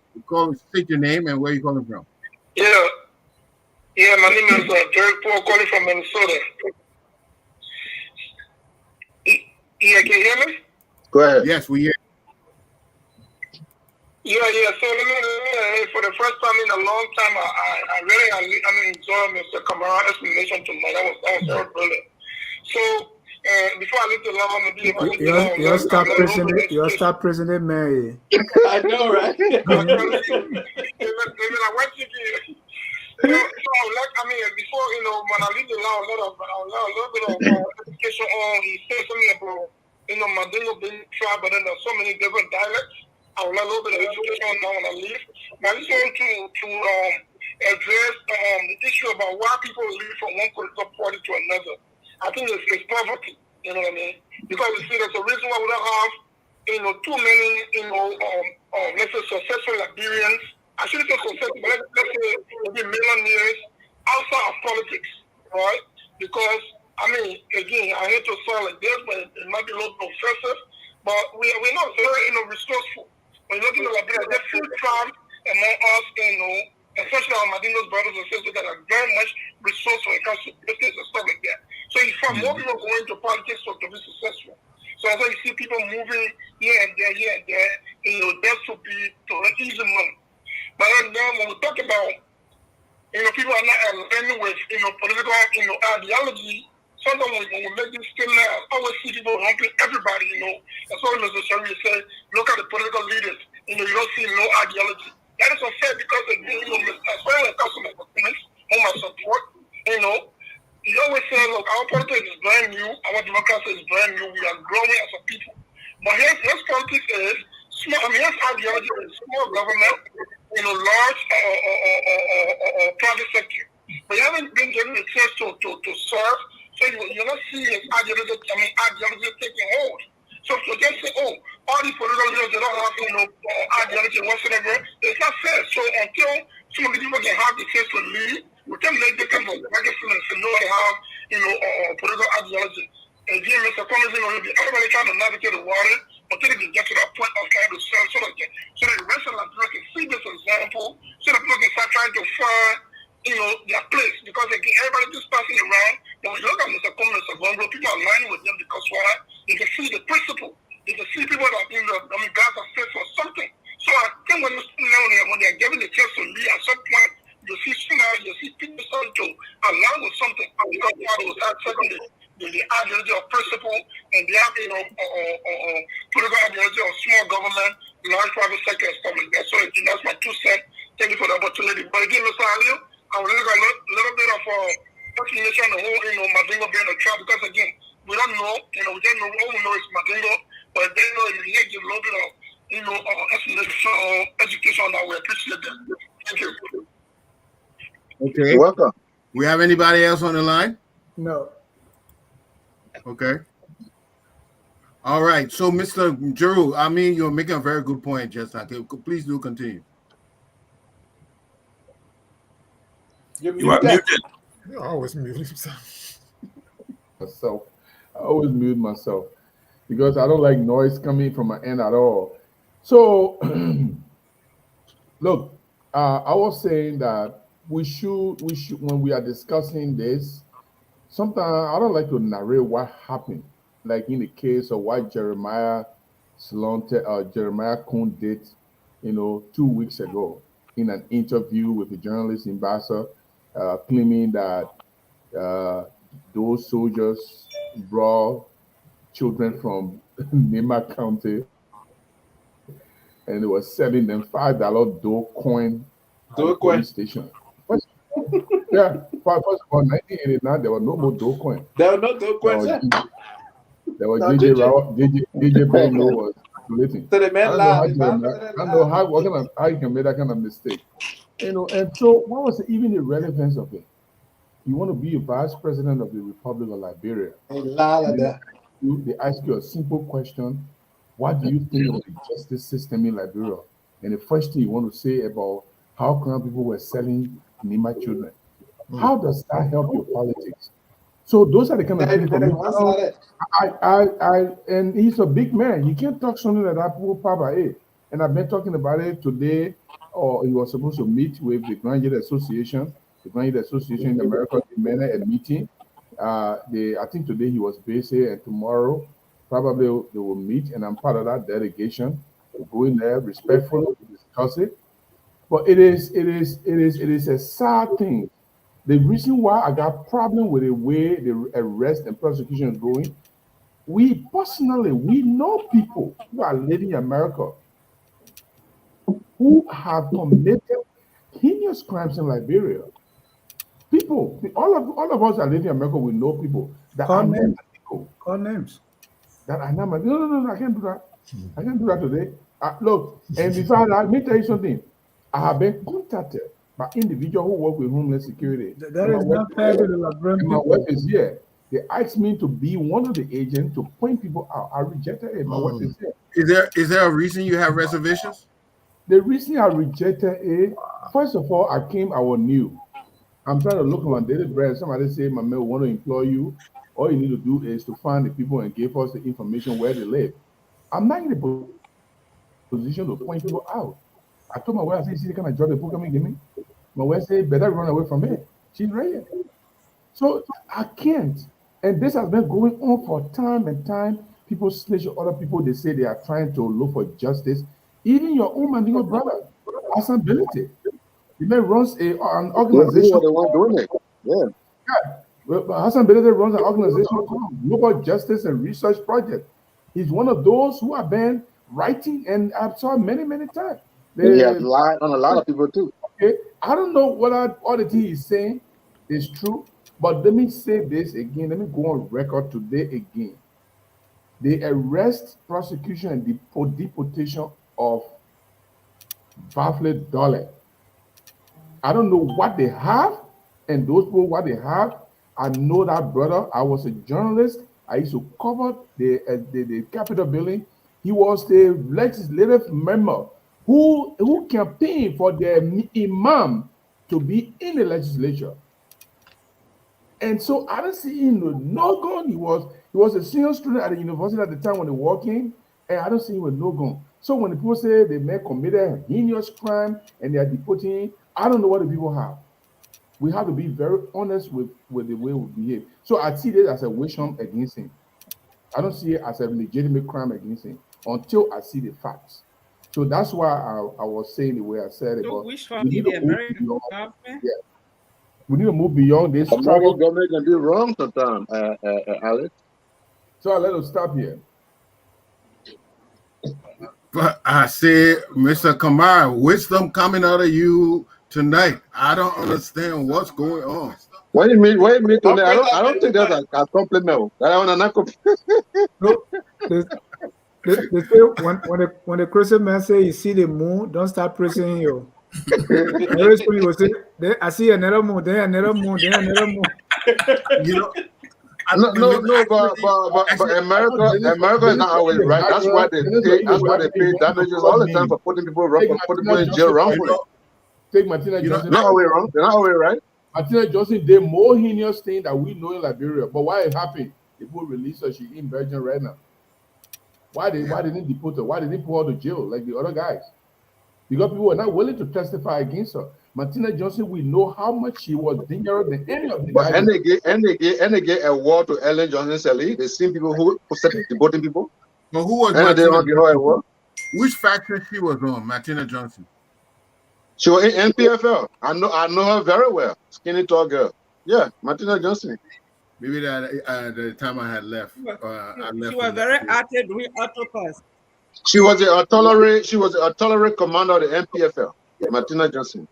Speaker 2: State your name and where you calling from.
Speaker 10: Yeah, my name is Derek Paul, calling from Minnesota. Yeah, can you hear me?
Speaker 4: Go ahead.
Speaker 2: Yes, we hear.
Speaker 10: Yeah. So let me for the first time in a long time, I really enjoy Mr. Kamara's explanation tonight. That was very brilliant. So before I leave the line, maybe
Speaker 9: your star president, Mary.
Speaker 5: I know, right?
Speaker 10: Before when I leave the line, a little bit of education on. He said something about Mandingo being tribe, but then there's so many different dialects. I would like a little bit of education on that when I leave. But I just want to address the issue about why people leave from one political party to another. I think it's poverty. You know what I mean? Because you see, there's a reason why we don't have too many let's say successful Liberians. I shouldn't say successful, but let's say maybe millionaires outside of politics, right? Because again, I hate to sound like this, but it might be a little offensive, but we're not very resourceful. When you're looking at Liberia, there's few tribes among us, especially our Madingo's brothers and sisters that are very much resourceful when it comes to business and stuff like that. So you find more people going to politics to be successful. So as you see people moving here and there, just to earn easy money. But then when we talk about, people are not aligning with, political, ideology. Sometimes when we make this statement, I always see people lumping everybody, That's why Mr. Sherry said, look at the political leaders, you don't see no ideology. That is unfair because, as far as customer documents, whom I support, he always say, look, our politics is brand new, our democracy is brand new, we are growing as a people. But here's politics is, here's ideology is small government, large private sector. But you haven't been given the chance to serve. So you're not seeing ideology taking hold. So to just say, all these political leaders, they don't have ideology whatsoever, it's not fair. So until some of the people can have the chance to lead, we can make them kind of legacy and know they have, political ideology. Again, Mr. Collins, everybody trying to navigate the water until they can get to that point of trying to serve so that the rest of Nigeria can see this example, so that people can start trying to find their place, because again, everybody just passing around. When we look at Mr. Cummings and Gonglo, people are aligning with them because why? They can see the principle. They can see people that guys are fit for something. So I think when they're given the chance to lead at some point, you see people starting to align with something because they was second the ideology of principle, and they have political ideology of small government, large private sector, and stuff like that. So that's my 2 cents. Thank you for the opportunity. But again, Mr. Alio, I will look a little bit of explanation on the whole, Mandingo being a tribe, because again, we don't know, we don't know, all we know is Mandingo, but they know if you give a little bit of, explanation or education that we appreciate them. Thank you.
Speaker 2: Okay.
Speaker 4: You're welcome.
Speaker 2: We have anybody else on the line?
Speaker 9: No.
Speaker 2: Okay. All right. So, Mr. Juru, you're making a very good point just now. Please do continue.
Speaker 3: You are muted.
Speaker 1: You always mute himself.
Speaker 7: I always mute myself because I don't like noise coming from my end at all. So, look, I was saying that we should, when we are discussing this, sometimes I don't like to narrate what happened, like in the case of what Jeremiah Kuhn did, 2 weeks ago in an interview with a journalist in Bassa, claiming that those soldiers brought children from Nema County and they were selling them $5 dough coin at the police station. First of all, 1989, there were no more dough coin.
Speaker 5: There were no dough coins.
Speaker 7: There was DJ Beno was calculating.
Speaker 5: So the man lied.
Speaker 7: I don't know how you can make that kind of mistake. And so what was even the relevance of it? You want to be a vice president of the Republic of Liberia.
Speaker 5: He lied like that.
Speaker 7: They ask you a simple question: what do you think of the justice system in Liberia? And the first thing you want to say about how Crown people were selling Nima children. How does that help your politics? So those are the kind of things for me. And he's a big man. You can't talk something like that, poor Papa. And I've been talking about it today, or he was supposed to meet with the Grand Youth Association. The Grand Youth Association in America demanded a meeting. I think today he was based here, and tomorrow probably they will meet, and I'm part of that delegation. We'll go in there respectfully, discuss it. But it is a sad thing. The reason why I got problem with the way the arrest and prosecution is going, we know people who are living in America who have committed heinous crimes in Liberia. People, all of us are living in America. We know people that
Speaker 9: Call
Speaker 7: are
Speaker 9: names.
Speaker 7: people.
Speaker 9: Call names.
Speaker 7: That are not. No, I can't do that. I can't do that today. Look, and besides, let me tell you something. I have been contacted by individuals who work with homeless security.
Speaker 9: That is not fair to the Liberian
Speaker 7: people. My
Speaker 9: people.
Speaker 7: wife is here. They asked me to be one of the agents to point people out. I rejected it. My wife is here.
Speaker 2: Is there a reason you have reservations?
Speaker 7: The reason I rejected it, first of all, I was new. I'm trying to look at my daily bread. Somebody say, my man, we want to employ you. All you need to do is to find the people and give us the information where they live. I'm not in the position to point people out. I told my wife, I said, see the kind of job the book coming give me? My wife said, better run away from it. She's right. So I can't. And this has been going on for time and time. People snitch on other people. They say they are trying to look for justice. Even your own man, your brother, Assembility. The man runs an organization.
Speaker 4: They weren't doing it. Yeah.
Speaker 7: Hassan Belede runs an organization called Global Justice and Research Project. He's one of those who have been writing, and I've saw many times.
Speaker 4: He has lied on a lot of people too.
Speaker 7: Okay, I don't know whether all the things he's saying is true, but let me say this again. Let me go on record today again. The arrest, prosecution, and deportation of Varfley Dolley. I don't know what they have, and those people what they have. I know that brother. I was a journalist. I used to cover the Capitol building. He was the legislative member who campaigned for the imam to be in the legislature. And so I don't see him with no gun. He was a senior student at the university at the time when they walked in, and I don't see him with no gun. So when the people say they may committed a heinous crime and they are deporting, I don't know what the people have. We have to be very honest with the way we behave. So I see this as a witch hunt against him. I don't see it as a legitimate crime against him until I see the facts. So that's why I was saying the way I said it. But we need to move beyond, we need to move beyond this.
Speaker 4: Government can do wrong sometimes, Alex.
Speaker 7: So I'll let us stop here.
Speaker 2: But I said, Mr. Kamara, wisdom coming out of you tonight. I don't understand what's going on.
Speaker 4: What do you mean? What do you mean tonight? I don't think that's a compliment.
Speaker 9: No, they say when the Christian man say you see the moon, don't start praising you. Very soon you will say, I see another moon, then another moon, then another moon.
Speaker 4: You know, but America is not always right. That's why they pay damages all the time for putting people in jail wrongfully.
Speaker 7: Take Martina Johnson.
Speaker 4: Not always wrong. They're not always right.
Speaker 7: Martina Johnson did more heinous thing that we know in Liberia. But why it happened? They will release her. She's in Belgium right now. Why didn't they deport her? Why didn't they put her to jail like the other guys? Because people were not willing to testify against her. Martina Johnson, we know how much she was dangerous than any of the guys.
Speaker 4: And they get a award to Ellen Johnson Sally. They seen people who started deporting people.
Speaker 2: But who was
Speaker 4: and they don't give her a award?
Speaker 2: Which faction she was on, Martina Johnson?
Speaker 4: She was in NPFL. I know her very well. Skinny tall girl. Yeah, Martina Johnson.
Speaker 2: Maybe that the time I had left.
Speaker 6: She was very active doing autopass.
Speaker 4: She was a artillery commander of the NPFL. Martina Johnson.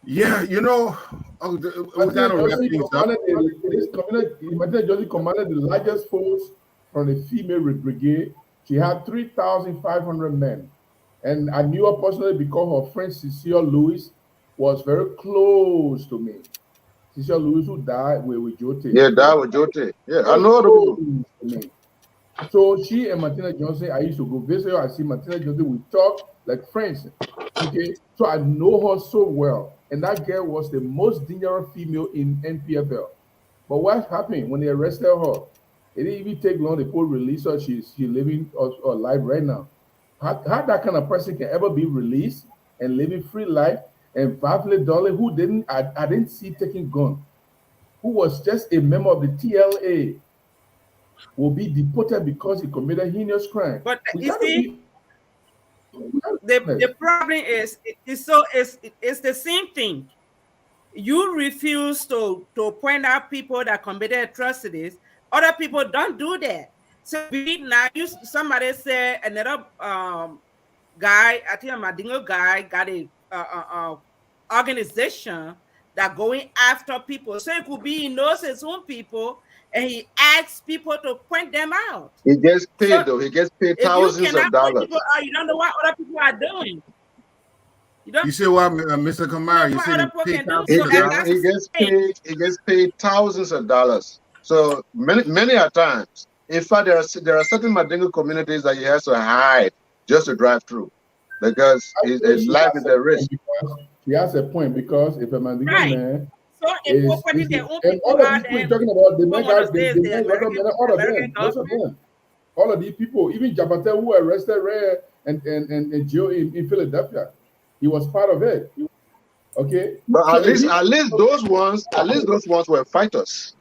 Speaker 2: Yeah, you know,
Speaker 7: Martina Johnson commanded the largest force from the female brigade. She had 3,500 men. And I knew her personally because her friend Cecile Lewis was very close to me. Cecile Lewis, who died with Jote.
Speaker 4: Yeah, died with Jote. Yeah, I know other people.
Speaker 7: To me. So she and Martina Johnson, I used to go visit her. I see Martina Johnson, we talk like friends. Okay, so I know her so well. And that girl was the most dangerous female in NPFL. But what happened when they arrested her? It didn't even take long. They put release her. She's living alive right now. How that kind of person can ever be released and living free life? And Varfley Dolley, who I didn't see taking gun, who was just a member of the TLA, will be deported because he committed heinous crime.
Speaker 6: But you see, the problem is it's the same thing. You refuse to point out people that committed atrocities. Other people don't do that. So now somebody said another guy, I think a Mandingo guy, got a organization that going after people. So it could be he knows his own people and he asks people to point them out.
Speaker 4: He gets paid though. He gets paid thousands of dollars.
Speaker 6: People out, you don't know what other people are doing.
Speaker 2: You say what, Mr. Kamara? You say
Speaker 4: he gets paid thousands of dollars. So many a times, in fact, there are certain Mandingo communities that he has to hide just to drive through because his life is at risk.
Speaker 7: He has a point because if a Mandingo man,
Speaker 6: so important their own people
Speaker 7: all of these people talking about the all of these people, even Jabate who arrested Ray and Joe in Philadelphia, he was part of it. Okay,
Speaker 4: but at least those ones were fighters.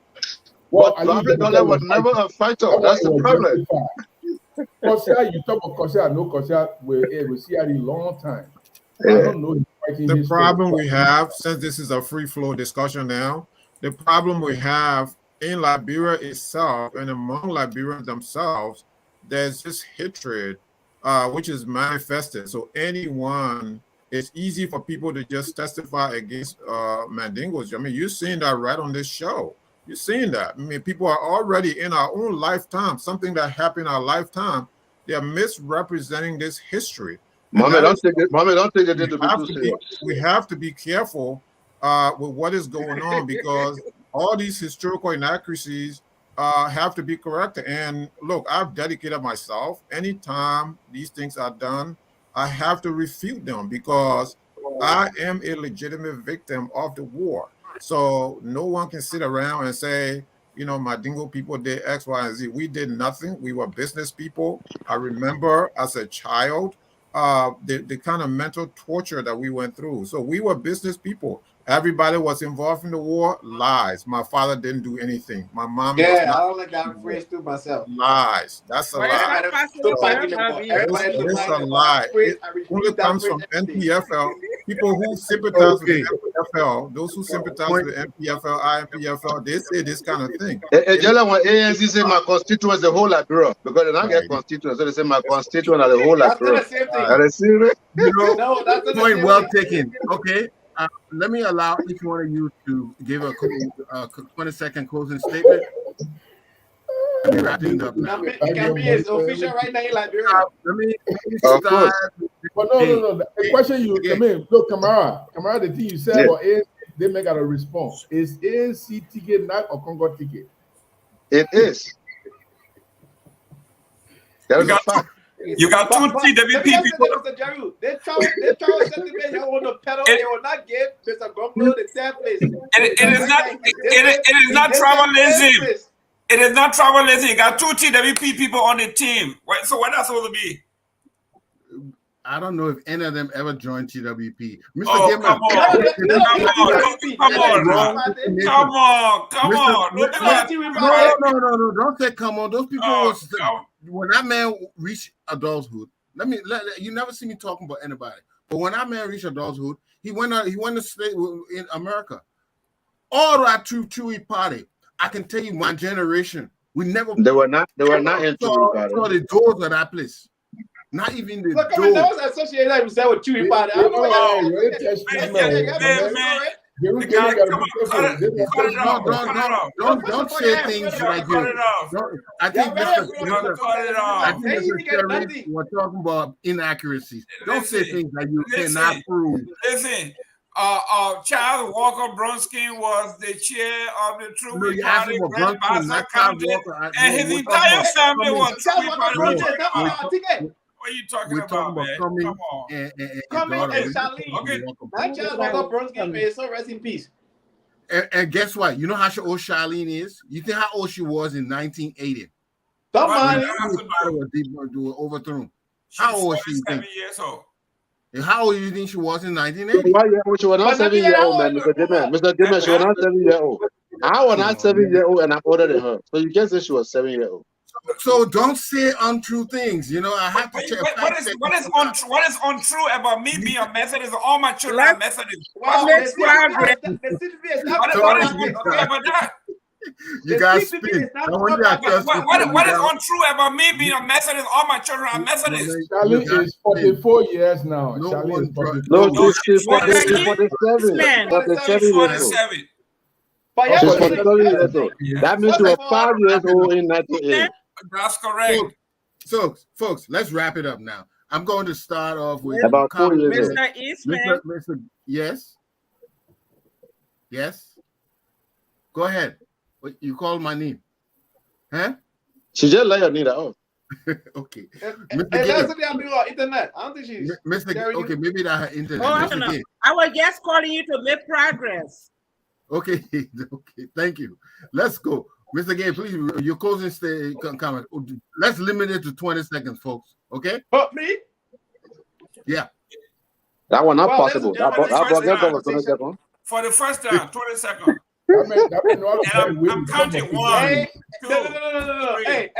Speaker 4: Well, but Varfley Dolley was never a fighter. That's the problem.
Speaker 7: Corsair, you talk about Corsair. I know Corsair we see a long time. I don't know.
Speaker 1: The problem we have, since this is a free flow discussion now, the problem we have in Liberia itself and among Liberians themselves, there's this hatred which is manifested. So it's easy for people to just testify against Mandingos. I mean, you're seeing that right on this show. You're seeing that. I mean, people are already in our own lifetime, something that happened in our lifetime. They are misrepresenting this history.
Speaker 4: Mommy, don't take it into
Speaker 1: we have to be careful with what is going on because all these historical inaccuracies have to be corrected. And look, I've dedicated myself. Anytime these things are done, I have to refute them because I am a legitimate victim of the war. So no one can sit around and say, Mandingo people did X, Y, and Z. We did nothing. We were business people. I remember as a child, the kind of mental torture that we went through. So we were business people. Everybody was involved in the war. Lies. My father didn't do anything. My mom.
Speaker 5: Yeah, I don't like I'm phrase to myself.
Speaker 1: Lies. That's a lie. It's a lie. It only comes from NPFL. People who sympathize with the NPFL, those who sympathize with the NPFL, INPFL, they say this kind of thing.
Speaker 4: When ANC say my constituents the whole Liberia because they don't get constituents, so they say my constituents are the whole Liberia.
Speaker 5: That's not the same thing.
Speaker 2: No, that's point well taken. Okay. Let me allow each one of you to give a 20-second closing statement. We're wrapping up now.
Speaker 5: Gambia is official right now in Liberia.
Speaker 2: Let me start.
Speaker 7: But no. The question look, Kamara, the thing you said about ANC, they make out a response. Is ANC ticket not a Congo ticket?
Speaker 4: It is. That is a fact.
Speaker 3: You got two TWP people.
Speaker 5: They try to set the man on the pedal. They will not give Mr. Gonglo the third place.
Speaker 3: It is not tribalism. It is not tribalism. You got two TWP people on the team. So what that's supposed to be?
Speaker 2: I don't know if any of them ever joined TWP.
Speaker 3: Come on.
Speaker 2: No, don't say come on. Those people when that man reached adulthood, you never see me talking about anybody. But when that man reached adulthood, he went to stay in America. All that Chewy party, I can tell you, my generation, they were not into the doors of that place. Not even the
Speaker 5: door. That was associated with Chewy party.
Speaker 3: The guy, come on, cut it off.
Speaker 2: Don't say things like
Speaker 3: Cut
Speaker 2: you.
Speaker 3: it off.
Speaker 2: I think
Speaker 3: Cut it
Speaker 2: I
Speaker 3: off.
Speaker 2: think Mr. Sheriff was talking about inaccuracies. Don't say things like you cannot prove.
Speaker 3: Listen, Charles Walker Brunskin was the chair of the True
Speaker 2: No, you asked
Speaker 3: Party,
Speaker 2: him about
Speaker 3: Grand
Speaker 2: Brunson,
Speaker 3: Bassa
Speaker 2: not Charles
Speaker 3: County,
Speaker 2: Walker.
Speaker 3: and his entire family was True Party. What are you talking
Speaker 2: We're talking
Speaker 3: about,
Speaker 2: about
Speaker 3: man?
Speaker 2: Cummings
Speaker 3: Come on.
Speaker 2: and
Speaker 5: Cummings
Speaker 2: daughter.
Speaker 5: and Charlene.
Speaker 3: Okay.
Speaker 5: That Charles Walker Brunskin may so rest in peace.
Speaker 2: And guess what? You know how old Charlene is? You think how old she was in 1980?
Speaker 5: Somebody
Speaker 2: was overthrown. How old is she?
Speaker 3: 7 years old.
Speaker 2: And how old do you think she was in 1980?
Speaker 8: Why she was not 7 years old, man, Mr. Dimmer. Mr. Dimmer, she was not 7 years old. I was not 7 years old and I'm older than her. So you can't say she was 7 years old.
Speaker 2: So don't say untrue things. You know, I have to check.
Speaker 3: What is untrue about me being a Methodist? All my children are Methodists.
Speaker 5: Wow,
Speaker 3: What is
Speaker 2: you guys speak.
Speaker 3: What is untrue about me being a Methodist? All my children are Methodists.
Speaker 7: Charlie is 44 years now. Charlie is 44.
Speaker 8: No, she's 47. 47 years old. She's 47 years old. That means she was 5 years old in 1980.
Speaker 3: That's correct.
Speaker 2: So, folks, let's wrap it up now. I'm going to start off with
Speaker 8: about 4 years old.
Speaker 6: Mr. Eastman.
Speaker 2: Mr. Yes. Yes. Go ahead. You called my name. Huh?
Speaker 8: She just let her need out.
Speaker 2: Okay.
Speaker 5: Internet. I don't think she's
Speaker 2: Okay, maybe that her internet.
Speaker 6: Oh, I was just calling you to make progress.
Speaker 2: Okay, okay, thank you. Let's go. Mr. Gay, please, your closing comment. Let's limit it to 20 seconds, folks. Okay?
Speaker 5: Please?
Speaker 2: Yeah.
Speaker 8: That one not possible.
Speaker 3: For the first time, 20 seconds. And I'm counting 1, 2,
Speaker 5: no. Hey.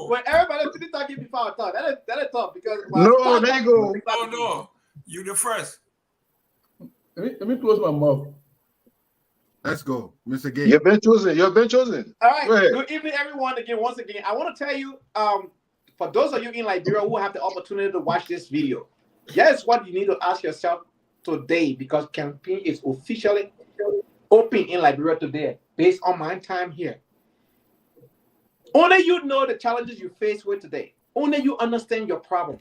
Speaker 5: When everybody finish talking before I talk, that is tough because
Speaker 8: no, there you go.
Speaker 3: No. You the first.
Speaker 7: Let me close my mouth.
Speaker 2: Let's go, Mr. Gay.
Speaker 8: You've been chosen.
Speaker 5: All right. Good evening, everyone. Once again, I want to tell you, for those of you in Liberia who have the opportunity to watch this video, here's what you need to ask yourself today, because campaign is officially open in Liberia today, based on my time here. Only you know the challenges you face with today. Only you understand your problem.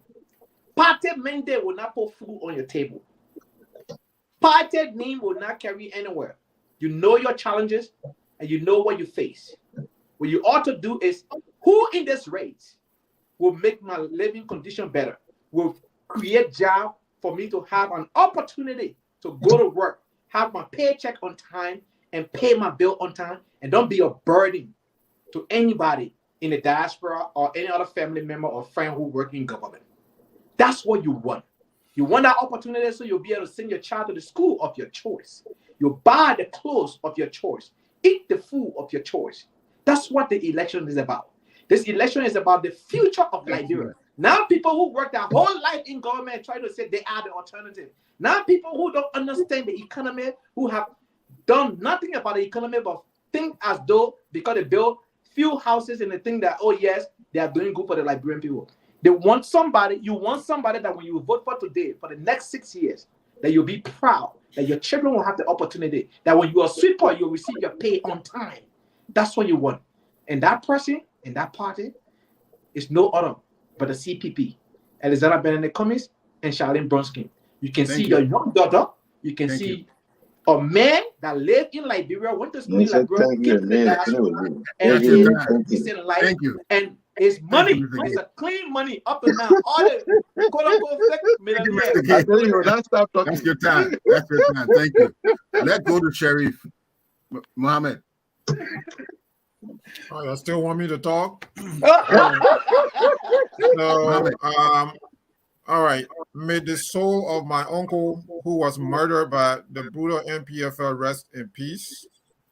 Speaker 5: Party mandate will not put food on your table. Party name will not carry anywhere. You know your challenges and you know what you face. What you ought to do is, who in this race will make my living condition better, will create job for me to have an opportunity to go to work, have my paycheck on time, and pay my bill on time, and don't be a burden to anybody in the diaspora or any other family member or friend who work in government. That's what you want. You want that opportunity so you'll be able to send your child to the school of your choice. You buy the clothes of your choice. Eat the food of your choice. That's what the election is about. This election is about the future of Liberia. Now people who work their whole life in government try to say they are the alternative. Now people who don't understand the economy, who have done nothing about the economy but think as though because they build few houses and they think that, oh yes, they are doing good for the Liberian people. They want somebody, you want somebody that when you vote for today, for the next 6 years, that you'll be proud, that your children will have the opportunity, that when you are sweeper, you'll receive your pay on time. That's what you want. And that person in that party is no other but the CPP, Alexander Benedict Cummings and Charlene Brunskin. You can see your young daughter, you can see a man that lived in Liberia, went to school in Liberia, came to the diaspora, and he's in life, and his money is a clean money up and down. All the quote-unquote millionaires.
Speaker 2: That's your time. That's your time. Thank you. Let's go to Sheriff Mohammed.
Speaker 1: Oh, you still want me to talk? All right. May the soul of my uncle who was murdered by the brutal NPFL rest in peace.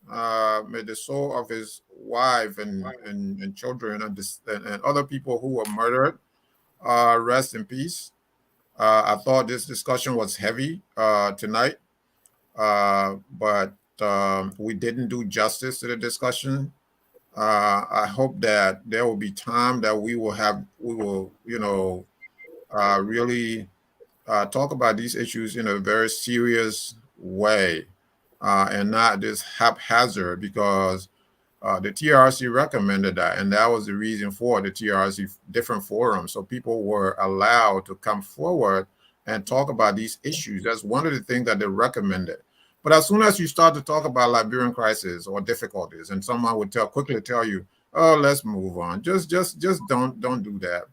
Speaker 1: May the soul of his wife and children and other people who were murdered rest in peace. I thought this discussion was heavy tonight, but we didn't do justice to the discussion. I hope that there will be time that we will really talk about these issues in a very serious way. and not just haphazard, because the TRC recommended that, and that was the reason for the TRC different forums. So people were allowed to come forward and talk about these issues. That's one of the things that they recommended. But as soon as you start to talk about Liberian crisis or difficulties, and someone would quickly tell you, "Oh, let's move on." Just don't do that.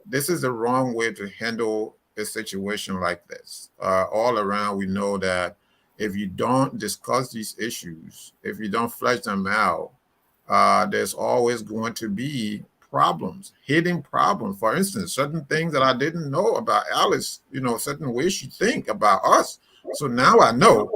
Speaker 1: This is the wrong way to handle a situation like this. All around, we know that if you don't discuss these issues, if you don't flesh them out, there's always going to be problems, hidden problems. For instance, certain things that I didn't know about Alice, certain ways she think about us. So now I know.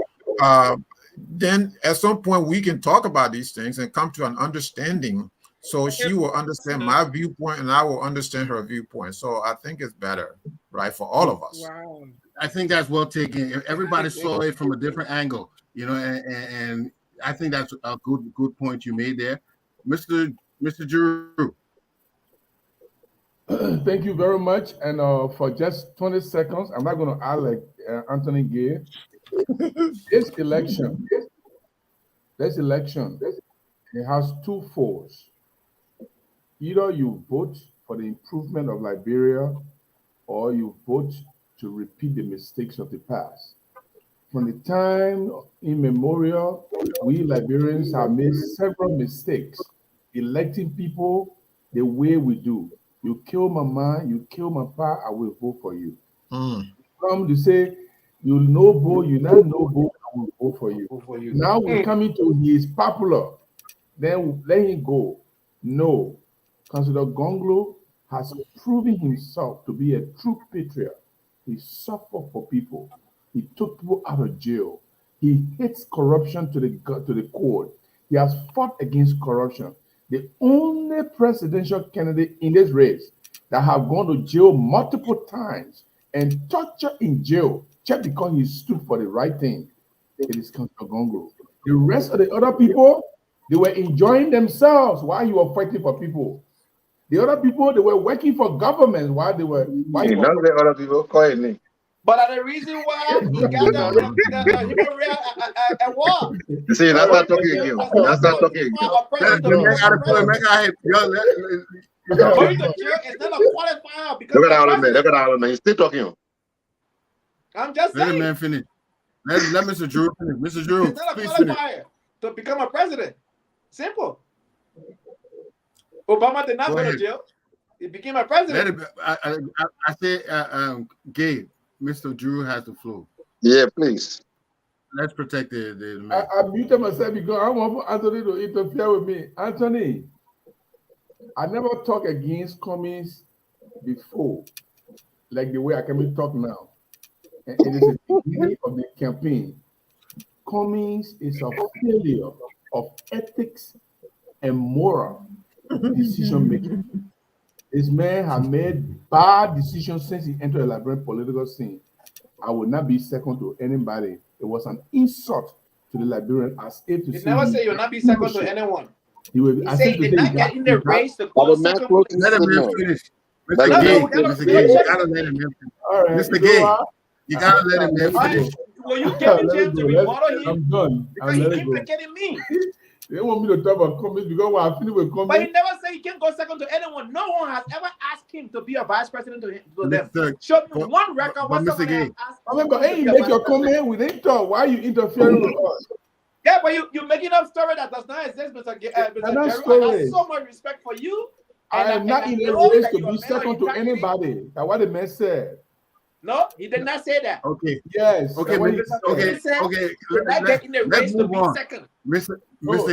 Speaker 1: Then at some point we can talk about these things and come to an understanding. So she will understand my viewpoint and I will understand her viewpoint. So I think it's better, right, for all of us.
Speaker 6: Wow.
Speaker 2: I think that's well taken. Everybody saw it from a different angle, and I think that's a good point you made there, Mr. Drew.
Speaker 7: Thank you very much. And for just 20 seconds, I'm not going to add like Anthony Gay. This election, it has two folds. Either you vote for the improvement of Liberia, or you vote to repeat the mistakes of the past. From the time immemorial, we Liberians have made several mistakes, electing people the way we do. You kill Mama, you kill my pa, I will vote for you. Come to say, you noble, you not noble, I will vote for you. Now we're coming to he is popular, then let him go. No, Councillor Gonglo has proven himself to be a true patriot. He suffered for people. He took people out of jail. He hates corruption to the core. He has fought against corruption. The only presidential candidate in this race that have gone to jail multiple times and tortured in jail just because he stood for the right thing, it is Councillor Gonglo. The rest of the other people, they were enjoying themselves while you were fighting for people. The other people, they were working for government while they were.
Speaker 4: The other people calling me.
Speaker 5: But the reason why he got the human right at war.
Speaker 4: See, that's not talking again. That's not talking again.
Speaker 5: Going to jail is not a qualifier because
Speaker 4: look at that man. He's still talking.
Speaker 5: I'm just saying.
Speaker 2: Let the man finish. Let Mr. Drew finish. Mr. Drew,
Speaker 5: it's not a
Speaker 2: please
Speaker 5: qualifier
Speaker 2: finish.
Speaker 5: To become a president. Simple. Obama did not go to jail. He became a president.
Speaker 2: I say, Gabe, Mr. Drew has the floor.
Speaker 4: Yeah, please.
Speaker 2: Let's protect the man.
Speaker 7: I muted myself because I want Anthony to interfere with me. Anthony, I never talk against Cummings before, like the way I can talk now. And it is the beginning of the campaign. Cummings is a failure of ethics and moral decision making. This man has made bad decisions since he entered the Liberian political scene. I will not be second to anybody. It was an insult to the Liberian as if to
Speaker 5: you
Speaker 7: say
Speaker 5: never say you'll not be second to anyone.
Speaker 7: He
Speaker 5: said he did not get in the race to go second.
Speaker 2: Let him finish. Mr. Gay, you gotta let him finish.
Speaker 7: All right,
Speaker 2: Mr. Gay, you gotta let him finish.
Speaker 5: Will you give me a chance to rebuttal him?
Speaker 7: I'm done.
Speaker 5: Because he implicated me.
Speaker 7: They want me to talk about Cummings because when I finish with Cummings.
Speaker 5: But he never said he can't go second to anyone. No one has ever asked him to be a vice president to them. Show me one record where somebody has asked him.
Speaker 7: But hey, you make your comment, we didn't talk. Why are you interfering with us?
Speaker 5: Yeah, but you're making up story that does not exist, Mr. Jerry. I have so much respect for you.
Speaker 7: I am not in a race to be second to anybody. That's what the man said.
Speaker 5: No, he did not say that.
Speaker 2: Okay.
Speaker 7: Yes.
Speaker 2: Okay. Okay.
Speaker 5: You're not getting the race to be second.
Speaker 2: Mr.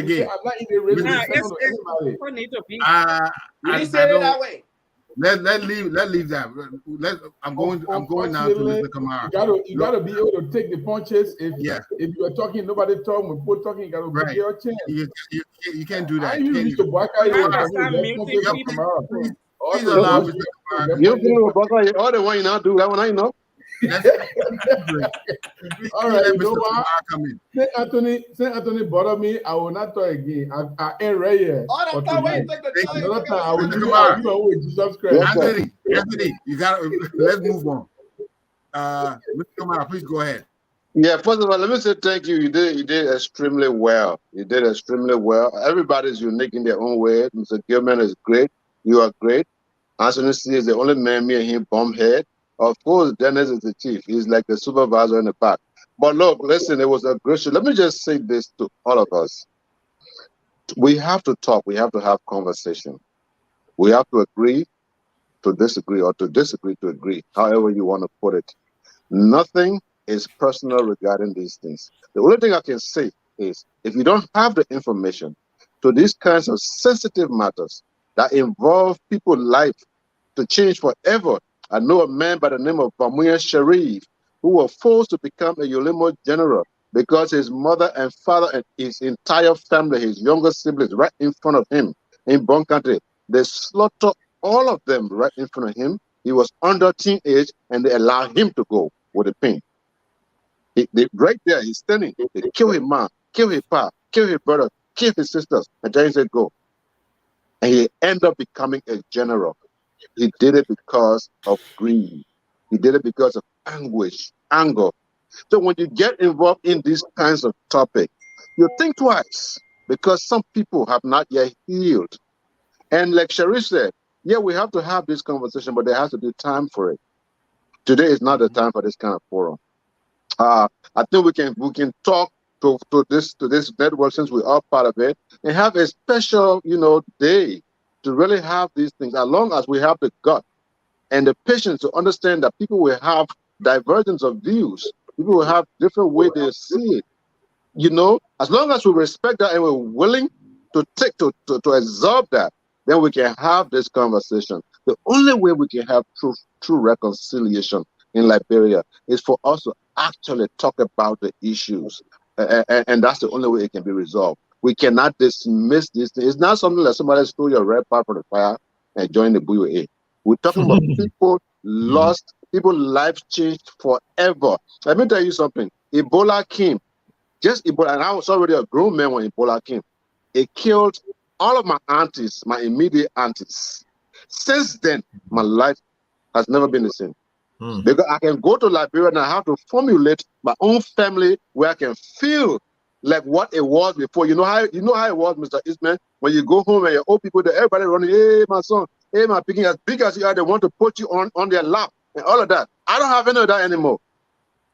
Speaker 2: Gay.
Speaker 7: I'm not in the race to be second to anybody.
Speaker 5: You didn't say it that way.
Speaker 2: Let's leave that. I'm going now to Mr. Kamara.
Speaker 7: You gotta be able to take the punches. If you are talking, nobody talk. When people talking, you gotta give your chance.
Speaker 2: You can't do that.
Speaker 7: I used to walk out here.
Speaker 2: Please allow Mr. Kamara.
Speaker 4: You know, all the one you not do that one, I know.
Speaker 7: All right, you know what? Saint Anthony bother me. I will not talk again. I ain't right here.
Speaker 5: All the time when you take the time,
Speaker 7: another time I will do with Jesus Christ.
Speaker 2: Anthony, you gotta let's move on. Mr. Kamara, please go ahead.
Speaker 4: Yeah, first of all, let me say thank you. You did extremely well. You did extremely well. Everybody's unique in their own way. Mr. Gilman is great. You are great. Anthony C is the only man, me and him bomb head. Of course, Dennis is the chief. He's like the supervisor in the back. But look, listen, it was a great show. Let me just say this to all of us. We have to talk. We have to have conversation. We have to agree to disagree or to disagree to agree, however you want to put it. Nothing is personal regarding these things. The only thing I can say is if you don't have the information to these kinds of sensitive matters that involve people's life to change forever. I know a man by the name of Bamuya Sharif who was forced to become a Yolimo general because his mother and father and his entire family, his younger siblings, right in front of him in Bon Country, they slaughtered all of them right in front of him. He was under teenage and they allowed him to go with a pin. Right there, he's standing. They kill his mom, kill his pa, kill his brother, kill his sisters, and then he said go. And he ended up becoming a general. He did it because of greed. He did it because of anguish, anger. So when you get involved in these kinds of topics, you think twice because some people have not yet healed. And like Sharif said, yeah, we have to have this conversation, but there has to be time for it. Today is not the time for this kind of forum. I think we can talk to this network since we are part of it and have a special day to really have these things. As long as we have the gut and the patience to understand that people will have divergence of views, people will have different way they see it. As long as we respect that and we're willing to take to absorb that, then we can have this conversation. The only way we can have true reconciliation in Liberia is for us to actually talk about the issues, and that's the only way it can be resolved. We cannot dismiss this thing. It's not something like somebody stole your red part from the fire and joined the BUA. We're talking about people lost, people lives changed forever. Let me tell you something. Ebola came. Just Ebola, and I was already a grown man when Ebola came. It killed all of my aunties, my immediate aunties. Since then, my life has never been the same. Because I can go to Liberia and I have to formulate my own family where I can feel like what it was before. You know how it was, Mr. Eastman, when you go home and your old people, everybody running, hey, my son, hey, my picking, as big as you are, they want to put you on their lap and all of that. I don't have any of that anymore.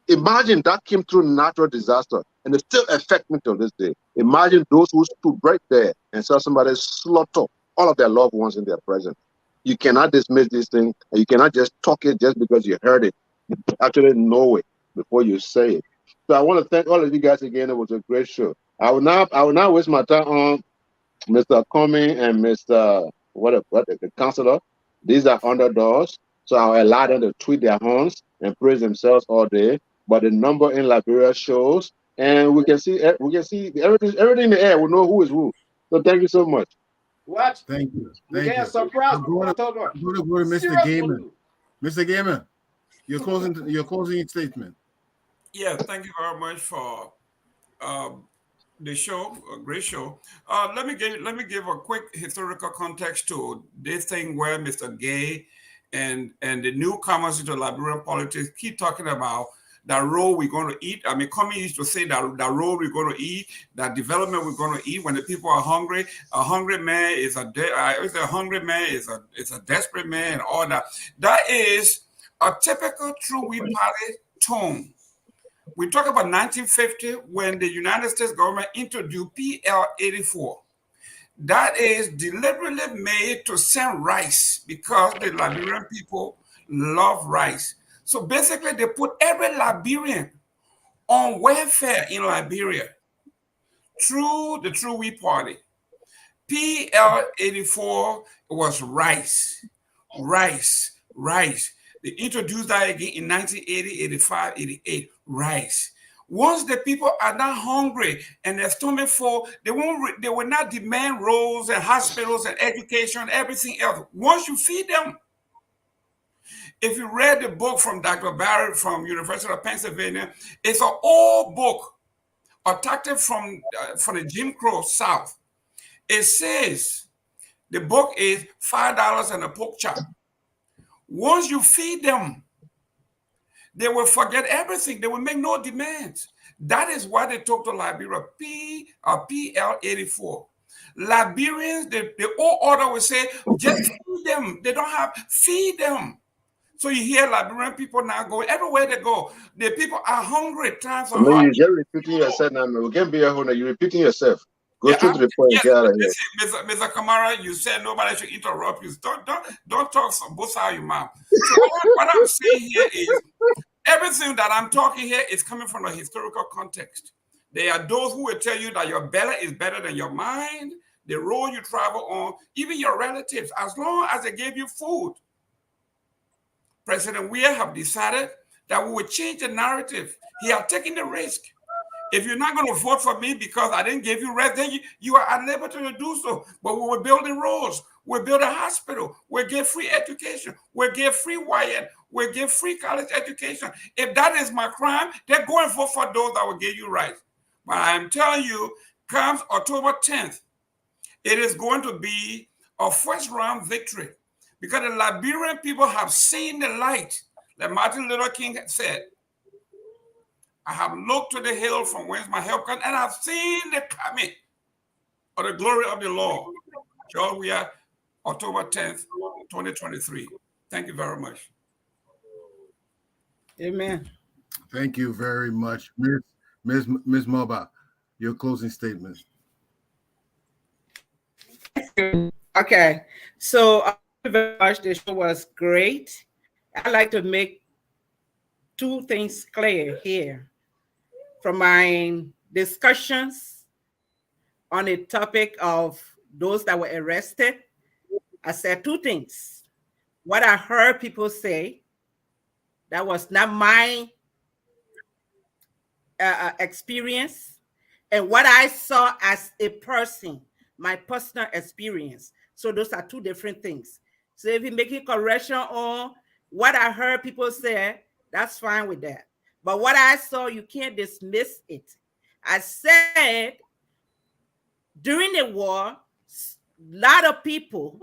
Speaker 4: Imagine that came through natural disaster and it still affects me till this day. Imagine those who stood right there and saw somebody slaughter all of their loved ones in their presence. You cannot dismiss this thing, and you cannot just talk it just because you heard it. You actually know it before you say it. So I want to thank all of you guys again. It was a great show. I will now waste my time on Mr. Comey and Mr. The counselor. These are underdogs, so I'll allow them to tweet their horns and praise themselves all day. But the number in Liberia shows, and we can see everything in the air. We know who is who. So thank you so much.
Speaker 5: What?
Speaker 2: Thank you.
Speaker 5: We
Speaker 2: Thank
Speaker 5: get a
Speaker 2: you.
Speaker 5: surprise.
Speaker 2: I'm going to go to Mr. Gaiman. Mr. Gaiman, your closing statement.
Speaker 3: Yeah, thank you very much for the show, a great show. Let me give a quick historical context to this thing where Mr. Gay and the newcomers into Liberian politics keep talking about that role we're going to eat. I mean, Comey used to say that role we're going to eat, that development we're going to eat when the people are hungry. A hungry man is a desperate man, and all that. That is a typical true Whig Party tone. We talk about 1950 when the United States government introduced PL 84. That is deliberately made to send rice because the Liberian people love rice. So basically, they put every Liberian on welfare in Liberia through the True Whig Party. PL 84 was rice. They introduced that again in 1980, 85, 88, rice. Once the people are not hungry and their stomach full, they will not demand roads and hospitals and education, everything else. Once you feed them, if you read the book from Dr. Barrett from University of Pennsylvania, it's an old book, adapted from the Jim Crow South. It says the book is $5 and a pork chop. Once you feed them, They will forget everything. They will make no demands. That is why they took to Liberia PL 84. Liberians, the old order will say, just feed them. They don't have, feed them. So you hear Liberian people now go everywhere they go. The people are hungry, times are hard.
Speaker 4: You're repeating yourself now. We can't be here. You're repeating yourself. Go
Speaker 3: Yeah,
Speaker 4: straight to the point.
Speaker 3: yes,
Speaker 4: Get out of here.
Speaker 3: listen, Mr. Kamara, you said nobody should interrupt you. Don't talk from both sides of your mouth. So what I'm saying here is everything that I'm talking here is coming from a historical context. There are those who will tell you that your belly is better than your mind, the road you travel on, even your relatives, as long as they gave you food. President Weir have decided that we will change the narrative. He has taken the risk. If you're not going to vote for me because I didn't give you rest, then you are unable to do so. But we will build the roads. We'll build a hospital. We'll give free education. We'll give free YN. We'll give free college education. If that is my crime, then go and vote for those that will give you rights. But I'm telling you, comes October 10th, it is going to be a first round victory because the Liberian people have seen the light. Like Martin Luther King said, I have looked to the hill from whence my help comes, and I've seen the coming of the glory of the Lord. George, we are October 10th, 2023. Thank you very much.
Speaker 6: Amen.
Speaker 2: Thank you very much, Ms. Moba. Your closing statement.
Speaker 6: Okay, so thank you very much. The show was great. I'd like to make two things clear here from my discussions on the topic of those that were arrested. I said two things. What I heard people say, that was not my experience, and what I saw as a person, my personal experience. So those are two different things. So if you're making correction on what I heard people say, that's fine with that. But what I saw, you can't dismiss it. I said during the war, a lot of people,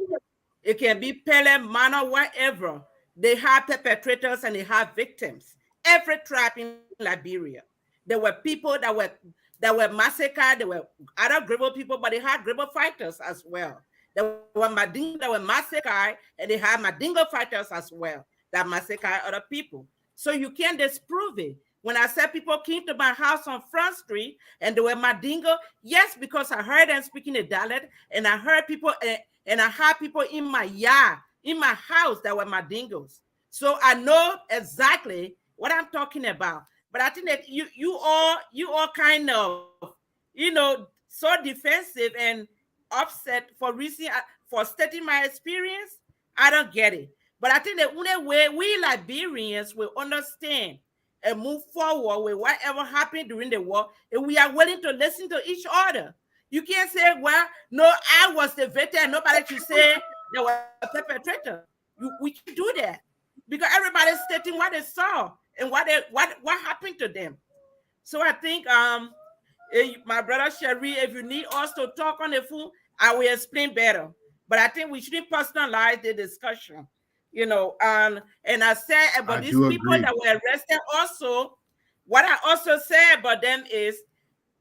Speaker 6: it can be Pele, Mana, whatever, they have perpetrators and they have victims. Every tribe in Liberia, there were people that were massacred. There were other Grebo people, but they had Grebo fighters as well. There were Mandingo that were massacred, and they had Mandingo fighters as well that massacred other people. So you can't disprove it. When I said people came to my house on Front Street and they were Mandingo, yes, because I heard them speaking the dialect, and I heard people, and I had people in my yard, in my house that were Mandingos. So I know exactly what I'm talking about. But I think that you all kind of, so defensive and upset for stating my experience. I don't get it. But I think the only way we Liberians will understand and move forward with whatever happened during the war, if we are willing to listen to each other. You can't say, well, no, I was the victim, and nobody should say they were a perpetrator. We can't do that because everybody's stating what they saw and what happened to them. So I think my brother Sherry, if you need us to talk on the phone, I will explain better. But I think we shouldn't personalize the discussion, and I said about these people that were arrested also, what I also said about them is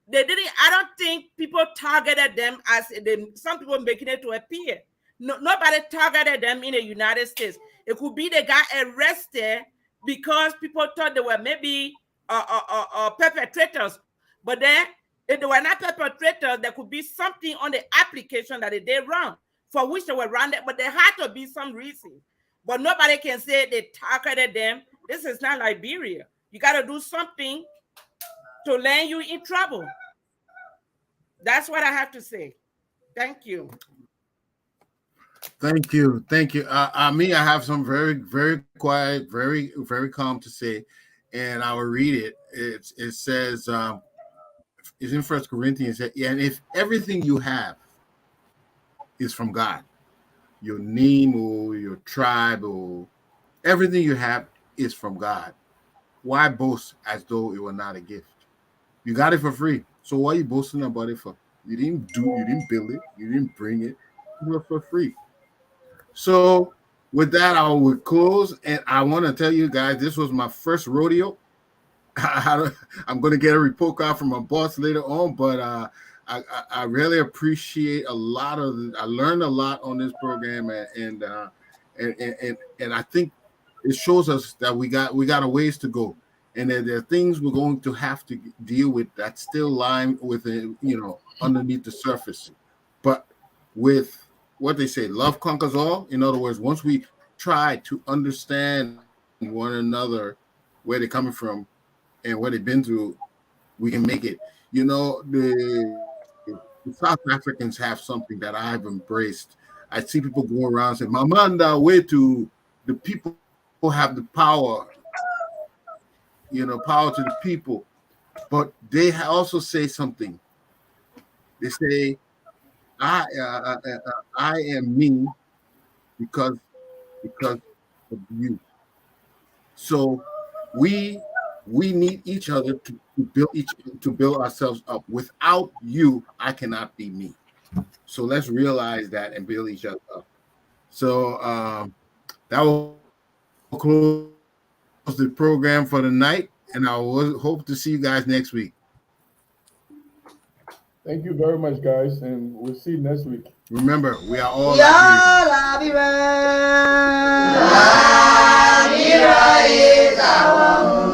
Speaker 6: they didn't, I don't think people targeted them as some people making it to appear. No, nobody targeted them in the United States. It could be they got arrested because people thought they were maybe perpetrators. But then, if they were not perpetrators, there could be something on the application that they did wrong, for which they were rounded, but there had to be some reason. But nobody can say they targeted them. This is not Liberia. You got to do something to land you in trouble. That's what I have to say. Thank you.
Speaker 2: Thank you. I have some very, very quiet, very, very calm to say, and I will read it. It says, it's in 1 Corinthians, and if everything you have is from God, your name or your tribe or everything you have is from God, why boast as though it were not a gift? You got it for free. So why are you boasting about it for? You didn't build it, you didn't bring it. It was for free. So with that, I will close. And I want to tell you guys, this was my first rodeo. I'm going to get a report card from my boss later on, but I really appreciate a lot of. I learned a lot on this program, and I think it shows us that we got a ways to go, and that there are things we're going to have to deal with that still lie within, underneath the surface. But with what they say, love conquers all. In other words, once we try to understand one another, where they're coming from and what they've been through, we can make it. The South Africans have something that I've embraced. I see people go around saying, Mamanda, way to the people who have the power, power to the people. But they also say something. They say, I am me because of you. So we need each other to build ourselves up. Without you, I cannot be me. So let's realize that and build each other up. So that will close the program for the night, and I will hope to see you guys next week.
Speaker 7: Thank you very much, guys, and we'll see you next week.
Speaker 2: Remember, we are all
Speaker 11: La vida es agua.